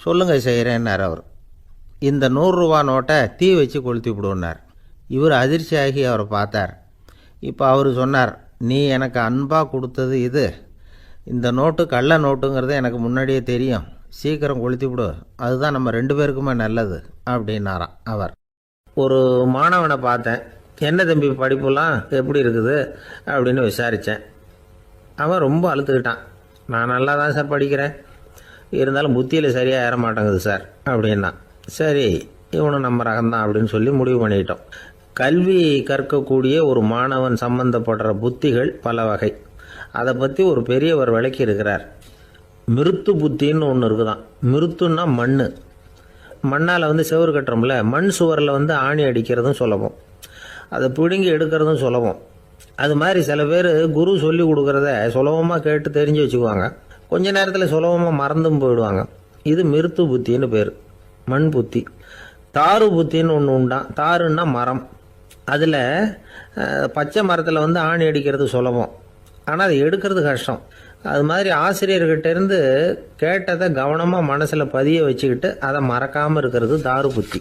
சொல்லுங்கள் செய்கிறேன்னார் அவர். இந்த 100 ரூபா நோட்டை தீ வச்சு கொளுத்தி விடுன்னார். இவர் அதிர்ச்சியாகி அவரை பார்த்தார். இப்போ அவர் சொன்னார், நீ எனக்கு அன்பாக கொடுத்தது இது. இந்த நோட்டு கள்ள நோட்டுங்கிறது எனக்கு முன்னாடியே தெரியும். சீக்கிரம் கொளுத்தி விடு, அதுதான் நம்ம 2 பேருக்குமே நல்லது அப்படின்னாராம் அவர். ஒரு மாணவனை பார்த்தேன். என்ன தம்பி படிப்புலாம் எப்படி இருக்குது அப்படின்னு விசாரித்தேன். அவன் ரொம்ப அழுத்துக்கிட்டான். நான் நல்லா தான் சார் படிக்கிறேன், இருந்தாலும் புத்தியில் சரியாக ஏற மாட்டேங்குது சார் அப்படின்னா. சரி, இவனும் நம்ம ரகம்தான் அப்படின்னு சொல்லி முடிவு பண்ணிட்டோம். கல்வி கற்கக்கூடிய ஒரு மாணவன் சம்பந்தப்படுற புத்திகள் பல வகை. அதை பற்றி ஒரு பெரியவர் விளக்கி இருக்கிறார். மிருத்து புத்தின்னு ஒன்று இருக்குதான். மிருத்துன்னா மண். மண்ணால் செவுறு கட்டுறோம்ல, மண் சுவரில் ஆணி அடிக்கிறதும் சுலபம், அதை பிடுங்கி எடுக்கிறதும் சுலபம். அது மாதிரி சில பேர் குரு சொல்லி கொடுக்குறத சுலபமாக கேட்டு தெரிஞ்சு வச்சுக்குவாங்க. கொஞ்ச நேரத்தில் சுலபமாக மறந்தும் போயிடுவாங்க. இது மிருத்து புத்தின்னு பேர், மண் புத்தி. தாரு புத்தின்னு ஒன்று உண்டான். தாருன்னா மரம். அதில் பச்சை மரத்தில் ஆணி அடிக்கிறது சுலபம், ஆனால் அதை எடுக்கிறது கஷ்டம். அது மாதிரி ஆசிரியர்கிட்டேருந்து கேட்டதை கவனமாக மனசில் பதிய வச்சுக்கிட்டு அதை மறக்காமல் இருக்கிறது தாரு புத்தி.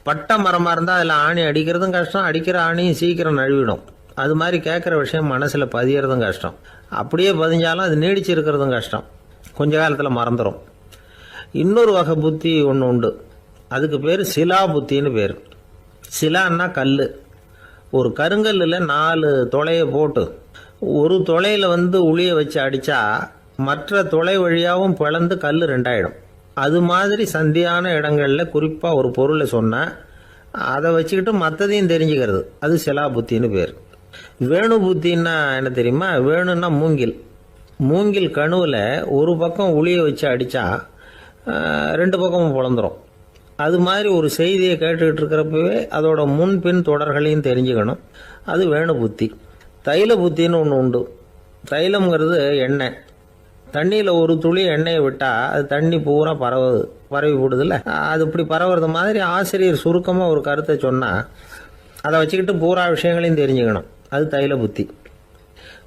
பட்டை மரமாக இருந்தால் அதில் ஆணி அடிக்கிறதும் கஷ்டம், அடிக்கிற ஆணியும் சீக்கிரம் நழுவிடும். அது மாதிரி கேட்குற விஷயம் மனசில் பதியறதும் கஷ்டம். அப்படியே பதிஞ்சாலும் அது நீடிச்சு இருக்கிறதும் கஷ்டம், கொஞ்ச காலத்தில் மறந்துடும். இன்னொரு வகை புத்தி ஒன்று உண்டு. அதுக்கு பேர் சிலா புத்தின்னு பேர். சிலான்னா கல். ஒரு கருங்கல்லில் 4 துளையை போட்டு ஒரு துளையில் உளியை வச்சு அடித்தா மற்ற துளை வழியாகவும் பிளந்து கல் 2 ஆகிடும். அது மாதிரி சந்தியான இடங்களில் குறிப்பாக ஒரு பொருளை சொன்னால் அதை வச்சுக்கிட்டு மற்றதையும் தெரிஞ்சுக்கிறது, அது சிலா புத்தின்னு பேர். வேணு புத்தின்னா என்ன தெரியுமா? வேணுன்னா மூங்கில். மூங்கில் கணுவில் ஒரு பக்கம் உளியை வச்சு அடித்தா 2 பக்கமும் பிளந்துடும். அது மாதிரி ஒரு செய்தியை கேட்டுக்கிட்டு இருக்கிறப்பவே அதோட முன்பின் தொடர்களையும் தெரிஞ்சுக்கணும், அது வேணு புத்தி. தைல புத்தின்னு ஒன்று உண்டு. தைலம்ங்கிறது எண்ணெய். தண்ணியில் ஒரு துளி எண்ணெயை விட்டால் அது தண்ணி பூரா பரவி போடுதில்ல, அது இப்படி பரவுறது மாதிரி ஆசிரியர் சுருக்கமாக ஒரு கருத்தை சொன்னால் அதை வச்சுக்கிட்டு பூரா விஷயங்களையும் தெரிஞ்சுக்கணும், அது தைல புத்தி.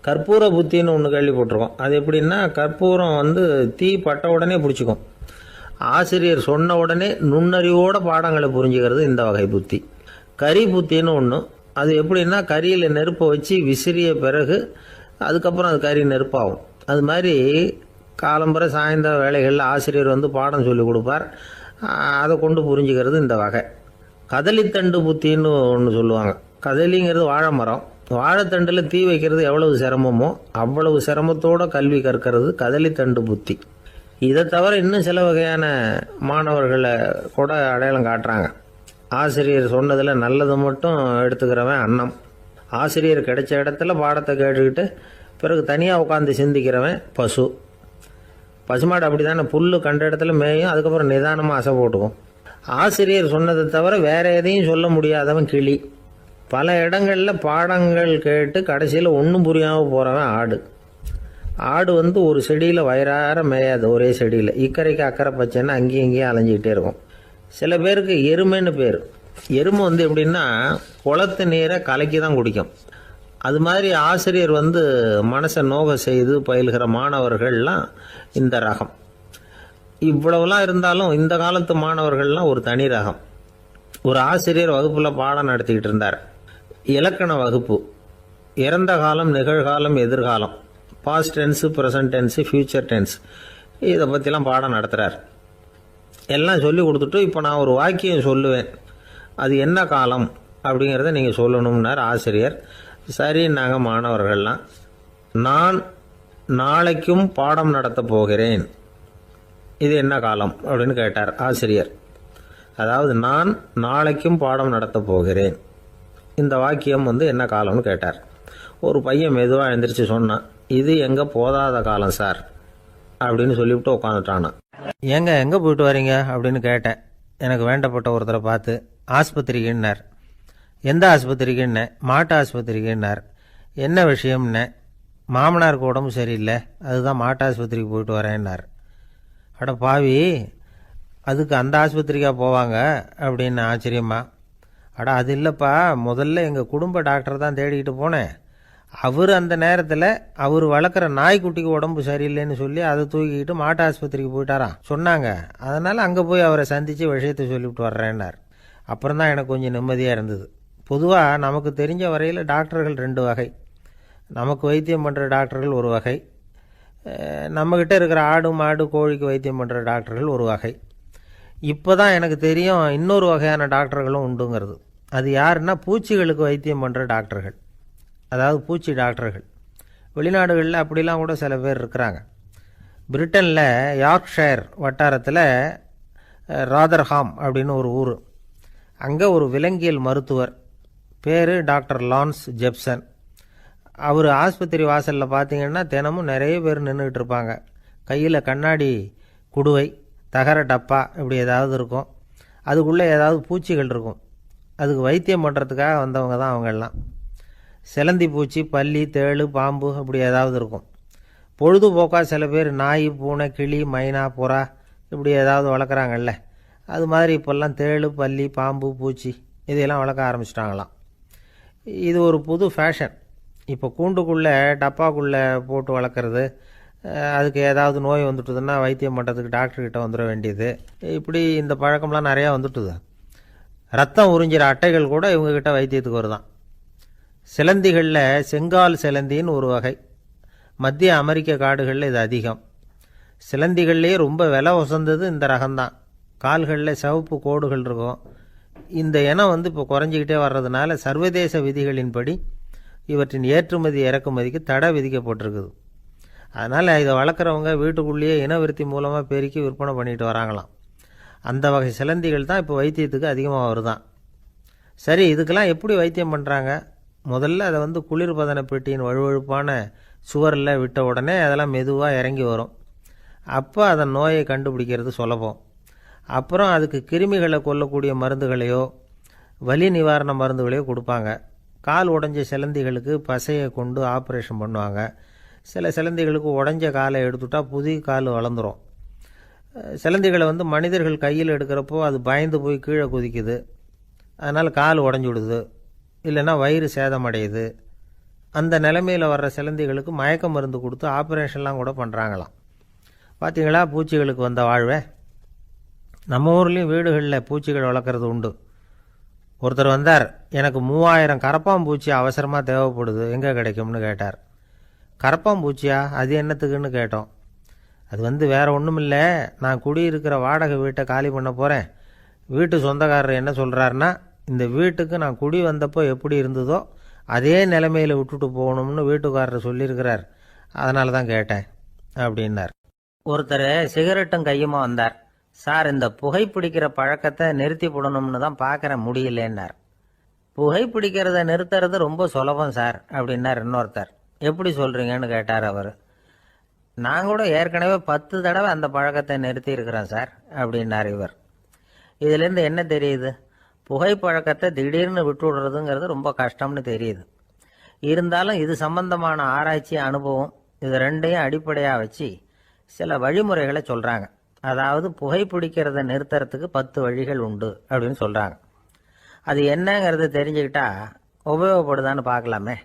கற்பூர புத்தின்னு ஒன்று கேள்விப்பட்டிருக்கோம். அது எப்படின்னா, கற்பூரம் தீ பட்ட உடனே பிடிச்சிக்கும். ஆசிரியர் சொன்ன உடனே நுண்ணறிவோட பாடங்களை புரிஞ்சுக்கிறது இந்த வகை புத்தி. கரி புத்தின்னு ஒன்று. அது எப்படின்னா, கரியில் நெருப்பை வச்சு விசிறிய பிறகு அதுக்கப்புறம் அது கறி நெருப்பாகும். அது மாதிரி காலம்பரை சாயந்தர வேலைகளில் ஆசிரியர் பாடம் சொல்லி கொடுப்பார், அதை கொண்டு புரிஞ்சுக்கிறது இந்த வகை. கதலித்தண்டு புத்தின்னு ஒன்று சொல்லுவாங்க. கதலிங்கிறது வாழை மரம். வாழைத்தண்டில் தீ வைக்கிறது எவ்வளவு சிரமமோ அவ்வளவு சிரமத்தோடு கல்வி கற்கிறது கதலித்தண்டு புத்தி. இதை தவிர இன்னும் சில வகையான மாணவர்களை கூட அடையாளம் காட்டுறாங்க. ஆசிரியர் சொன்னதில் நல்லதை மட்டும் எடுத்துக்கிறவன் அன்னம். ஆசிரியர் கிடைச்ச இடத்துல பாடத்தை கேட்டுக்கிட்டு பிறகு தனியாக உட்காந்து சிந்திக்கிறவன் பசு. பசுமாடு அப்படி தானே, புல் கண்ட இடத்துல மேயும், அதுக்கப்புறம் நிதானமாக அசை போட்டுக்கும். ஆசிரியர் சொன்னதை தவிர வேறு எதையும் சொல்ல முடியாதவன் கிளி. பல இடங்களில் பாடங்கள் கேட்டு கடைசியில் ஒன்றும் புரியாமல் போகிறவன் ஆடு. ஆடு ஒரு செடியில் வயிறார மேயாது, ஒரே செடியில். இக்கரைக்கு அக்கறை பச்சைன்னா அங்கேயும் இங்கேயும் அலைஞ்சிக்கிட்டே இருக்கும். சில பேருக்கு எருமைன்னு பேர். எருமை எப்படின்னா, குளத்து நீரை கலக்கி தான் குடிக்கும். அது மாதிரி ஆசிரியர் மனசை நோக செய்து பயில்கிற மாணவர்கள்லாம் இந்த ரகம். இவ்வளவுலாம் இருந்தாலும் இந்த காலத்து மாணவர்கள்லாம் ஒரு தனி ரகம். ஒரு ஆசிரியர் வகுப்புல பாடம் நடத்திக்கிட்டு இருந்தார். இலக்கண வகுப்பு. இறந்த காலம், நிகழ்காலம், எதிர்காலம், past tense, present tense, future tense, இதை பற்றிலாம் பாடம் நடத்துகிறார். எல்லாம் சொல்லி கொடுத்துட்டு இப்போ நான் ஒரு வாக்கியம் சொல்லுவேன், அது என்ன காலம் அப்படிங்கிறத நீங்கள் சொல்லணும்னார் ஆசிரியர். சரி, நாங்கள் மாணவர்கள்லாம், நான் நாளைக்கும் பாடம் நடத்தப் போகிறேன், இது என்ன காலம் அப்படின்னு கேட்டார் ஆசிரியர். அதாவது நான் நாளைக்கும் பாடம் நடத்தப் போகிறேன், இந்த வாக்கியம் என்ன காலம்னு கேட்டார். ஒரு பையன் மெதுவாக எழுந்திரிச்சு சொன்னான், இது எங்கே போதாத காலம் சார் அப்படின்னு சொல்லிவிட்டு உட்காந்துட்டானா. எங்கே போயிட்டு வரீங்க அப்படின்னு கேட்டேன். எனக்கு வேண்டப்பட்ட ஒருத்தரை பார்த்து. ஆஸ்பத்திரிக்குன்னார். எந்த ஆஸ்பத்திரிக்குன்னே? மாட்டு ஆஸ்பத்திரிக்குன்னார். என்ன விஷயம்னே? மாமனாருக்கு உடம்பு சரியில்லை, அதுதான் மாட்டு ஆஸ்பத்திரிக்கு போயிட்டு வரேன்னார். அட பாவி, அதுக்கு அந்த ஆஸ்பத்திரிக்கா போவாங்க அப்படின்னு ஆச்சரியமா. அட அது இல்லைப்பா, முதல்ல எங்கள் குடும்ப டாக்டர் தான் தேடிக்கிட்டு போனேன். அவர் அந்த நேரத்தில் அவர் வளர்க்குற நாய்க்குட்டிக்கு உடம்பு சரியில்லைன்னு சொல்லி அதை தூக்கிக்கிட்டு மாட்டு ஆஸ்பத்திரிக்கு போயிட்டாராம் சொன்னாங்க. அதனால் அங்கே போய் அவரை சந்தித்து விஷயத்தை சொல்லிவிட்டு வர்றேன்னார். அப்புறம் தான் எனக்கு கொஞ்சம் நிம்மதியாக இருந்தது. பொதுவாக நமக்கு தெரிஞ்ச வரையில் டாக்டர்கள் 2 வகை. நமக்கு வைத்தியம் பண்ணுற டாக்டர்கள் ஒரு வகை, நம்மக்கிட்ட இருக்கிற ஆடு மாடு கோழிக்கு வைத்தியம் பண்ணுற டாக்டர்கள் ஒரு வகை. இப்போ தான் எனக்கு தெரியும் இன்னொரு வகையான டாக்டர்களும் உண்டுங்கிறது. அது யாருன்னா பூச்சிகளுக்கு வைத்தியம் பண்ணுற டாக்டர்கள், அதாவது பூச்சி டாக்டர்கள். வெளிநாடுகளில் அப்படிலாம் கூட சில பேர் இருக்கிறாங்க. பிரிட்டனில் யார்க்ஷயர் வட்டாரத்தில் ராதர்ஹாம் அப்படின்னு ஒரு ஊர். அங்கே ஒரு விலங்கியல் மருத்துவர், பேர் டாக்டர் லான்ஸ் ஜெப்சன். அவர் ஆஸ்பத்திரி வாசலில் பார்த்தீங்கன்னா தினமும் நிறைய பேர் நின்றுக்கிட்டு இருப்பாங்க. கையில் கண்ணாடி குடுவை, தகர டப்பா இப்படி ஏதாவது இருக்கும். அதுக்குள்ளே ஏதாவது பூச்சிகள் இருக்கும். அதுக்கு வைத்தியம் பண்ணுறதுக்காக வந்தவங்க தான் அவங்கெல்லாம். சிலந்தி பூச்சி, பல்லி, தேளு, பாம்பு இப்படி ஏதாவது இருக்கும். பொழுதுபோக்காக சில பேர் நாய், பூனை, கிளி, மைனா, புறா இப்படி ஏதாவது வளர்க்குறாங்கல்ல, அது மாதிரி இப்போல்லாம் தேளு, பல்லி, பாம்பு, பூச்சி இதையெல்லாம் வளர்க்க ஆரம்பிச்சிட்டாங்களாம். இது ஒரு புது ஃபேஷன். இப்போ கூண்டுக்குள்ளே டப்பாக்குள்ளே போட்டு வளர்க்குறது, அதுக்கு ஏதாவது நோய் வந்துட்டுதுன்னா வைத்தியம் பண்ணுறதுக்கு டாக்டர்கிட்ட வந்துட வேண்டியது, இப்படி இந்த பழக்கம்லாம் நிறையா வந்துட்டுது. ரத்தம் உறிஞ்சிற அட்டைகள் கூட இவங்ககிட்ட வைத்தியத்துக்கு வருதான். சிலந்திகளில் செங்கால் சிலந்தின்னு ஒரு வகை. மத்திய அமெரிக்க காடுகளில் இது அதிகம். சிலந்திகள்லேயே ரொம்ப விலை உசந்தது இந்த ரகம்தான். கால்களில் சிவப்பு கோடுகள் இருக்கும். இந்த இனம் இப்போ குறைஞ்சிக்கிட்டே வர்றதுனால சர்வதேச விதிகளின்படி இவற்றின் ஏற்றுமதி இறக்குமதிக்கு தடை விதிக்கப்பட்டிருக்குது. அதனால் இதை வளர்க்குறவங்க வீட்டுக்குள்ளேயே இனவிருத்தி மூலமாக பெருக்கி விற்பனை பண்ணிட்டு வராங்களாம். அந்த வகை சிலந்திகள் தான் இப்போ வைத்தியத்துக்கு அதிகமாக வருதான். சரி, இதுக்கெல்லாம் எப்படி வைத்தியம் பண்ணுறாங்க? முதல்ல அதை குளிர்பதன பெட்டியின் வழுவழுப்பான சுவரில் விட்ட உடனே அதெல்லாம் மெதுவாக இறங்கி வரும். அப்போ அதன் நோயை கண்டுபிடிக்கிறது சுலபம். அப்புறம் அதுக்கு கிருமிகளை கொல்லக்கூடிய மருந்துகளையோ வலி நிவாரண மருந்துகளையோ கொடுப்பாங்க. கால் உடைஞ்ச சிலந்திகளுக்கு பசையை கொண்டு ஆப்ரேஷன் பண்ணுவாங்க. சில சிலந்திகளுக்கு உடைஞ்ச காலை எடுத்துட்டா புதிய கால் வளர்ந்துடும். சிலந்திகளை மனிதர்கள் கையில் எடுக்கிறப்போ அது பயந்து போய் கீழே குதிக்குது. அதனால் கால் உடஞ்சி விடுது, இல்லைன்னா வயிறு சேதமடையுது. அந்த நிலைமையில் வர்ற சிலந்திகளுக்கு மயக்க மருந்து கொடுத்து ஆப்ரேஷன்லாம் கூட பண்ணுறாங்களாம். பார்த்தீங்களா பூச்சிகளுக்கு வந்த வாழ்வே. நம்ம ஊர்லேயும் வீடுகளில் பூச்சிகள் வளர்க்குறது உண்டு. ஒருத்தர் வந்தார், எனக்கு 3000 கரப்பாம்பூச்சி அவசரமாக தேவைப்படுது, எங்கே கிடைக்கும்னு கேட்டார். கரப்பாம்பூச்சியா, அது என்னத்துக்குன்னு கேட்டோம். அது வேறு ஒன்றும் இல்லை, நான் குடியிருக்கிற வாடகை வீட்டை காலி பண்ண போகிறேன். வீட்டு சொந்தக்காரர் என்ன சொல்கிறாருன்னா, இந்த வீட்டுக்கு நான் குடி வந்தப்போ எப்படி இருந்ததோ அதே நிலைமையில் விட்டுட்டு போகணும்னு வீட்டுக்காரர் சொல்லியிருக்கிறார், அதனால தான் கேட்டேன் அப்படின்னார். ஒருத்தர் சிகரெட்டும் கையுமா வந்தார். சார், இந்த புகைப்பிடிக்கிற பழக்கத்தை நிறுத்தி போடணும்னு தான் பார்க்குறேன், முடியலன்னார். புகைப்பிடிக்கிறத நிறுத்துறது ரொம்ப சுலபம் சார் அப்படின்னார் இன்னொருத்தர். எப்படி சொல்கிறீங்கன்னு கேட்டார் அவர். நான் கூட ஏற்கனவே 10 தடவை அந்த பழக்கத்தை நிறுத்தி இருக்கிறேன் சார் அப்படின்னார் இவர். இதுலேருந்து என்ன தெரியுது? புகைப்பழக்கத்தை திடீர்னு விட்டு விடுறதுங்கிறது ரொம்ப கஷ்டம்னு தெரியுது. இருந்தாலும் இது சம்பந்தமான ஆராய்ச்சி, அனுபவம், இது ரெண்டையும் அடிப்படையாக வச்சு சில வழிமுறைகளை சொல்கிறாங்க. அதாவது புகைப்பிடிக்கிறத நிறுத்துறதுக்கு 10 வழிகள் உண்டு அப்படின்னு சொல்கிறாங்க. அது என்னங்கிறது தெரிஞ்சுக்கிட்டா உபயோகப்படுதான்னு பார்க்கலாமே.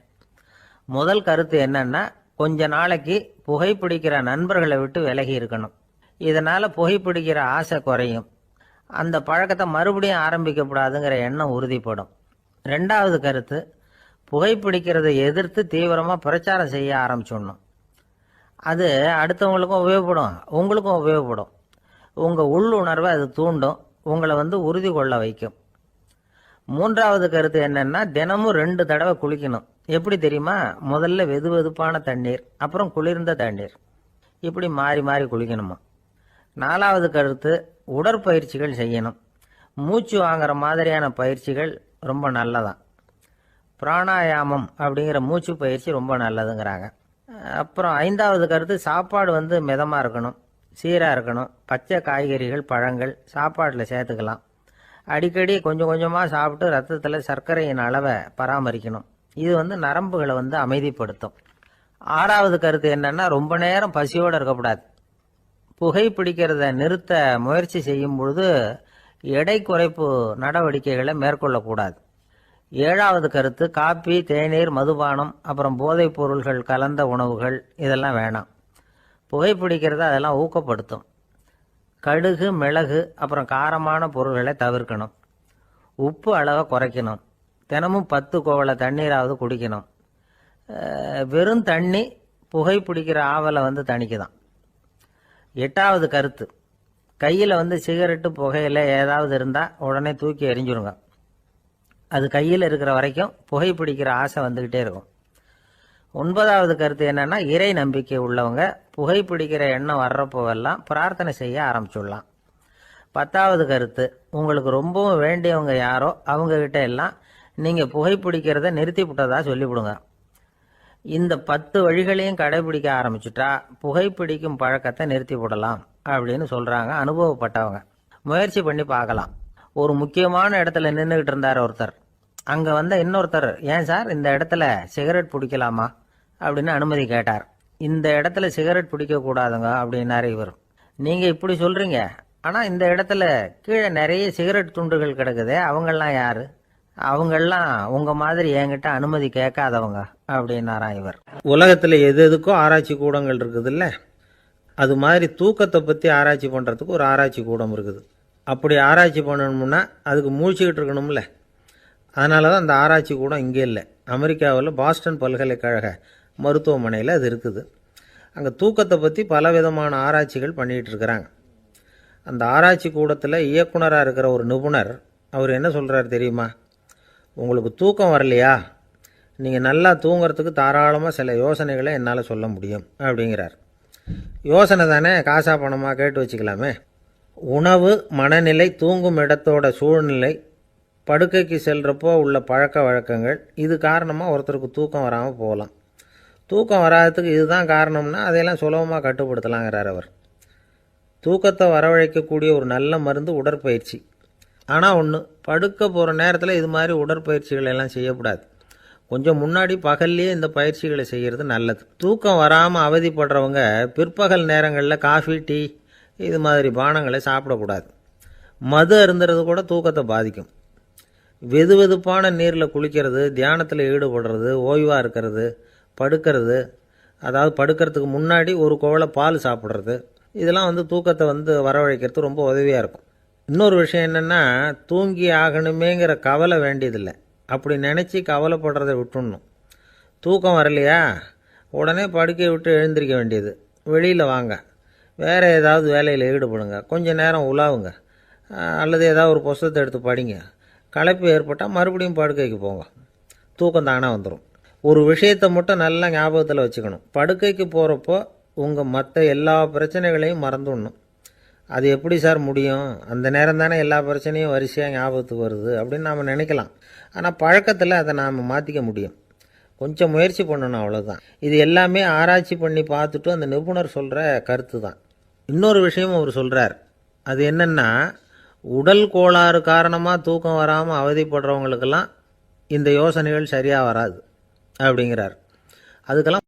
முதல் கருத்து என்னன்னா, கொஞ்ச நாளைக்கு புகைப்பிடிக்கிற நண்பர்களை விட்டு விலகி இருக்கணும். இதனால் புகைப்பிடிக்கிற ஆசை குறையும். அந்த பழக்கத்தை மறுபடியும் ஆரம்பிக்கப்படாதுங்கிற எண்ணம் உறுதிப்படும். ரெண்டாவது கருத்து, புகைப்பிடிக்கிறதை எதிர்த்து தீவிரமாக பிரச்சாரம் செய்ய ஆரம்பிச்சிடணும். அது அடுத்தவங்களுக்கும் உபயோகப்படும், உங்களுக்கும் உபயோகப்படும். உங்கள் உள்ளுணர்வை அது தூண்டும், உங்களை உறுதி கொள்ள வைக்கும். மூன்றாவது கருத்து என்னன்னா, தினமும் 2 தடவை குளிக்கணும். எப்படி தெரியுமா? முதல்ல வெது வெதுப்பான தண்ணீர், அப்புறம் குளிர்ந்த தண்ணீர், இப்படி மாறி மாறி குளிக்கணுமா. நாலாவது கருத்து, உடற்பயிற்சிகள் செய்யணும். மூச்சு வாங்குற மாதிரியான பயிற்சிகள் ரொம்ப நல்லதான். பிராணாயாமம் அப்படிங்கிற மூச்சு பயிற்சி ரொம்ப நல்லதுங்கிறாங்க. அப்புறம் ஐந்தாவது கருத்து, சாப்பாடு மிதமாக இருக்கணும், சீராக இருக்கணும். பச்சை காய்கறிகள், பழங்கள் சாப்பாட்டில் சேர்த்துக்கலாம். அடிக்கடி கொஞ்சம் கொஞ்சமாக சாப்பிட்டு ரத்தத்தில் சர்க்கரையின் அளவை பராமரிக்கணும். இது நரம்புகளை அமைதிப்படுத்தும். ஆறாவது கருத்து என்னன்னா, ரொம்ப நேரம் பசியோடு இருக்கக்கூடாது. புகைப்பிடிக்கிறத நிறுத்த முயற்சி செய்யும் பொழுது எடை குறைப்பு நடவடிக்கைகளை மேற்கொள்ளக்கூடாது. ஏழாவது கருத்து, காப்பி, தேநீர், மதுபானம், அப்புறம் போதைப் பொருள்கள் கலந்த உணவுகள் இதெல்லாம் வேணாம். புகைப்பிடிக்கிறத அதெல்லாம் ஊக்கப்படுத்தும். கடுகு, மிளகு, அப்புறம் காரமான பொருள்களை தவிர்க்கணும். உப்பு அளவை குறைக்கணும். தினமும் 10 குவளை தண்ணீராவது குடிக்கணும். வெறும் தண்ணி புகைப்பிடிக்கிற ஆவலை தணிக்குதான். எட்டாவது கருத்து, கையில் சிகரெட்டு, புகையில ஏதாவது இருந்தால் உடனே தூக்கி எறிஞ்சிருங்க. அது கையில் இருக்கிற வரைக்கும் புகைப்பிடிக்கிற ஆசை வந்துக்கிட்டே இருக்கும். 9வது கருத்து என்னன்னா, இறை நம்பிக்கை உள்ளவங்க புகைப்பிடிக்கிற எண்ணம் வர்றப்போவெல்லாம் பிரார்த்தனை செய்ய ஆரம்பிச்சுடலாம். 10வது கருத்து, உங்களுக்கு ரொம்பவும் வேண்டியவங்க யாரோ அவங்கக்கிட்ட எல்லாம் நீங்கள் புகைப்பிடிக்கிறத நிறுத்தி விட்டதா சொல்லிவிடுங்க. இந்த 10 வழிகளையும் கடைபிடிக்க ஆரம்பிச்சுட்டா புகைப்பிடிக்கும் பழக்கத்தை நிறுத்தி விடலாம் அப்படின்னு சொல்கிறாங்க அனுபவப்பட்டவங்க. முயற்சி பண்ணி பார்க்கலாம். ஒரு முக்கியமான இடத்துல நின்றுக்கிட்டு இருந்தார் ஒருத்தர். அங்கே இன்னொருத்தர், ஏன் சார் இந்த இடத்துல சிகரெட் பிடிக்கலாமா அப்படின்னு அனுமதி கேட்டார். இந்த இடத்துல சிகரெட் பிடிக்கக்கூடாதுங்க அப்படின்னாரு இவர். நீங்கள் இப்படி சொல்கிறீங்க, ஆனால் இந்த இடத்துல கீழே நிறைய சிகரெட் துண்டுகள் கிடக்குதே, அவங்கெல்லாம் யார்? அவங்கெல்லாம் உங்கள் மாதிரி என்கிட்ட அனுமதி கேட்காதவங்க அப்படின்னாராம் இவர். உலகத்தில் எது எதுக்கோ ஆராய்ச்சி கூடங்கள் இருக்குதுல்ல, அது மாதிரி தூக்கத்தை பற்றி ஆராய்ச்சி பண்ணுறதுக்கு ஒரு ஆராய்ச்சி கூடம் இருக்குது. அப்படி ஆராய்ச்சி பண்ணணும்னா அதுக்கு மூழ்கிக்கிட்டு இருக்கணும்ல. அதனால தான் அந்த ஆராய்ச்சி கூடம் இங்கே இல்லை. அமெரிக்காவில் பாஸ்டன் பல்கலைக்கழக மருத்துவமனையில் அது இருக்குது. அங்கே தூக்கத்தை பற்றி பலவிதமான ஆராய்ச்சிகள் பண்ணிகிட்டு இருக்கிறாங்க. அந்த ஆராய்ச்சி கூடத்தில் இயக்குனராக இருக்கிற ஒரு நிபுணர், அவர் என்ன சொல்கிறார் தெரியுமா? உங்களுக்கு தூக்கம் வரலையா, நீங்கள் நல்லா தூங்கிறதுக்கு தாராளமாக சில யோசனைகளை என்னால் சொல்ல முடியும் அப்படிங்கிறார். யோசனை தானே, காசா பணமாக கேட்டு வச்சுக்கலாமே. உணவு, மனநிலை, தூங்கும் இடத்தோட சூழ்நிலை, படுக்கைக்கு செல்கிறப்போ உள்ள பழக்க வழக்கங்கள், இது காரணமாக ஒருத்தருக்கு தூக்கம் வராமல் போகலாம். தூக்கம் வராததுக்கு இதுதான் காரணம்னா அதையெல்லாம் சுலபமாக கட்டுப்படுத்தலாங்கிறார் அவர். தூக்கத்தை வரவழைக்கக்கூடிய ஒரு நல்ல மருந்து உடற்பயிற்சி. ஆனால் ஒன்று, படுக்க போகிற நேரத்தில் இது மாதிரி உடற்பயிற்சிகள் எல்லாம் செய்யக்கூடாது. கொஞ்சம் முன்னாடி பகல்லையே இந்த பயிற்சிகளை செய்கிறது நல்லது. தூக்கம் வராமல் அவதிப்படுறவங்க பிற்பகல் நேரங்களில் காஃபி, டீ இது மாதிரி பானங்களை சாப்பிடக்கூடாது. மது அருந்துறது கூட தூக்கத்தை பாதிக்கும். வெது வெதுப்பான நீரில் குளிக்கிறது, தியானத்தில் ஈடுபடுறது, ஓய்வாக இருக்கிறது, படுக்கிறது, அதாவது படுக்கிறதுக்கு முன்னாடி ஒரு குவளை பால் சாப்பிட்றது, இதெல்லாம் தூக்கத்தை வரவழைக்கிறது ரொம்ப உதவியாக இருக்கும். இன்னொரு விஷயம் என்னென்னா, தூங்கி ஆகணுமேங்கிற கவலை வேண்டியதில்லை. அப்படி நினச்சி கவலைப்படுறதை விட்டுடணும். தூக்கம் வரலையா, உடனே படுக்கையை விட்டு எழுந்திருக்க வேண்டியது. வெளியில் வாங்க, வேறு ஏதாவது வேலையில் ஈடுபடுங்க, கொஞ்சம் நேரம் உலாவுங்க, அல்லது ஏதாவது ஒரு புஸ்தகத்தை எடுத்து படிங்க. களைப்பு ஏற்பட்டால் மறுபடியும் படுக்கைக்கு போங்க, தூக்கம் தானாக வந்துடும். ஒரு விஷயத்தை மட்டும் நல்லா ஞாபகத்தில் வச்சுக்கணும். படுக்கைக்கு போகிறப்போ உங்கள் மற்ற எல்லா பிரச்சனைகளையும் மறந்துடணும். அது எப்படி சார் முடியும்? அந்த நேரம் தானே எல்லா பிரச்சனையும் வரிசையாக ஞாபகத்துக்கு வருது அப்படின்னு நாம் நினைக்கலாம். ஆனால் பழக்கத்தில் அதை நாம் மாற்றிக்க முடியும். கொஞ்சம் முயற்சி பண்ணணும், அவ்வளோதான். இது எல்லாமே ஆராய்ச்சி பண்ணி பார்த்துட்டு அந்த நிபுணர் சொல்கிற கருத்து தான். இன்னொரு விஷயமும் அவர் சொல்கிறார். அது என்னென்னா, உடல் கோளாறு காரணமாக தூக்கம் வராமல் அவதிப்படுறவங்களுக்கெல்லாம் இந்த யோசனைகள் சரியாக வராது அப்படிங்கிறார். அதுக்கெல்லாம்